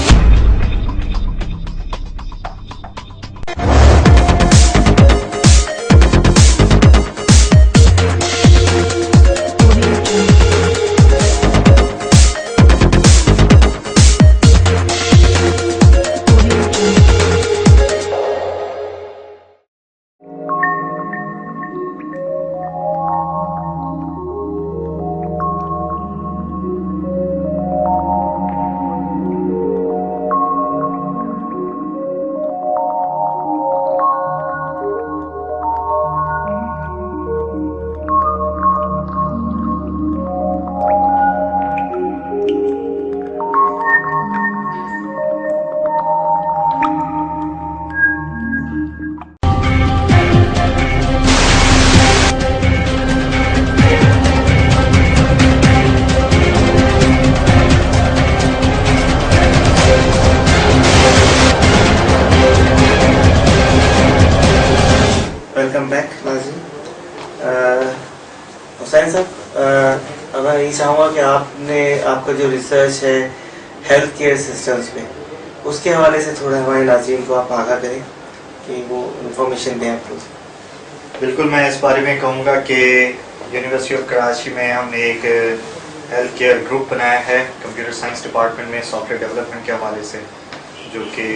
वेलकम बैक नाज़रीन। हुसैन साहब, अब मैं यही चाहूँगा कि आपका जो रिसर्च है हेल्थ केयर सिस्टम्स पे, उसके हवाले से थोड़ा हमारे नाज़रीन को आप आगाह करें कि वो इंफॉर्मेशन दें आप लोग। बिल्कुल, मैं इस बारे में कहूँगा कि यूनिवर्सिटी ऑफ कराची में हमने एक हेल्थ केयर ग्रुप बनाया है कंप्यूटर साइंस डिपार्टमेंट में सॉफ्टवेयर डेवलपमेंट के हवाले से, जो कि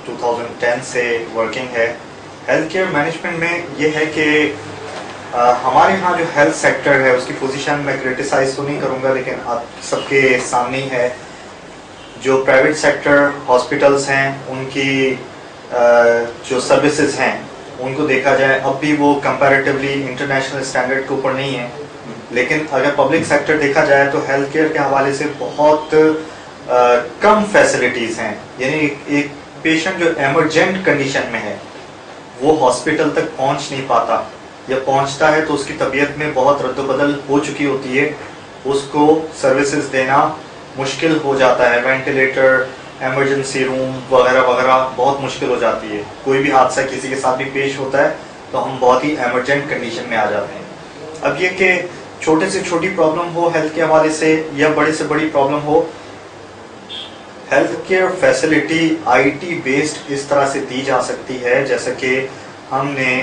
2010 से वर्किंग है। हेल्थ केयर मैनेजमेंट में ये है कि हमारे यहाँ जो हेल्थ सेक्टर है उसकी पोजीशन मैं क्रिटिसाइज तो नहीं करूँगा, लेकिन आप सबके सामने ही है। जो प्राइवेट सेक्टर हॉस्पिटल्स हैं उनकी जो सर्विसेज हैं उनको देखा जाए अब भी वो कंपैरेटिवली इंटरनेशनल स्टैंडर्ड के ऊपर नहीं है। लेकिन अगर पब्लिक सेक्टर देखा जाए तो हेल्थ केयर के हवाले से बहुत कम फैसिलिटीज़ हैं। यानी एक पेशेंट जो एमरजेंट कंडीशन में है वो हॉस्पिटल तक पहुंच नहीं पाता, या पहुंचता है तो उसकी तबीयत में बहुत रद्दबदल हो चुकी होती है, उसको सर्विसेज देना मुश्किल हो जाता है। वेंटिलेटर, एमरजेंसी रूम वगैरह वगैरह बहुत मुश्किल हो जाती है। कोई भी हादसा किसी के साथ भी पेश होता है तो हम बहुत ही एमरजेंट कंडीशन में आ जाते हैं। अब ये कि छोटे से छोटी प्रॉब्लम हो हेल्थ के हवाले से या बड़े से बड़ी प्रॉब्लम हो, health care facility IT based इस तरह से दी जा सकती है जैसे कि हमने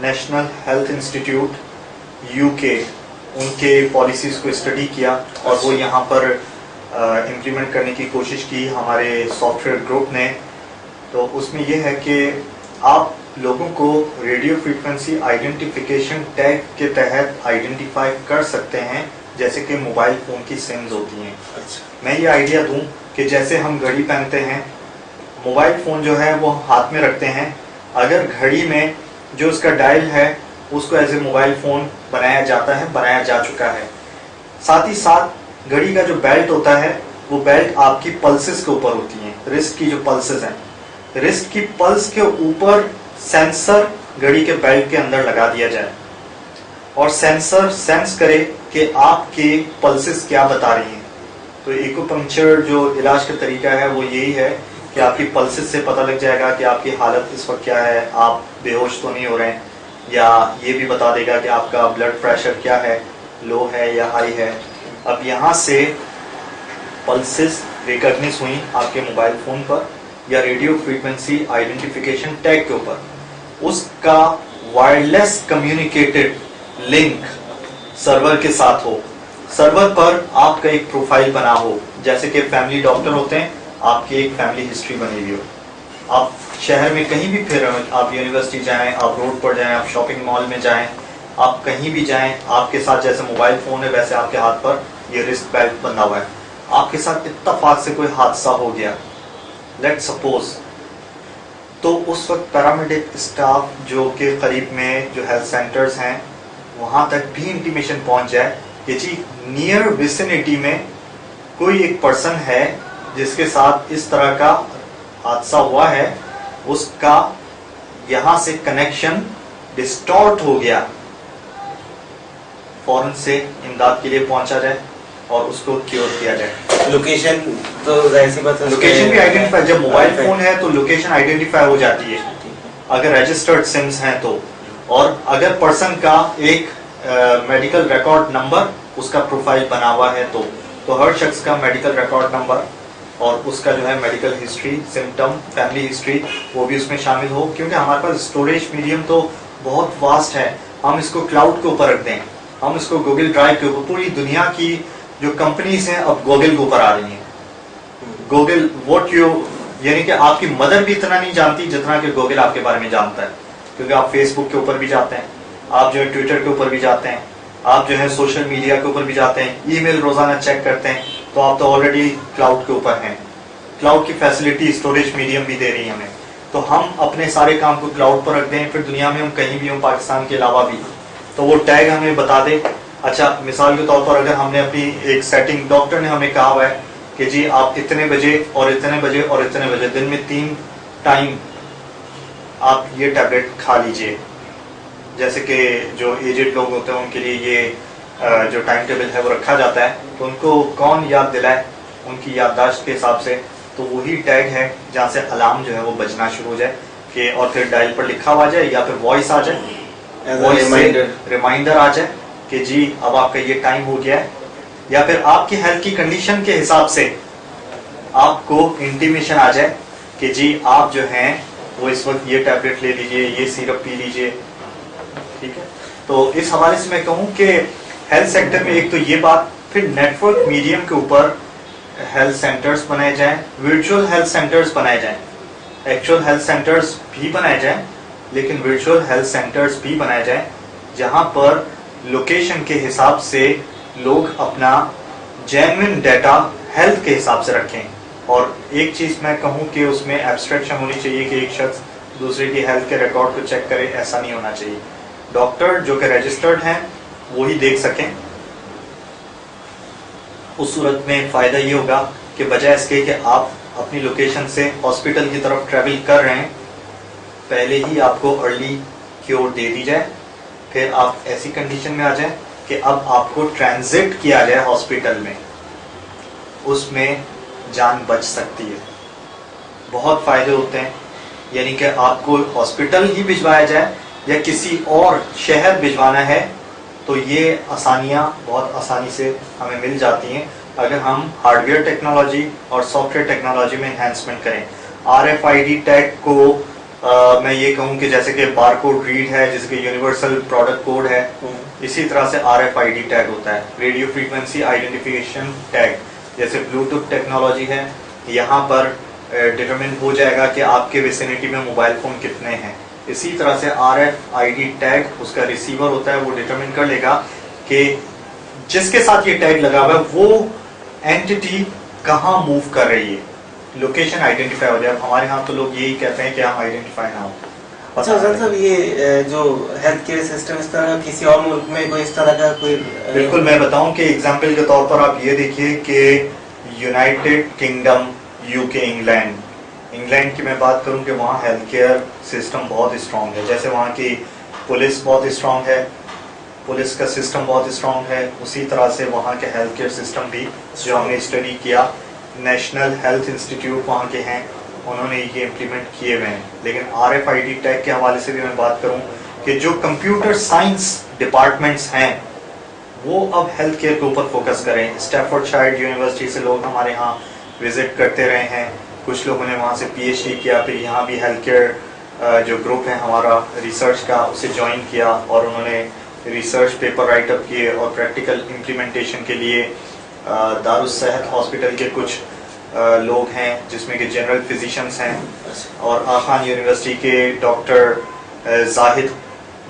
नेशनल हेल्थ इंस्टीट्यूट यूके उनके पॉलिसीज़ को स्टडी किया और वो यहाँ पर इम्प्लीमेंट करने की कोशिश की हमारे सॉफ्टवेयर ग्रुप ने। तो उसमें यह है कि आप लोगों को रेडियो फ्रीक्वेंसी आइडेंटिफिकेशन टैग के तहत आइडेंटिफाई कर सकते हैं, जैसे कि मोबाइल फ़ोन की सिम्स होती हैं। मैं ये आइडिया दूं कि जैसे हम घड़ी पहनते हैं, मोबाइल फ़ोन जो है वो हाथ में रखते हैं, अगर घड़ी में जो उसका डायल है उसको एज ए मोबाइल फ़ोन बनाया जाता है, बनाया जा चुका है। साथ ही साथ घड़ी का जो बेल्ट होता है वो बेल्ट आपकी पल्सेस के ऊपर होती हैं, रिस्ट की जो पल्सेस हैं, रिस्ट की पल्स के ऊपर सेंसर घड़ी के बेल्ट के अंदर लगा दिया जाए और सेंसर सेंस करे कि आपके पल्सेस क्या बता रही हैं। तो एक्यूपंक्चर जो इलाज का तरीका है वो यही है कि आपकी पल्सेस से पता लग जाएगा कि आपकी हालत इस वक्त क्या है, आप बेहोश तो नहीं हो रहे हैं, या ये भी बता देगा कि आपका ब्लड प्रेशर क्या है, लो है या हाई है। अब यहाँ से पल्सेस रिकॉग्निस हुई आपके मोबाइल फ़ोन पर या रेडियो फ्रीक्वेंसी आइडेंटिफिकेशन टैग के ऊपर, उसका वायरलेस कम्युनिकेटेड लिंक सर्वर के साथ हो, सर्वर पर आपका एक प्रोफाइल बना हो, जैसे कि फैमिली डॉक्टर होते हैं, आपकी एक फैमिली हिस्ट्री बनी हुई हो। आप शहर में कहीं भी फिर, आप यूनिवर्सिटी जाएं, आप रोड पर जाएं, आप शॉपिंग मॉल में जाएं, आप कहीं भी जाएं, आपके साथ जैसे मोबाइल फोन है वैसे आपके हाथ पर ये रिस्ट बेल्ट बंधा हुआ है। आपके साथ इत्तेफाक से कोई हादसा हो गया, लेट्स सपोज, तो उस वक्त पैरामेडिक स्टाफ जो के करीब में जो हेल्थ सेंटर्स हैं वहाँ तक भी इंटीमेशन पहुँच जाए कि जी नियर विसिनिटी में कोई एक पर्सन है जिसके साथ इस तरह का हादसा हुआ है, उसका यहाँ से कनेक्शन डिस्टॉर्ट हो गया, फौरन से इमदाद के लिए पहुंचा जाए और उसको क्योर किया जाए। लोकेशन तो जाहिर सी बात है, लोकेशन भी आइडेंटिफाई, जब मोबाइल फोन है तो लोकेशन आइडेंटिफाई हो जाती है अगर रजिस्टर्ड सिम्स हैं तो, और अगर पर्सन का एक मेडिकल रिकॉर्ड नंबर उसका प्रोफाइल बना हुआ है तो हर शख्स का मेडिकल रिकॉर्ड नंबर और उसका जो है medical history, symptom, family history वो भी उसमें शामिल हो, क्योंकि हमारे पास स्टोरेज मीडियम तो बहुत वास्ट है। हम इसको क्लाउड के ऊपर रख दें, हम इसको गूगल ड्राइव के ऊपर, पूरी दुनिया की जो कंपनीज हैं अब गूगल के ऊपर आ रही हैं। गूगल व्हाट यू, यानी कि आपकी मदर भी इतना नहीं जानती जितना कि गूगल आपके बारे में जानता है, क्योंकि आप फेसबुक के ऊपर भी जाते हैं, आप जो है ट्विटर के ऊपर भी जाते हैं, आप जो है सोशल मीडिया के ऊपर भी जाते हैं, ईमेल रोजाना चेक करते हैं, तो आप तो ऑलरेडी क्लाउड के ऊपर हैं। क्लाउड की फैसिलिटी स्टोरेज मीडियम भी दे रही है हमें, तो हम अपने सारे काम को क्लाउड पर रख दें, फिर दुनिया में हम कहीं भी हों, पाकिस्तान के अलावा भी, तो वो टैग हमें बता दे। अच्छा, मिसाल के तौर पर अगर हमने अपनी एक सेटिंग, डॉक्टर ने हमें कहा हुआ है कि जी आप इतने बजे और इतने बजे और इतने बजे दिन में 3 टाइम आप ये टैबलेट खा लीजिए, जैसे कि जो एजेड लोग होते हैं उनके लिए ये जो टाइम टेबल है वो रखा जाता है, तो उनको कौन याद दिलाए उनकी याददाश्त के हिसाब से, तो वही टैग है जहाँ से अलार्म जो है वो बजना शुरू हो जाए कि, और फिर डायल पर लिखा हुआ जाए या फिर वॉइस आ जाए, रिमाइंडर आ जाए कि जी अब आपका ये टाइम हो गया है, या फिर आपकी हेल्थ की कंडीशन के हिसाब से आपको इंटीमेशन आ जाए कि जी आप जो हैं वो इस वक्त ये टैबलेट ले लीजिए, ये सिरप पी लीजिए। ठीक है, तो इस हवाले से मैं कहूँ कि हेल्थ सेक्टर में एक तो ये बात, फिर नेटवर्क मीडियम के ऊपर हेल्थ सेंटर्स बनाए जाएं, वर्चुअल हेल्थ सेंटर्स बनाए जाएं, एक्चुअल हेल्थ सेंटर्स भी बनाए जाएं, लेकिन वर्चुअल हेल्थ सेंटर्स भी बनाए जाएं जहां पर लोकेशन के हिसाब से लोग अपना जेन्युइन डाटा हेल्थ के हिसाब से रखें। और एक चीज मैं कहूं कि उसमें एब्स्ट्रैक्शन होनी चाहिए कि एक शख्स दूसरे की हेल्थ के रिकॉर्ड को चेक करे, ऐसा नहीं होना चाहिए। डॉक्टर जो कि रजिस्टर्ड हैं वो ही देख सकें। उस सूरत में फायदा ये होगा कि बजाय इसके कि आप अपनी लोकेशन से हॉस्पिटल की तरफ ट्रैवल कर रहे हैं, पहले ही आपको अर्ली क्योर दे दी जाए, फिर आप ऐसी कंडीशन में आ जाए कि अब आपको ट्रांजिट किया जाए हॉस्पिटल में, उसमें जान बच सकती है। बहुत फायदे होते हैं, यानी कि आपको हॉस्पिटल ही भिजवाया जाए या किसी और शहर भिजवाना है तो ये आसानियाँ बहुत आसानी से हमें मिल जाती हैं अगर हम हार्डवेयर टेक्नोलॉजी और सॉफ्टवेयर टेक्नोलॉजी में एनहांसमेंट करें। RFID टैग को मैं ये कहूँ कि जैसे कि बारकोड रीड है, जैसे कि यूनिवर्सल प्रोडक्ट कोड है, इसी तरह से RFID टैग होता है, रेडियो फ्रीक्वेंसी आइडेंटिफिकेशन टैग। जैसे ब्लूटूथ टेक्नोलॉजी है, यहाँ पर डिटरमिन हो जाएगा कि आपके विसिनिटी में मोबाइल फ़ोन कितने हैं। इसी तरह से RFID टैग उसका रिसीवर होता है, वो डिटरमिन कर लेगा कि जिसके साथ ये टैग लगा हुआ है वो एंटिटी कहाँ मूव कर रही है, लोकेशन आइडेंटिफाई हो जाए। हमारे यहाँ तो लोग यही कहते हैं कि हम आइडेंटिफाई ना हो। अच्छा साहब, ये जो हेल्थ केयर सिस्टम इस तरह किसी और मुल्क में कोई इस तरह का कोई, बिल्कुल मैं बताऊं कि एग्जांपल के तौर पर आप ये देखिए कि यूनाइटेड किंगडम, UK, इंग्लैंड की मैं बात करूं कि वहाँ हेल्थ केयर सिस्टम बहुत स्ट्रॉन्ग है। जैसे वहाँ की पुलिस बहुत स्ट्रॉन्ग है, पुलिस का सिस्टम बहुत स्ट्रॉन्ग है, उसी तरह से वहाँ के हेल्थ केयर सिस्टम भी जो हमने स्टडी किया, नेशनल हेल्थ इंस्टीट्यूट वहाँ के हैं, उन्होंने ये इम्प्लीमेंट किए हुए हैं। लेकिन RFID टैग के हवाले से भी मैं बात करूं कि जो कंप्यूटर साइंस डिपार्टमेंट्स हैं वो अब हेल्थ केयर के ऊपर फोकस करें। स्टैफोर्डशायर यूनिवर्सिटी से लोग हमारे यहाँ विजिट करते रहे हैं, कुछ लोगों ने वहाँ से PhD किया, फिर यहाँ भी हेल्थ केयर जो ग्रुप है हमारा रिसर्च का उसे ज्वाइन किया और उन्होंने ریسرچ پیپر رائٹ اپ کیے اور پریکٹیکل امپلیمنٹیشن کے لیے دارالصحت ہاسپٹل کے کچھ لوگ ہیں جس میں کہ جنرل فزیشنز ہیں اور آخان یونیورسٹی کے ڈاکٹر زاہد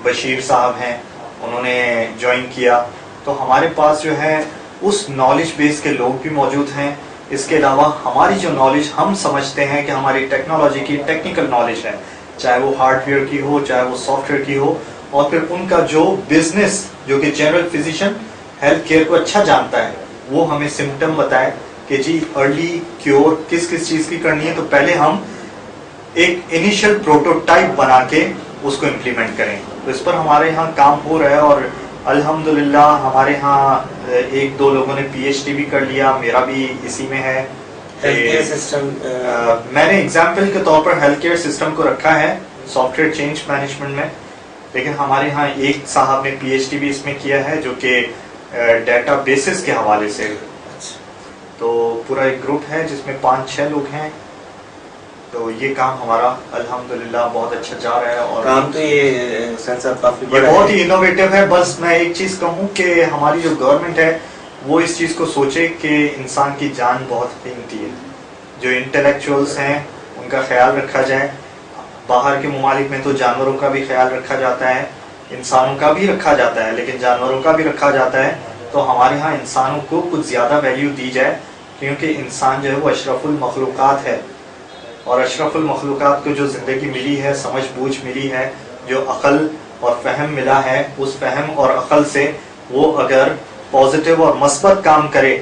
بشیر صاحب ہیں, انہوں نے جوائن کیا. تو ہمارے پاس جو ہے اس نالج بیس کے لوگ بھی موجود ہیں. اس کے علاوہ ہماری جو نالج ہم سمجھتے ہیں کہ ہماری ٹیکنالوجی کی ٹیکنیکل نالج ہے, چاہے وہ ہارڈ ویئر کی ہو چاہے وہ سافٹ ویئر کی ہو, اور پھر ان کا جو بزنس جو کہ جنرل فزیشین ہیلتھ کیئر کو اچھا جانتا ہے وہ ہمیں سمٹم بتائے کہ جی ارلی کیور کس کس چیز کی کرنی ہے, تو پہلے ہم ایک انیشل پروٹوٹائپ بنا کے اس کو امپلیمنٹ کریں. تو اس پر ہمارے یہاں کام ہو رہا ہے اور الحمدللہ ہمارے ہاں ایک دو لوگوں نے پی ایچ ڈی بھی کر لیا, میرا بھی اسی میں ہے. میں نے ایگزامپل کے طور پر ہیلتھ کیئر سسٹم کو رکھا ہے سافٹ ویئر چینج مینجمنٹ میں, لیکن ہمارے ہاں ایک صاحب نے پی ایچ ڈی بھی اس میں کیا ہے جو کہ ڈیٹا بیسز کے حوالے سے. تو پورا ایک گروپ ہے جس میں 5-6 لوگ ہیں. تو یہ کام ہمارا الحمدللہ بہت اچھا جا رہا ہے اور کام تو یہ کافی بہت ہی انوویٹو ہے. بس میں ایک چیز کہوں کہ ہماری جو گورنمنٹ ہے وہ اس چیز کو سوچے کہ انسان کی جان بہت قیمتی ہے. جو انٹلیکچوئلس ہیں ان کا خیال رکھا جائے. باہر کے ممالک میں تو جانوروں کا بھی خیال رکھا جاتا ہے, انسانوں کا بھی رکھا جاتا ہے, لیکن جانوروں کا بھی رکھا جاتا ہے. تو ہمارے ہاں انسانوں کو کچھ زیادہ ویلیو دی جائے, کیونکہ انسان جو ہے وہ اشرف المخلوقات ہے, اور اشرف المخلوقات کو جو زندگی ملی ہے, سمجھ بوجھ ملی ہے, جو عقل اور فہم ملا ہے, اس فہم اور عقل سے وہ اگر پازیٹیو اور مثبت کام کرے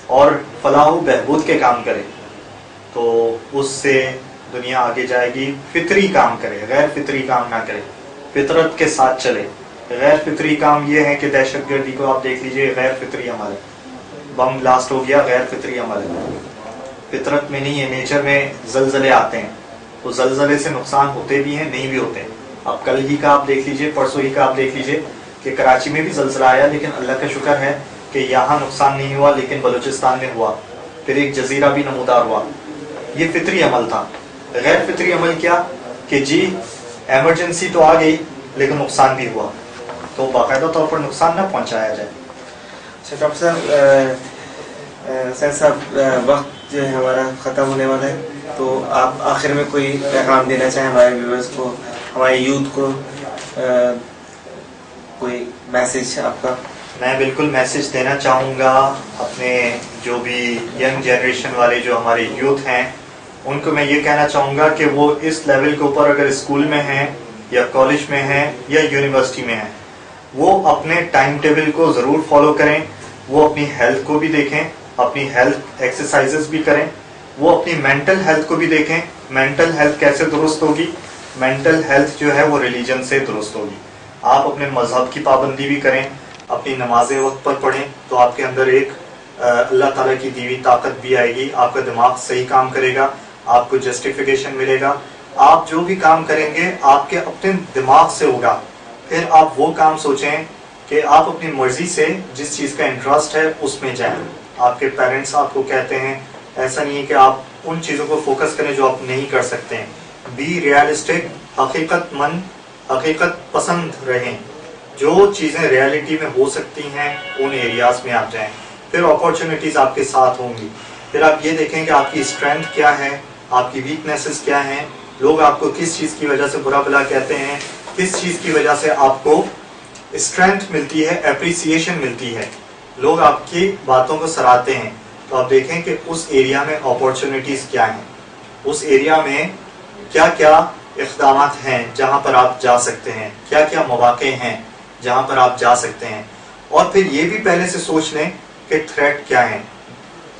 اور فلاح و بہبود کے کام کرے تو اس سے دنیا آگے جائے گی. فطری کام کرے, غیر فطری کام نہ کرے, فطرت کے ساتھ چلے. غیر فطری کام یہ ہے کہ دہشت گردی کو آپ دیکھ لیجئے, غیر فطری عمل ہے. بم بلاسٹ ہو گیا, غیر فطری عمل ہے, فطرت میں نہیں ہے. نیچر میں زلزلے آتے ہیں تو زلزلے سے نقصان ہوتے بھی ہیں, نہیں بھی ہوتے. اب کل ہی کا آپ دیکھ لیجئے, پرسوں ہی کا آپ دیکھ لیجئے کہ کراچی میں بھی زلزلہ آیا, لیکن اللہ کا شکر ہے کہ یہاں نقصان نہیں ہوا, لیکن بلوچستان میں ہوا. پھر ایک جزیرہ بھی نمودار ہوا. یہ فطری عمل تھا. غیر فطری عمل کیا کہ جی ایمرجنسی تو آ گئی لیکن نقصان بھی ہوا, تو باقاعدہ طور پر نقصان نہ پہنچایا جائے. اچھا ڈاکٹر صاحب, وقت جو ہے ہمارا ختم ہونے والا ہے, تو آپ آخر میں کوئی پیغام دینا چاہیں ہمارے ویورز کو, ہمارے یوتھ کو, کوئی میسج آپ کا؟ میں بالکل میسج دینا چاہوں گا اپنے جو بھی ینگ جنریشن والے جو ہمارے یوتھ ہیں, ان کو میں یہ کہنا چاہوں گا کہ وہ اس لیول کے اوپر اگر اسکول میں ہیں یا کالج میں ہیں یا یونیورسٹی میں ہیں, وہ اپنے ٹائم ٹیبل کو ضرور فالو کریں. وہ اپنی ہیلتھ کو بھی دیکھیں, اپنی ہیلتھ ایکسرسائزز بھی کریں. وہ اپنی مینٹل ہیلتھ کو بھی دیکھیں. مینٹل ہیلتھ کیسے درست ہوگی؟ مینٹل ہیلتھ جو ہے وہ ریلیجن سے درست ہوگی. آپ اپنے مذہب کی پابندی بھی کریں, اپنی نمازیں وقت پر پڑھیں, تو آپ کے اندر ایک اللہ تعالیٰ کی دی ہوئی طاقت بھی آئے گی. آپ کا دماغ صحیح کام کرے گا, آپ کو جسٹیفیکیشن ملے گا. آپ جو بھی کام کریں گے آپ کے اپنے دماغ سے ہوگا. پھر آپ وہ کام سوچیں کہ آپ اپنی مرضی سے جس چیز کا انٹرسٹ ہے اس میں جائیں. آپ کے پیرنٹس آپ کو کہتے ہیں, ایسا نہیں ہے کہ آپ ان چیزوں کو فوکس کریں جو آپ نہیں کر سکتے ہیں. بی ریئلسٹک, حقیقت مند, حقیقت پسند رہیں. جو چیزیں ریالٹی میں ہو سکتی ہیں ان ایریاز میں آپ جائیں. پھر اپارچونیٹیز آپ کے ساتھ ہوں گی. پھر آپ یہ دیکھیں کہ آپ کی اسٹرینتھ کیا ہے, آپ کی ویکنیسز کیا ہیں, لوگ آپ کو کس چیز کی وجہ سے برا بھلا کہتے ہیں, کس چیز کی وجہ سے آپ کو اسٹرینتھ ملتی ہے, اپریسیشن ملتی ہے, لوگ آپ کی باتوں کو سراہتے ہیں. تو آپ دیکھیں کہ اس ایریا میں اپارچونیٹیز کیا ہیں, اس ایریا میں کیا کیا اقدامات ہیں جہاں پر آپ جا سکتے ہیں, کیا کیا مواقع ہیں جہاں پر آپ جا سکتے ہیں. اور پھر یہ بھی پہلے سے سوچ لیں کہ تھریٹ کیا ہیں,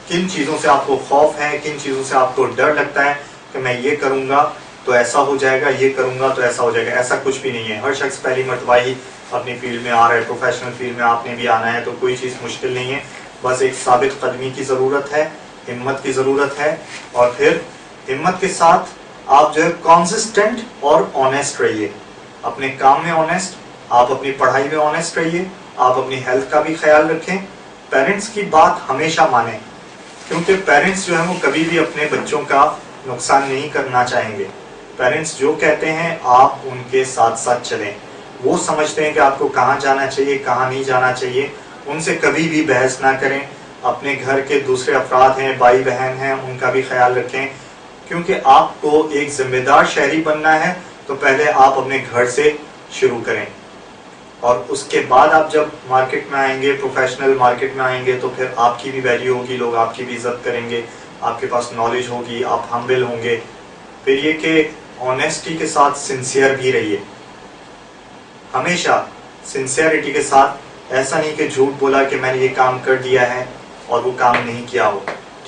کن چیزوں سے آپ کو خوف ہے, کن چیزوں سے آپ کو ڈر لگتا ہے کہ میں یہ کروں گا تو ایسا ہو جائے گا, یہ کروں گا تو ایسا ہو جائے گا. ایسا کچھ بھی نہیں ہے. ہر شخص پہلی مرتبہ ہی اپنی فیلڈ میں آ رہا ہے, پروفیشنل فیلڈ میں آپ نے بھی آنا ہے, تو کوئی چیز مشکل نہیں ہے. بس ایک ثابت قدمی کی ضرورت ہے, ہمت کی ضرورت ہے, اور پھر ہمت کے ساتھ آپ جو ہے کنسسٹنٹ اور آنیسٹ رہیے. اپنے کام میں آنیسٹ, آپ اپنی پڑھائی میں آنیسٹ رہیے, آپ اپنی ہیلتھ کا بھی خیال رکھیں. پیرنٹس کی بات ہمیشہ مانیں, کیونکہ پیرنٹس جو ہیں وہ کبھی بھی اپنے بچوں کا نقصان نہیں کرنا چاہیں گے. پیرنٹس جو کہتے ہیں آپ ان کے ساتھ ساتھ چلیں. وہ سمجھتے ہیں کہ آپ کو کہاں جانا چاہیے کہاں نہیں جانا چاہیے. ان سے کبھی بھی بحث نہ کریں. اپنے گھر کے دوسرے افراد ہیں, بھائی بہن ہیں, ان کا بھی خیال رکھیں, کیونکہ آپ کو ایک ذمہ دار شہری بننا ہے تو پہلے آپ اپنے گھر سے شروع کریں, اور اس کے بعد آپ جب مارکیٹ میں آئیں گے, پروفیشنل مارکیٹ میں آئیں گے, تو پھر آپ کی بھی ویلیو ہوگی, لوگ آپ کی بھی عزت کریں گے, آپ کے پاس نالج ہوگی, آپ ہمبل ہوں گے. پھر یہ کہ آنیسٹی کے ساتھ سنسیئر بھی رہیے, ہمیشہ سنسیئرٹی کے ساتھ. ایسا نہیں کہ جھوٹ بولا کہ میں نے یہ کام کر دیا ہے اور وہ کام نہیں کیا ہو.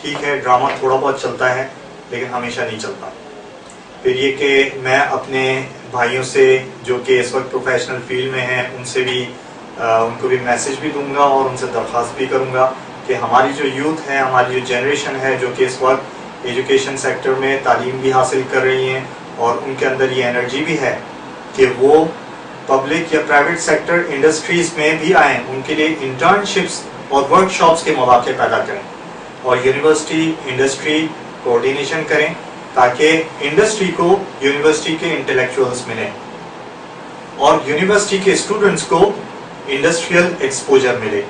ٹھیک ہے, ڈرامہ تھوڑا بہت چلتا ہے لیکن ہمیشہ نہیں چلتا. پھر یہ کہ میں اپنے بھائیوں سے جو کہ اس وقت پروفیشنل فیلڈ میں ہیں, ان سے بھی ان کو بھی میسج بھی دوں گا اور ان سے درخواست بھی کروں گا کہ ہماری جو یوتھ ہے, ہماری جو جنریشن ہے, جو کہ اس وقت ایجوکیشن سیکٹر میں تعلیم بھی حاصل کر رہی ہیں اور ان کے اندر یہ انرجی بھی ہے کہ وہ پبلک یا پرائیویٹ سیکٹر انڈسٹریز میں بھی آئیں, ان کے لیے انٹرنشپس اور ورک شاپس کے مواقع پیدا کریں اور یونیورسٹی انڈسٹری کوآرڈینیشن کریں تاکہ انڈسٹری کو یونیورسٹی کے انٹلیکچوئلس ملیں اور یونیورسٹی کے اسٹوڈنٹس کو انڈسٹریل ایکسپوجر ملے.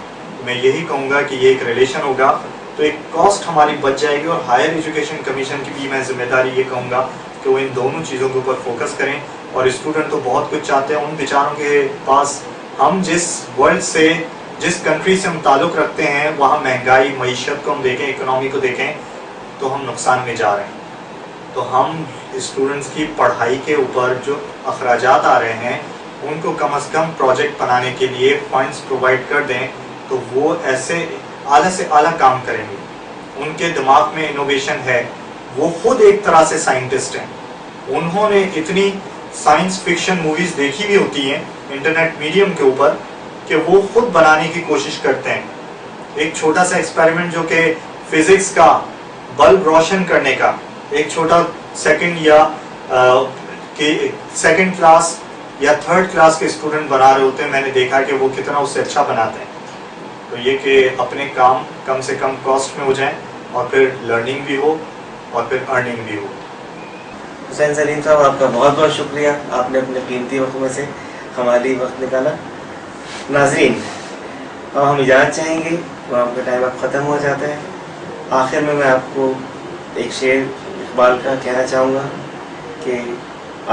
میں یہی کہوں گا کہ یہ ایک ریلیشن ہوگا تو ایک کاسٹ ہماری بچ جائے گی. اور ہائر ایجوکیشن کمیشن کی بھی میں ذمہ داری یہ کہوں گا کہ وہ ان دونوں چیزوں کے اوپر فوکس کریں. اور اسٹوڈنٹ تو بہت کچھ چاہتے ہیں, ان بیچاروں کے پاس ہم جس ورلڈ سے, جس کنٹری سے ہم تعلق رکھتے ہیں, وہاں مہنگائی, معیشت کو ہم دیکھیں, اکنامی کو دیکھیں تو ہم نقصان میں جا رہے ہیں. تو ہم اسٹوڈنٹس کی پڑھائی کے اوپر جو اخراجات آ رہے ہیں ان کو کم از کم پروجیکٹ بنانے کے لیے فنڈس پرووائڈ کر دیں تو وہ ایسے اعلیٰ سے اعلیٰ کام کریں گے. ان کے دماغ میں انوویشن ہے, وہ خود ایک طرح سے سائنٹسٹ ہیں. انہوں نے اتنی سائنس فکشن موویز دیکھی بھی ہوتی ہیں انٹرنیٹ میڈیم کے اوپر کہ وہ خود بنانے کی کوشش کرتے ہیں. ایک چھوٹا سا ایکسپیریمنٹ جو کہ فزکس کا بلب روشن کرنے کا, ایک چھوٹا سیکنڈ یا سیکنڈ کلاس یا تھرڈ کلاس کے اسٹوڈنٹ بنا رہے ہوتے ہیں, میں نے دیکھا کہ وہ کتنا اس سے اچھا بناتے ہیں. تو یہ کہ اپنے کام کم سے کم کاسٹ میں ہو جائیں اور پھر لرننگ بھی ہو اور پھر ارننگ بھی ہو. حسین سلیم صاحب, آپ کا بہت بہت شکریہ, آپ نے اپنے قیمتی وقت میں سے ہمارے لیے وقت نکالا. ناظرین, اب ہم اجازت چاہیں گے, وہاں کا ٹائم اب ختم ہو جاتا ہے. آخر میں آپ کو ایک شعر اقبال کا کہنا چاہوں گا کہ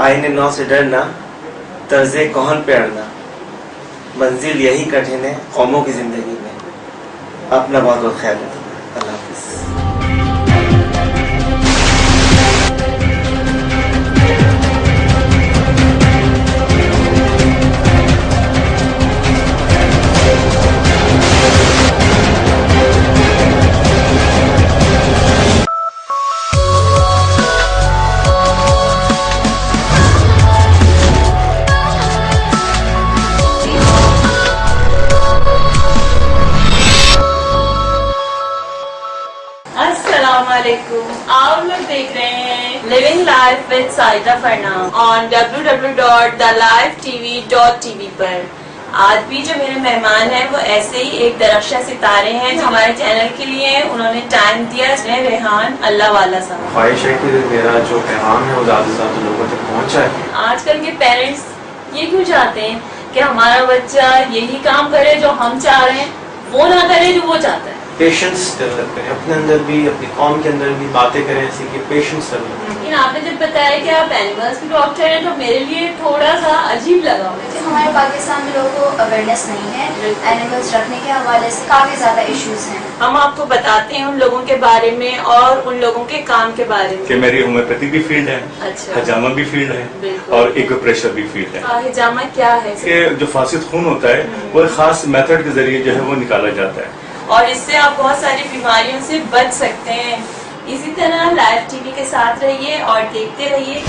آئین نو سے ڈرنا, طرز کہن پہ اڑنا, منزل یہی کٹھن ہے قوموں کی زندگی میں. اپنا بہت بہت خیال رکھیں. اللہ حافظ. آپ لوگ دیکھ رہے ہیں living life with Saida Farnam on www.thelifetv.tv پر. آج بھی جو میرے مہمان ہیں وہ ایسے ہی ایک درخشاں ستارے ہیں جو ہمارے چینل کے لیے انہوں نے ٹائم دیا. ریحان اللہ والا صاحب. خواہش ہے کہ میرا جو پیغام ہے وہ زیادہ سے زیادہ لوگوں تک پہنچا ہے. آج کل کے پیرنٹس یہ کیوں چاہتے ہیں کہ ہمارا بچہ یہی کام کرے جو ہم چاہ رہے ہیں, وہ نہ کرے جو وہ چاہتا ہے. پیشنس ڈیولپ کریں, اپنے اندر بھی اپنی قوم کے اندر بھی باتیں کریں ایسی کہ پیشنس ڈیولپ. لیکن آپ نے جب بتایا کہ آپ اینیملس کے ڈاکٹر ہیں تو میرے لیے تھوڑا سا عجیب لگا. ہمارے پاکستان میں لوگوں کو اویئرنیس نہیں ہے, اینیملس رکھنے کے حوالے سے کافی زیادہ ایشوز ہیں. ہم آپ کو بتاتے ہیں ان لوگوں کے بارے میں اور ان لوگوں کے کام کے بارے میں. کہ میری ہومیوپیتھی بھی فیلڈ ہے, حجامہ بھی فیلڈ ہے اور ایکوپریشر بھی فیلڈ ہے. حجامہ کیا ہے؟ کہ جو فاسد خون ہوتا ہے وہ ایک خاص میتھڈ کے ذریعے جو ہے وہ نکالا جاتا ہے اور اس سے آپ بہت ساری بیماریوں سے بچ سکتے ہیں. اسی طرح لائف ٹی وی کے ساتھ رہیے اور دیکھتے رہیے.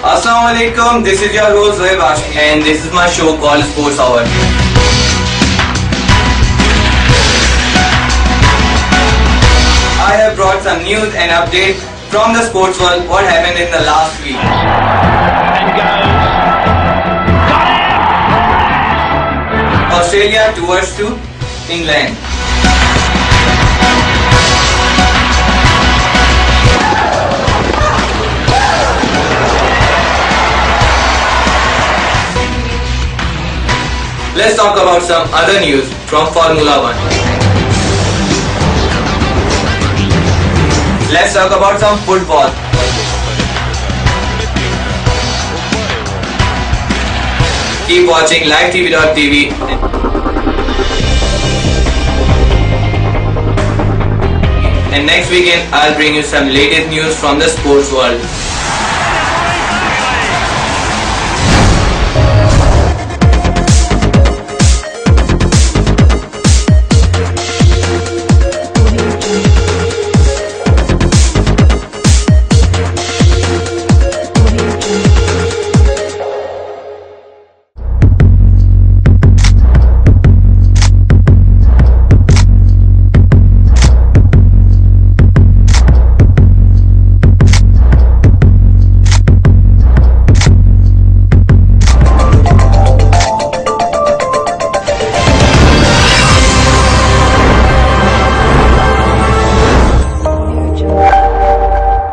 Assalamu alaikum, this is your host Zohaib Hashmi and this is my show called Sports Hour. I have brought some news and updates from the sports world, what happened in the last week. Australia tours to England. Let's talk about some other news from Formula 1. Let's talk about some football. Keep watching livetv.tv. And next weekend I'll bring you some latest news from the sports world.